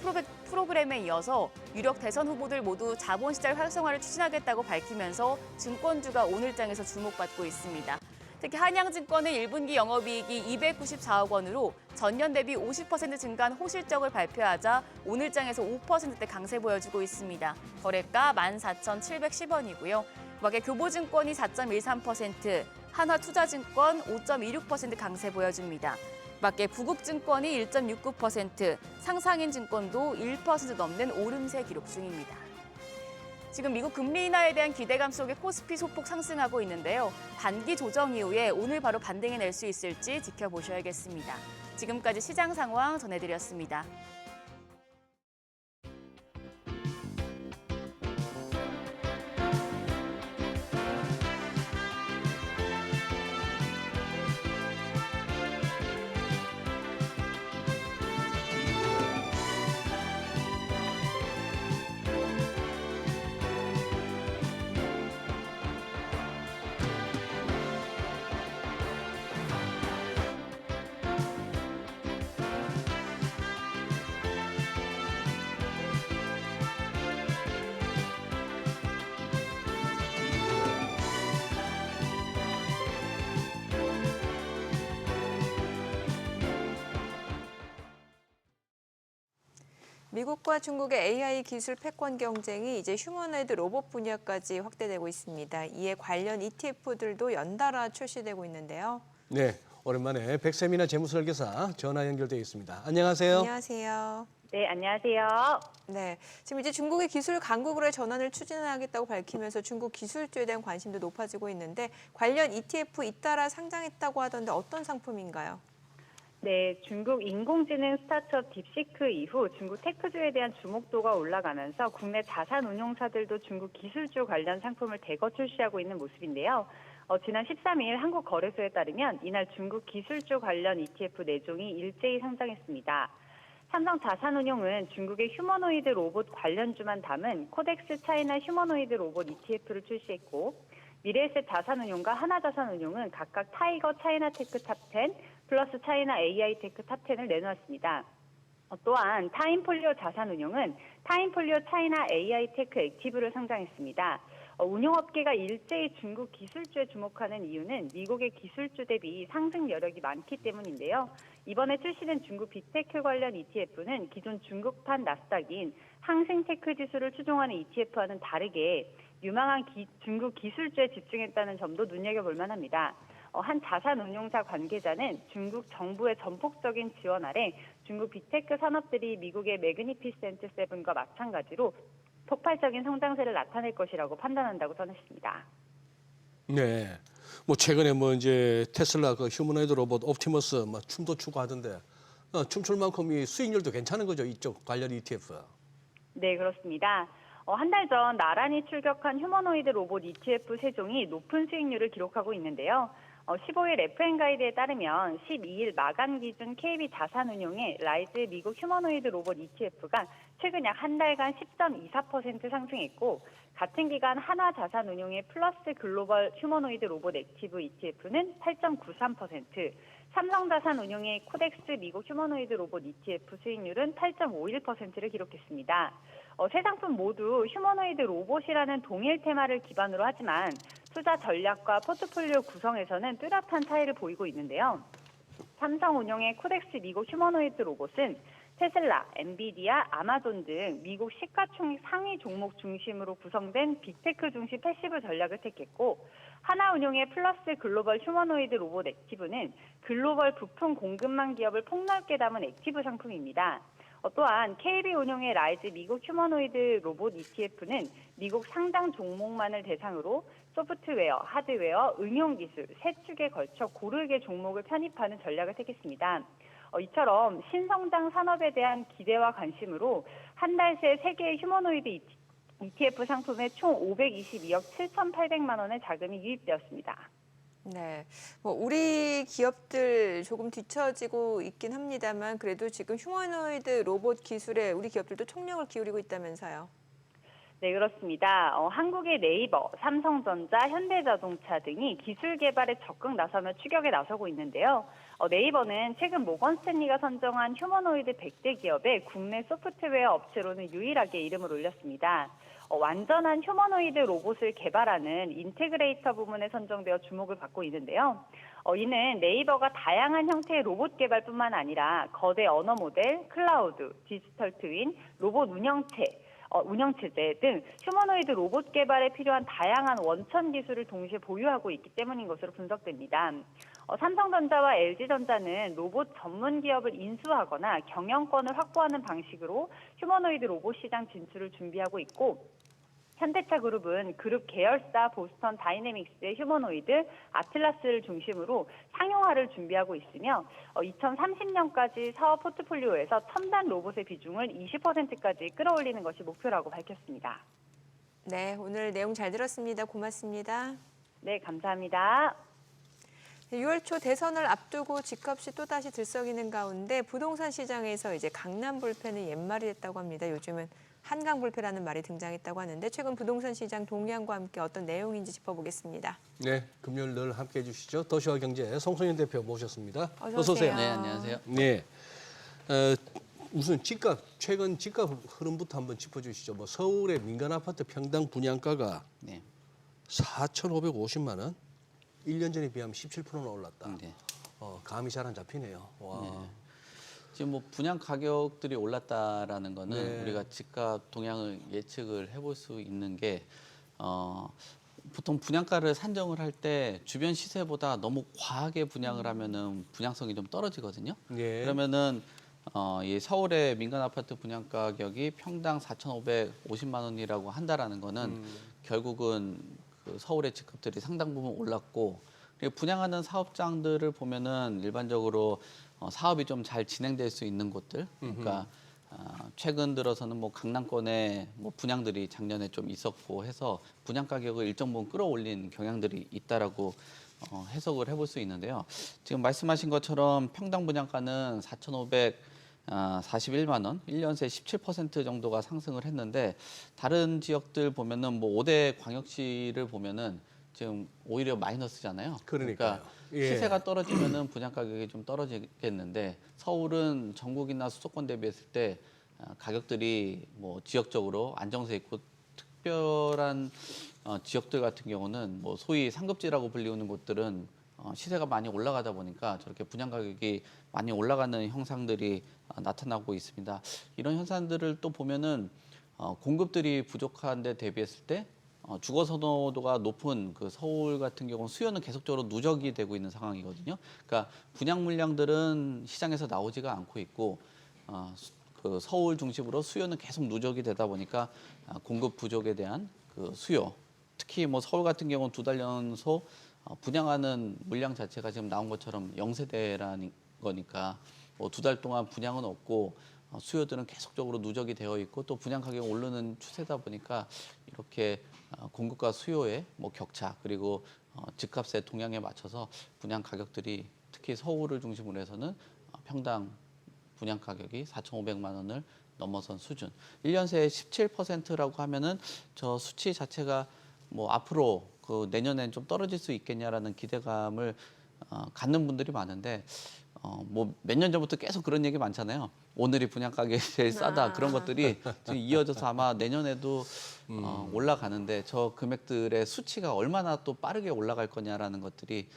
프로그램에 이어서 유력 대선 후보들 모두 자본시장 활성화를 추진하겠다고 밝히면서 증권주가 오늘장에서 주목받고 있습니다. 특히 한양증권은 1분기 영업이익이 294억 원으로 전년 대비 50% 증가한 호실적을 발표하자 오늘장에서 5%대 강세 보여주고 있습니다. 거래가 14,710원이고요. 그밖에 교보증권이 4.13%, 한화투자증권 5.26% 강세 보여줍니다. 그밖에 부국증권이 1.69%, 상상인증권도 1% 넘는 오름세 기록 중입니다. 지금 미국 금리 인하에 대한 기대감 속에 코스피 소폭 상승하고 있는데요. 단기 조정 이후에 오늘 바로 반등해낼 수 있을지 지켜보셔야겠습니다. 지금까지 시장 상황 전해드렸습니다. 미국과 중국의 AI 기술 패권 경쟁이 이제 휴머노이드 로봇 분야까지 확대되고 있습니다. 이에 관련 ETF들도 연달아 출시되고 있는데요. 네, 오랜만에 백세미나 재무설계사 전화 연결되어 있습니다. 안녕하세요. 안녕하세요. 네, 안녕하세요. 네, 지금 이제 중국의 기술 강국으로의 전환을 추진하겠다고 밝히면서 중국 기술주에 대한 관심도 높아지고 있는데 관련 ETF 잇따라 상장했다고 하던데 어떤 상품인가요? 네, 중국 인공지능 스타트업 딥시크 이후 중국 테크주에 대한 주목도가 올라가면서 국내 자산운용사들도 중국 기술주 관련 상품을 대거 출시하고 있는 모습인데요. 지난 13일 한국거래소에 따르면 이날 중국 기술주 관련 ETF 4종이 일제히 상장했습니다. 삼성 자산운용은 중국의 휴머노이드 로봇 관련주만 담은 코덱스 차이나 휴머노이드 로봇 ETF를 출시했고 미래에셋 자산운용과 하나자산운용은 각각 타이거 차이나테크 탑10 플러스 차이나 AI 테크 탑10을 내놓았습니다. 또한 타임폴리오 자산운용은 타임폴리오 차이나 AI 테크 액티브를 상장했습니다. 운용업계가 일제히 중국 기술주에 주목하는 이유는 미국의 기술주 대비 상승 여력이 많기 때문인데요. 이번에 출시된 중국 빅테크 관련 ETF는 기존 중국판 나스닥인 항생테크 지수를 추종하는 ETF와는 다르게 유망한 중국 기술주에 집중했다는 점도 눈여겨볼 만합니다. 한 자산운용사 관계자는 중국 정부의 전폭적인 지원 아래 중국 빅테크 산업들이 미국의 매그니피센트 세븐과 마찬가지로 폭발적인 성장세를 나타낼 것이라고 판단한다고 전했습니다. 네. 뭐 최근에 뭐 이제 테슬라 그 휴머노이드 로봇 옵티머스 막 춤도 추고 하던데 춤출 만큼 이 수익률도 괜찮은 거죠, 이쪽 관련 ETF. 네, 그렇습니다. 한 달 전 나란히 출격한 휴머노이드 로봇 ETF 3종이 높은 수익률을 기록하고 있는데요. 15일 FN가이드에 따르면 12일 마감 기준 KB 자산운용의 라이즈 미국 휴머노이드 로봇 ETF가 최근 약 한 달간 10.24% 상승했고 같은 기간 한화자산운용의 플러스 글로벌 휴머노이드 로봇 액티브 ETF는 8.93%, 삼성자산운용의 코덱스 미국 휴머노이드 로봇 ETF 수익률은 8.51%를 기록했습니다. 세 상품 모두 휴머노이드 로봇이라는 동일 테마를 기반으로 하지만 투자 전략과 포트폴리오 구성에서는 뚜렷한 차이를 보이고 있는데요. 삼성운용의 코덱스 미국 휴머노이드 로봇은 테슬라, 엔비디아, 아마존 등 미국 시가총액 상위 종목 중심으로 구성된 빅테크 중심 패시브 전략을 택했고 하나운용의 플러스 글로벌 휴머노이드 로봇 액티브는 글로벌 부품 공급망 기업을 폭넓게 담은 액티브 상품입니다. 또한 KB운용의 라이즈 미국 휴머노이드 로봇 ETF는 미국 상장 종목만을 대상으로 소프트웨어, 하드웨어, 응용기술 세 축에 걸쳐 고르게 종목을 편입하는 전략을 택했습니다. 이처럼 신성장 산업에 대한 기대와 관심으로 한 달 새 세계의 휴머노이드 ETF 상품에 총 522억 7,800만 원의 자금이 유입되었습니다. 네, 뭐 우리 기업들 조금 뒤처지고 있긴 합니다만 그래도 지금 휴머노이드 로봇 기술에 우리 기업들도 총력을 기울이고 있다면서요. 네, 그렇습니다. 한국의 네이버, 삼성전자, 현대자동차 등이 기술 개발에 적극 나서며 추격에 나서고 있는데요. 네이버는 최근 모건스탠리가 선정한 휴머노이드 100대 기업의 국내 소프트웨어 업체로는 유일하게 이름을 올렸습니다. 완전한 휴머노이드 로봇을 개발하는 인테그레이터 부문에 선정되어 주목을 받고 있는데요. 이는 네이버가 다양한 형태의 로봇 개발뿐만 아니라 거대 언어 모델, 클라우드, 디지털 트윈, 로봇 운영체제 등 휴머노이드 로봇 개발에 필요한 다양한 원천 기술을 동시에 보유하고 있기 때문인 것으로 분석됩니다. 삼성전자와 LG전자는 로봇 전문 기업을 인수하거나 경영권을 확보하는 방식으로 휴머노이드 로봇 시장 진출을 준비하고 있고 현대차 그룹은 그룹 계열사 보스턴 다이내믹스의 휴머노이드 아틀라스를 중심으로 상용화를 준비하고 있으며 2030년까지 사업 포트폴리오에서 첨단 로봇의 비중을 20%까지 끌어올리는 것이 목표라고 밝혔습니다. 네, 오늘 내용 잘 들었습니다. 고맙습니다. 네, 감사합니다. 6월 초 대선을 앞두고 집값이 또다시 들썩이는 가운데 부동산 시장에서 이제 강남 불패는 옛말이 됐다고 합니다. 요즘은 한강 불패라는 말이 등장했다고 하는데 최근 부동산 시장 동향과 함께 어떤 내용인지 짚어보겠습니다. 네, 금요일 늘 함께해 주시죠. 도시와 경제 송소연 대표 모셨습니다. 어서 오세요. 네, 안녕하세요. 네, 우선 집값 최근 집값 흐름부터 한번 짚어주시죠. 뭐 서울의 민간 아파트 평당 분양가가 네. 4,550만 원, 1년 전에 비하면 17%나 올랐다. 네. 감이 잘 안 잡히네요. 와. 네. 지금 뭐 분양 가격들이 올랐다라는 거는 네. 우리가 집값 동향을 예측을 해볼 수 있는 게 보통 분양가를 산정을 할 때 주변 시세보다 너무 과하게 분양을 하면은 분양성이 좀 떨어지거든요. 네. 그러면은 이 서울의 민간 아파트 분양 가격이 평당 4,550만 원이라고 한다라는 거는 결국은 그 서울의 집값들이 상당 부분 올랐고 그리고 분양하는 사업장들을 보면은 일반적으로 사업이 좀 잘 진행될 수 있는 곳들, 그러니까 최근 들어서는 뭐 강남권에 뭐 분양들이 작년에 좀 있었고 해서 분양 가격을 일정 부분 끌어올린 경향들이 있다라고 해석을 해볼 수 있는데요. 지금 말씀하신 것처럼 평당 분양가는 4,541만 원, 1년 새 17% 정도가 상승을 했는데 다른 지역들 보면은 뭐 5대 광역시를 보면은 지금 오히려 마이너스잖아요. 그러니까요. 예. 시세가 떨어지면은 분양 가격이 좀 떨어지겠는데 서울은 전국이나 수도권 대비했을 때 가격들이 뭐 지역적으로 안정세 있고 특별한 지역들 같은 경우는 뭐 소위 상급지라고 불리우는 곳들은 시세가 많이 올라가다 보니까 저렇게 분양 가격이 많이 올라가는 현상들이 나타나고 있습니다. 이런 현상들을 또 보면은 공급들이 부족한 데 대비했을 때 주거 선호도가 높은 그 서울 같은 경우는 수요는 계속적으로 누적이 되고 있는 상황이거든요. 그러니까 분양 물량들은 시장에서 나오지가 않고 있고 그 서울 중심으로 수요는 계속 누적이 되다 보니까 공급 부족에 대한 그 수요, 특히 뭐 서울 같은 경우는 2달 연속 분양하는 물량 자체가 지금 나온 것처럼 0세대라는 거니까 뭐 2달 동안 분양은 없고 수요들은 계속적으로 누적이 되어 있고 또 분양 가격이 오르는 추세다 보니까 이렇게 공급과 수요의 뭐 격차 그리고 집값의 동향에 맞춰서 분양 가격들이 특히 서울을 중심으로 해서는 평당 분양 가격이 4,500만 원을 넘어선 수준. 1년 새에 17%라고 하면은 저 수치 자체가 뭐 앞으로 그 내년엔 좀 떨어질 수 있겠냐라는 기대감을 갖는 분들이 많은데 뭐 몇 년 전부터 계속 그런 얘기 많잖아요. 오늘이 분양 가격이 제일 싸다. 그런 것들이 지금 이어져서 아마 내년에도 올라가는데 저 금액들의 수치가 얼마나 또 빠르게 올라갈 거냐라는 것들이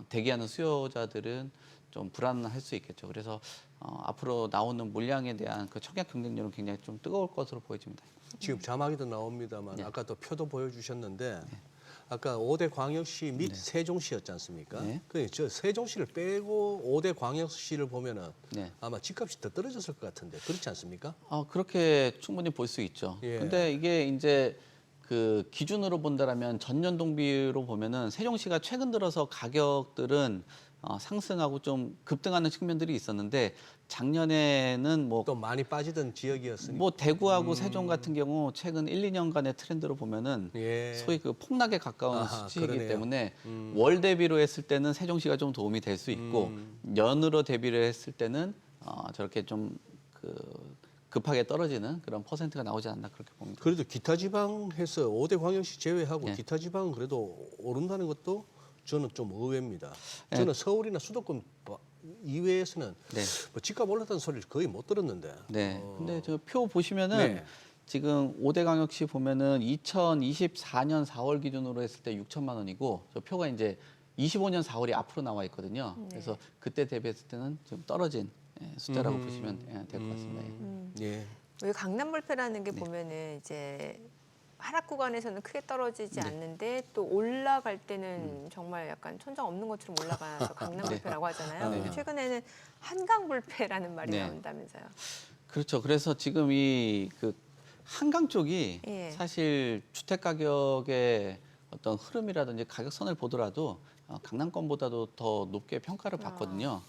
대기하는 수요자들은 좀 불안할 수 있겠죠. 그래서 앞으로 나오는 물량에 대한 그 청약 경쟁률은 굉장히 좀 뜨거울 것으로 보여집니다. 지금 자막에도 나옵니다만 네. 아까 또 표도 보여주셨는데 아까 5대 광역시 및 네. 세종시였지 않습니까? 네. 저 세종시를 빼고 5대 광역시를 보면은 네. 아마 집값이 더 떨어졌을 것 같은데 그렇지 않습니까? 그렇게 충분히 볼 수 있죠. 예. 근데 이게 이제 그 기준으로 본다라면 전년 동비로 보면은 세종시가 최근 들어서 가격들은 상승하고 좀 급등하는 측면들이 있었는데 작년에는 뭐 또 많이 빠지던 지역이었으니까. 뭐 대구하고 세종 같은 경우 최근 1, 2년간의 트렌드로 보면은 예. 소위 그 폭락에 가까운 아하, 수치이기 그러네요. 때문에 월 대비로 했을 때는 세종시가 좀 도움이 될 수 있고 년으로 대비를 했을 때는 저렇게 좀 그 급하게 떨어지는 그런 퍼센트가 나오지 않나 그렇게 봅니다. 그래도 기타 지방에서 5대 광역시 제외하고 예. 기타 지방은 그래도 오른다는 것도 저는 좀 의외입니다. 예. 저는 서울이나 수도권 이외에서는 네. 뭐 집값 올랐다는 소리를 거의 못 들었는데. 네. 근데 저 표 보시면은 네. 지금 5대 광역시 보면은 2024년 4월 기준으로 했을 때 6천만 원이고 저 표가 이제 25년 4월이 앞으로 나와 있거든요. 그래서 그때 대비했을 때는 좀 떨어진 숫자라고 보시면 될 것 같습니다. 예. 여기 강남 불패라는 게 네. 보면은 이제 하락 구간에서는 크게 떨어지지 네. 않는데 또 올라갈 때는 정말 약간 천장 없는 것처럼 올라가서 강남 네. 불패라고 하잖아요. 네. 근데 최근에는 한강 불패라는 말이 네. 나온다면서요. 그렇죠. 그래서 지금 이 그 한강 쪽이 예. 사실 주택 가격의 어떤 흐름이라든지 가격선을 보더라도 강남권보다도 더 높게 평가를 받거든요.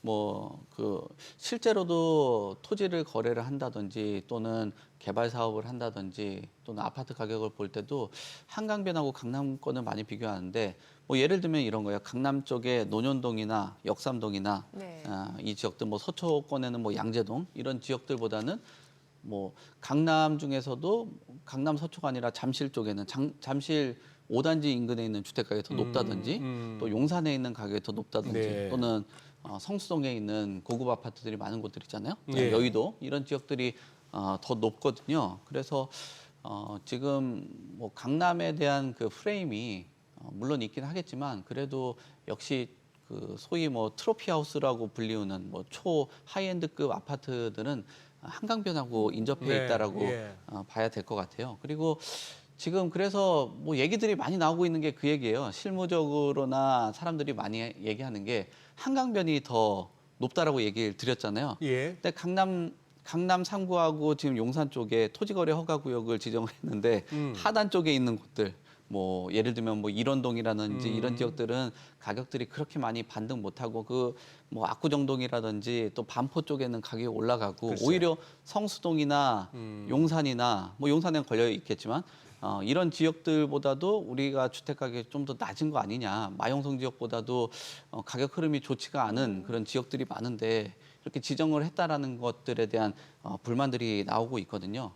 뭐 그 실제로도 토지를 거래를 한다든지 또는 개발 사업을 한다든지 또는 아파트 가격을 볼 때도 한강변하고 강남권을 많이 비교하는데 뭐 예를 들면 이런 거예요. 강남 쪽에 논현동이나 역삼동이나 네. 이 지역들 뭐 서초권에는 뭐 양재동 이런 지역들보다는 뭐 강남 중에서도 강남 서초가 아니라 잠실 쪽에는 잠실 5단지 인근에 있는 주택 가격이 더 높다든지 또 용산에 있는 가격이 더 높다든지 네. 또는 성수동에 있는 고급 아파트들이 많은 곳들 있잖아요. 네. 여의도 이런 지역들이 더 높거든요. 그래서 지금 뭐 강남에 대한 그 프레임이 물론 있긴 하겠지만 그래도 역시 그 소위 뭐 트로피 하우스라고 불리우는 뭐 초 하이엔드급 아파트들은 한강변하고 인접해 네, 있다라고 예. 봐야 될 것 같아요. 그리고 지금 그래서 뭐 얘기들이 많이 나오고 있는 게 그 얘기예요. 실무적으로나 사람들이 많이 얘기하는 게 한강변이 더 높다라고 얘기를 드렸잖아요. 예. 근데 강남 3구하고 지금 용산 쪽에 토지거래 허가구역을 지정을 했는데 하단 쪽에 있는 곳들 뭐 예를 들면 뭐 일원동이라든지 이런 지역들은 가격들이 그렇게 많이 반등 못하고 그 뭐 압구정동이라든지 또 반포 쪽에는 가격이 올라가고 글쎄. 오히려 성수동이나 용산이나 뭐 용산에는 걸려 있겠지만 이런 지역들보다도 우리가 주택 가격이 좀 더 낮은 거 아니냐. 마용성 지역보다도 가격 흐름이 좋지가 않은 그런 지역들이 많은데 이렇게 지정을 했다라는 것들에 대한 불만들이 나오고 있거든요.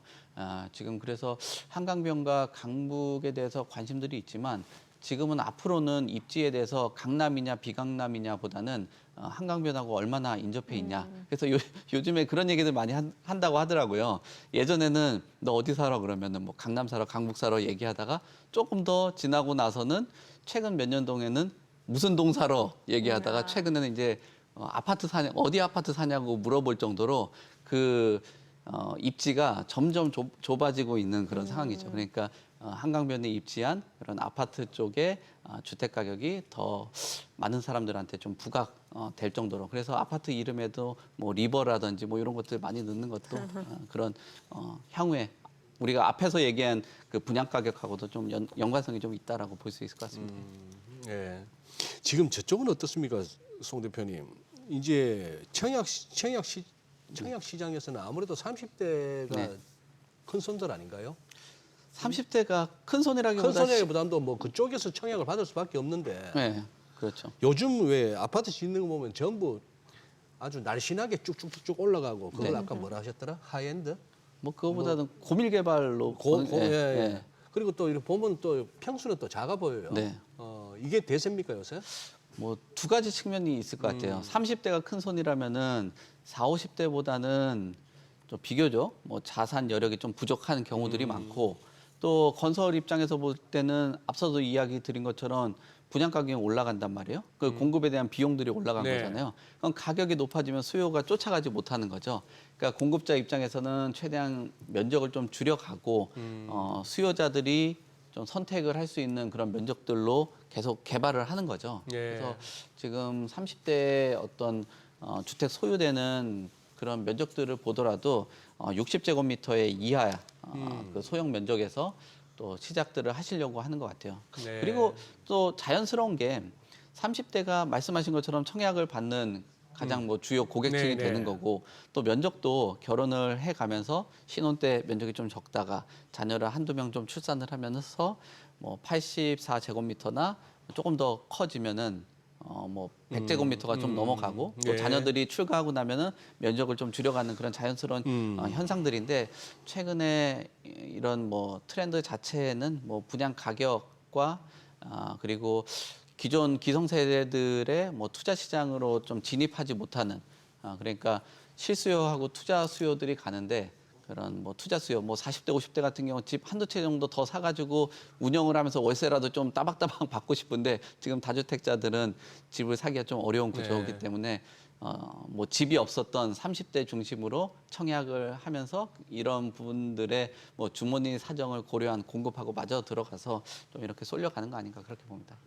지금 그래서 한강변과 강북에 대해서 관심들이 있지만 지금은 앞으로는 입지에 대해서 강남이냐 비강남이냐보다는 한강변하고 얼마나 인접해 있냐. 그래서 요즘에 그런 얘기들 많이 한다고 하더라고요. 예전에는 너 어디 살아 그러면은 뭐 강남 살아, 강북 살아 얘기하다가 조금 더 지나고 나서는 최근 몇 년 동에는 무슨 동 살아 얘기하다가 최근에는 이제 아파트 사냐, 어디 아파트 사냐고 물어볼 정도로 그 입지가 점점 좁아지고 있는 그런 상황이죠. 그러니까 한강변에 입지한 그런 아파트 쪽에 주택 가격이 더 많은 사람들한테 좀 부각될 정도로. 그래서 아파트 이름에도 뭐 리버라든지 뭐 이런 것들 많이 넣는 것도 그런 향후에 우리가 앞에서 얘기한 그 분양 가격하고도 좀 연관성이 좀 있다라고 볼 수 있을 것 같습니다. 예. 지금 저쪽은 어떻습니까, 송 대표님? 이제 청약 시장에서는 아무래도 30대가 네. 큰 손들 아닌가요? 30대가 큰 손이라기보다 큰 손이보다도 뭐 그쪽에서 청약을 받을 수밖에 없는데 네, 그렇죠. 요즘 왜 아파트 짓는 거 보면 전부 아주 날씬하게 쭉쭉쭉 올라가고 그걸 네. 아까 뭐라 하셨더라? 하이엔드? 뭐 그거보다는 고밀 개발로 예. 그리고 또 이렇게 보면 또 평수는 또 작아 보여요. 네. 이게 대세입니까 요새? 뭐 두 가지 측면이 있을 것 같아요. 30대가 큰 손이라면은 40, 50대보다는 좀 비교적 뭐 자산 여력이 좀 부족한 경우들이 많고 또 건설 입장에서 볼 때는 앞서도 이야기 드린 것처럼 분양 가격이 올라간단 말이에요. 그 공급에 대한 비용들이 올라간 네. 거잖아요. 그럼 가격이 높아지면 수요가 쫓아가지 못하는 거죠. 그러니까 공급자 입장에서는 최대한 면적을 좀 줄여가고 수요자들이 좀 선택을 할 수 있는 그런 면적들로 계속 개발을 하는 거죠. 예. 그래서 지금 30대 어떤 주택 소유되는 그런 면적들을 보더라도 60제곱미터의 이하 그 소형 면적에서 또 시작들을 하시려고 하는 것 같아요. 네. 그리고 또 자연스러운 게 30대가 말씀하신 것처럼 청약을 받는 가장 뭐 주요 고객층이 네, 되는 네. 거고 또 면적도 결혼을 해가면서 신혼 때 면적이 좀 적다가 자녀를 한두 명 좀 출산을 하면서 뭐 84제곱미터나 조금 더 커지면은 뭐 100제곱미터가 좀 넘어가고 또 예. 자녀들이 출가하고 나면은 면적을 좀 줄여가는 그런 자연스러운 현상들인데 최근에 이런 뭐 트렌드 자체는 뭐 분양 가격과 그리고 기존 기성세대들의 뭐 투자 시장으로 좀 진입하지 못하는 그러니까 실수요하고 투자 수요들이 가는데 그런 뭐 투자 수요 뭐 40대 50대 같은 경우 집 한두 채 정도 더 사가지고 운영을 하면서 월세라도 좀 따박따박 받고 싶은데 지금 다주택자들은 집을 사기가 좀 어려운 구조이기 네. 때문에 뭐 집이 없었던 30대 중심으로 청약을 하면서 이런 부분들의 뭐 주머니 사정을 고려한 공급하고 마저 들어가서 좀 이렇게 쏠려가는 거 아닌가 그렇게 봅니다.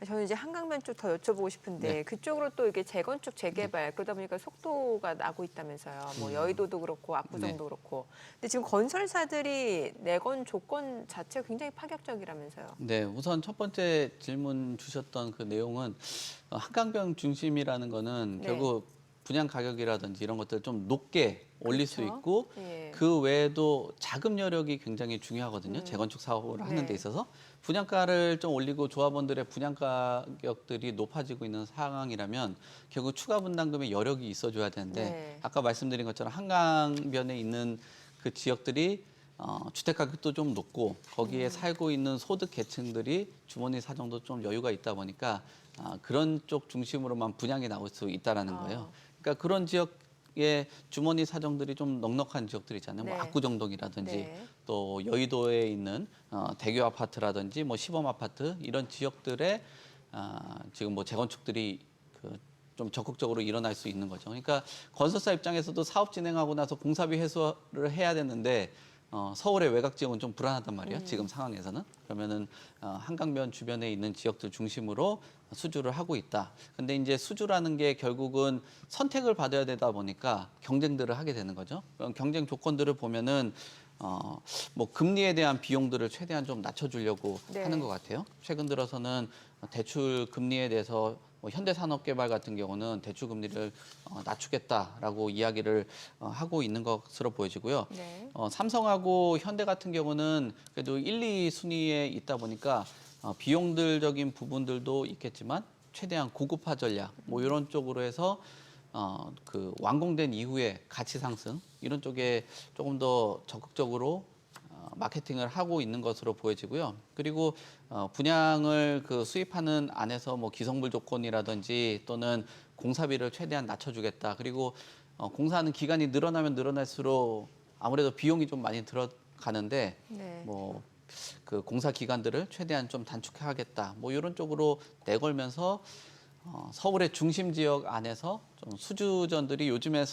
저는 이제 한강변 쪽 더 여쭤보고 싶은데 네. 그쪽으로 또 이게 재건축 재개발 그러다 보니까 속도가 나고 있다면서요. 뭐 여의도도 그렇고 압구정도 네. 그렇고. 근데 지금 건설사들이 내건 조건 자체가 굉장히 파격적이라면서요. 네, 우선 첫 번째 질문 주셨던 그 내용은 한강변 중심이라는 거는 네. 결국 분양 가격이라든지 이런 것들을 좀 높게 올릴 수 그렇죠. 있고 예. 그 외에도 자금 여력이 굉장히 중요하거든요. 재건축 사업을 하는 네. 데 있어서 분양가를 좀 올리고 조합원들의 분양 가격들이 높아지고 있는 상황이라면 결국 추가 분담금의 여력이 있어줘야 되는데 네. 아까 말씀드린 것처럼 한강변에 있는 그 지역들이 주택 가격도 좀 높고 거기에 살고 있는 소득 계층들이 주머니 사정도 좀 여유가 있다 보니까 그런 쪽 중심으로만 분양이 나올 수 있다라는 거예요. 그러니까 그런 지역의 주머니 사정들이 좀 넉넉한 지역들 있잖아요. 네. 뭐 압구정동이라든지 네. 또 여의도에 있는 대교 아파트라든지 뭐 시범 아파트 이런 지역들에 지금 뭐 재건축들이 좀 적극적으로 일어날 수 있는 거죠. 그러니까 건설사 입장에서도 사업 진행하고 나서 공사비 회수를 해야 되는데 서울의 외곽 지역은 좀 불안하단 말이에요. 지금 상황에서는. 그러면은 한강변 주변에 있는 지역들 중심으로 수주를 하고 있다. 근데 이제 수주라는 게 결국은 선택을 받아야 되다 보니까 경쟁들을 하게 되는 거죠. 그럼 경쟁 조건들을 보면은 뭐 금리에 대한 비용들을 최대한 좀 낮춰주려고 네. 하는 것 같아요. 최근 들어서는 대출 금리에 대해서 뭐 현대산업개발 같은 경우는 대출 금리를 낮추겠다라고 이야기를 하고 있는 것으로 보여지고요. 네. 삼성하고 현대 같은 경우는 그래도 1, 2순위에 있다 보니까 비용들적인 부분들도 있겠지만 최대한 고급화 전략 뭐 이런 쪽으로 해서 그 완공된 이후에 가치 상승 이런 쪽에 조금 더 적극적으로 마케팅을 하고 있는 것으로 보여지고요. 그리고 분양을 그 수입하는 안에서 뭐 기성불 조건이라든지 또는 공사비를 최대한 낮춰주겠다. 그리고 공사하는 기간이 늘어나면 늘어날수록 아무래도 비용이 좀 많이 들어가는데 네. 뭐 그 공사 기간들을 최대한 좀 단축하겠다. 뭐 이런 쪽으로 내걸면서 서울의 중심 지역 안에서 좀 수주전들이 요즘에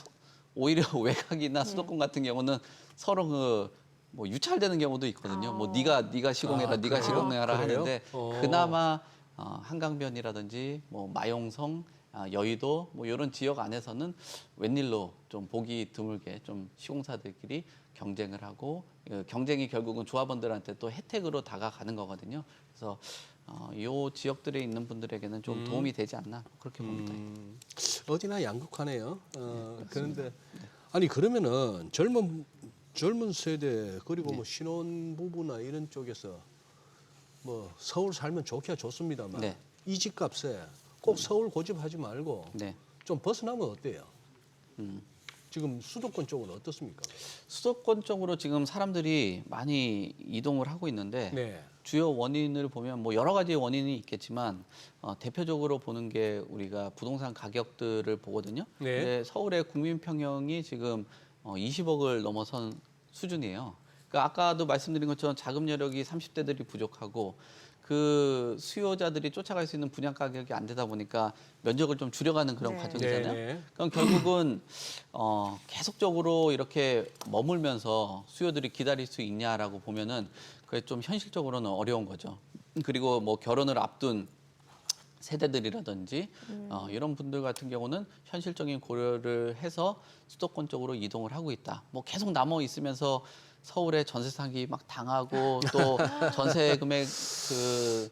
오히려 외곽이나 수도권 같은 경우는 서로 뭐 유찰되는 경우도 있거든요. 뭐 네가 시공해라, 네가 그래요? 시공해라 그래요? 하는데 그나마 한강변이라든지 뭐 마용성, 여의도 뭐 이런 지역 안에서는 웬일로 좀 보기 드물게 좀 시공사들끼리 경쟁을 하고 경쟁이 결국은 조합원들한테 또 혜택으로 다가가는 거거든요. 그래서 이 지역들에 있는 분들에게는 좀 도움이 되지 않나 그렇게 봅니다. 어디나 양극화네요. 그런데 아니 그러면은 젊은 세대 그리고 뭐 신혼부부나 이런 쪽에서 뭐 서울 살면 좋기야 좋습니다만 네. 이 집값에 꼭 서울 고집하지 말고 네. 좀 벗어나면 어때요? 지금 수도권 쪽은 어떻습니까? 수도권 쪽으로 지금 사람들이 많이 이동을 하고 있는데 네. 주요 원인을 보면 뭐 여러 가지 원인이 있겠지만 대표적으로 보는 게 우리가 부동산 가격들을 보거든요. 네. 근데 서울의 국민 평형이 지금 20억을 넘어선 수준이에요. 그러니까 아까도 말씀드린 것처럼 자금 여력이 30대들이 부족하고 그 수요자들이 쫓아갈 수 있는 분양 가격이 안 되다 보니까 면적을 좀 줄여가는 그런 네. 과정이잖아요. 네. 그럼 결국은 계속적으로 이렇게 머물면서 수요들이 기다릴 수 있냐라고 보면은 그게 좀 현실적으로는 어려운 거죠. 그리고 뭐 결혼을 앞둔 세대들이라든지 이런 분들 같은 경우는 현실적인 고려를 해서 수도권 쪽으로 이동을 하고 있다. 뭐 계속 남아 있으면서 서울에 전세 사기 막 당하고 또 전세 금액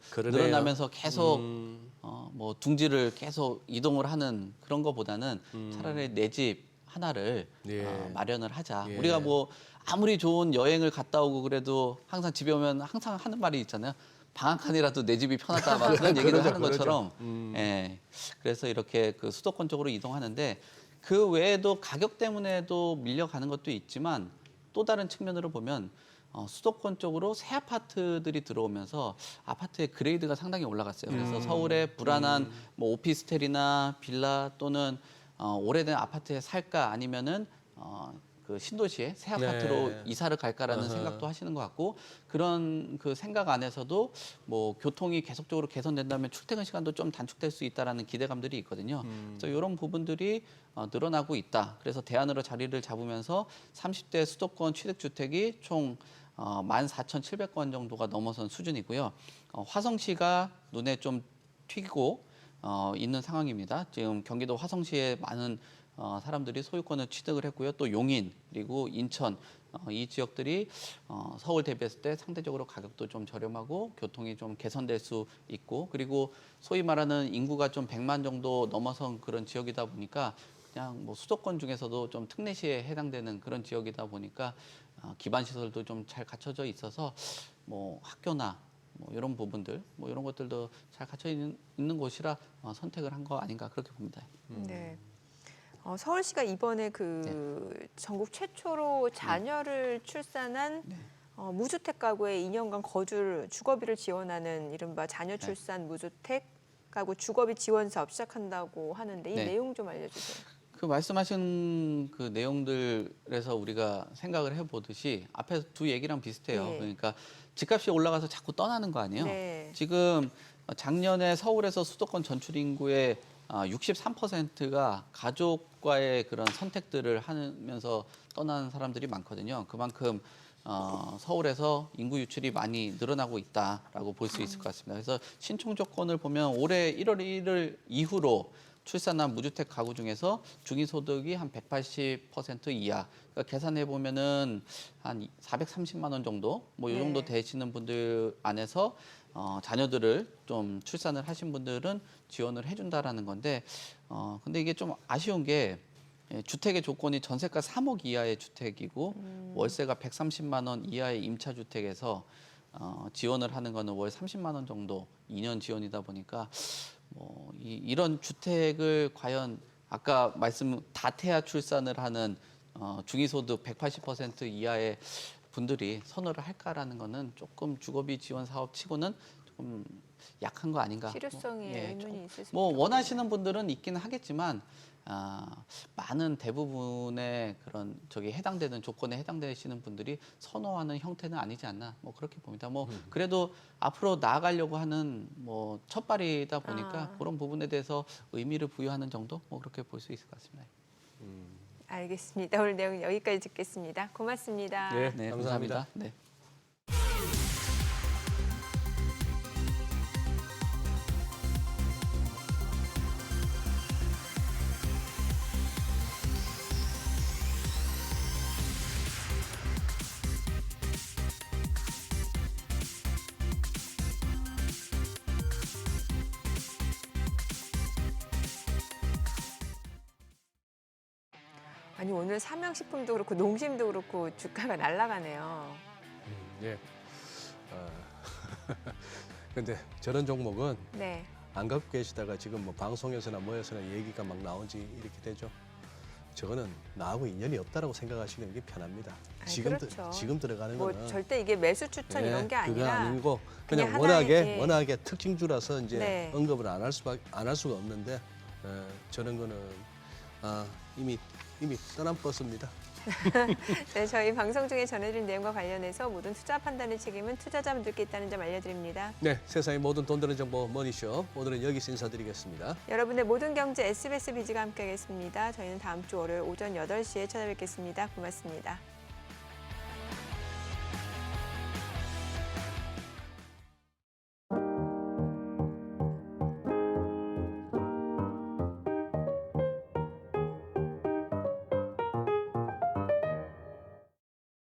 그러네요. 늘어나면서 계속 뭐 둥지를 계속 이동을 하는 그런 거보다는 차라리 내 집 하나를 예. 마련을 하자. 예. 우리가 뭐 아무리 좋은 여행을 갔다 오고 그래도 항상 집에 오면 항상 하는 말이 있잖아요. 방 한 칸이라도 내 집이 편하다 막 그런 얘기를 그러죠, 하는 것처럼 예. 그래서 이렇게 그 수도권 쪽으로 이동하는데 그 외에도 가격 때문에도 밀려가는 것도 있지만 또 다른 측면으로 보면 수도권 쪽으로 새 아파트들이 들어오면서 아파트의 그레이드가 상당히 올라갔어요. 그래서 서울의 불안한 뭐 오피스텔이나 빌라 또는 오래된 아파트에 살까 아니면은 그 신도시에 새 아파트로 네. 이사를 갈까라는 어허. 생각도 하시는 것 같고 그런 그 생각 안에서도 뭐 교통이 계속적으로 개선된다면 출퇴근 시간도 좀 단축될 수 있다라는 기대감들이 있거든요. 그래서 이런 부분들이 늘어나고 있다. 그래서 대안으로 자리를 잡으면서 30대 수도권 취득주택이 총 14,700건 정도가 넘어선 수준이고요. 화성시가 눈에 좀 튀고 있는 상황입니다. 지금 경기도 화성시에 많은 사람들이 소유권을 취득을 했고요. 또 용인 그리고 인천 이 지역들이 서울 대비했을 때 상대적으로 가격도 좀 저렴하고 교통이 좀 개선될 수 있고 그리고 소위 말하는 인구가 좀 100만 정도 넘어선 그런 지역이다 보니까 그냥 뭐 수도권 중에서도 좀 특례시에 해당되는 그런 지역이다 보니까 기반 시설도 좀 잘 갖춰져 있어서 뭐 학교나 뭐 이런 부분들 뭐 이런 것들도 잘 갖춰 있는 곳이라 선택을 한 거 아닌가 그렇게 봅니다. 네. 서울시가 이번에 그 전국 최초로 자녀를 출산한 무주택 가구의 2년간 거주를 주거비를 지원하는 이른바 자녀 출산 무주택 가구 주거비 지원 사업 시작한다고 하는데 이 네. 내용 좀 알려주세요. 그 말씀하신 그 내용들에서 우리가 생각을 해보듯이 앞에서 두 얘기랑 비슷해요. 네. 그러니까 집값이 올라가서 자꾸 떠나는 거 아니에요? 네. 지금 작년에 서울에서 수도권 전출 인구의 63%가 가족과의 그런 선택들을 하면서 떠나는 사람들이 많거든요. 그만큼 서울에서 인구 유출이 많이 늘어나고 있다라고 볼 수 있을 것 같습니다. 그래서 신청 조건을 보면 올해 1월 1일 이후로 출산한 무주택 가구 중에서 중위소득이 한 180% 이하. 그러니까 계산해 보면은 한 430만 원 정도, 뭐 이 정도 네. 되시는 분들 안에서 자녀들을 좀 출산을 하신 분들은 지원을 해준다라는 건데, 근데 이게 좀 아쉬운 게 주택의 조건이 전세가 3억 이하의 주택이고 월세가 130만 원 이하의 임차 주택에서 지원을 하는 거는 월 30만 원 정도 2년 지원이다 보니까 이런 주택을 과연 아까 말씀 다태아 출산을 하는 중위소득 180% 이하의 분들이 선호를 할까라는 거는 조금 주거비 지원 사업 치고는 조금 약한 거 아닌가. 실효성에 의문이 조금 있을 수 뭐 있죠. 원하시는 분들은 있기는 하겠지만 많은 대부분의 그런 해당되는 조건에 해당되시는 분들이 선호하는 형태는 아니지 않나 뭐 그렇게 봅니다. 뭐 그래도 앞으로 나아가려고 하는 뭐 첫발이다 보니까 그런 부분에 대해서 의미를 부여하는 정도 뭐 그렇게 볼 수 있을 것 같습니다. 알겠습니다. 오늘 내용 여기까지 듣겠습니다. 고맙습니다. 네, 감사합니다. 감사합니다. 네. 아니 오늘 삼양식품도 그렇고 농심도 그렇고 주가가 날아가네요. 예. 근데 저런 종목은 네. 안 갖고 계시다가 지금 뭐 방송에서나 뭐에서나 얘기가 막 나온지 이렇게 되죠. 저거는 나하고 인연이 없다라고 생각하시는 게 편합니다. 아니, 지금 그렇죠. 지금 들어가는 뭐 거는 절대 이게 매수 추천 이런 게 그거 아니라 아니고 그냥 그냥 하나의, 워낙에 특징주라서 이제 네. 언급을 안 할 수가 없는데 저런 거는 이미 떠난 버스입니다. 네, 저희 방송 중에 전해드린 내용과 관련해서 모든 투자 판단의 책임은 투자자분들께 있다는 점 알려드립니다. 네, 세상의 모든 돈 되는 정보 머니쇼 오늘은 여기서 인사드리겠습니다. 여러분의 모든 경제 SBS 비즈가 함께하겠습니다. 저희는 다음 주 월요일 오전 8시에 찾아뵙겠습니다. 고맙습니다.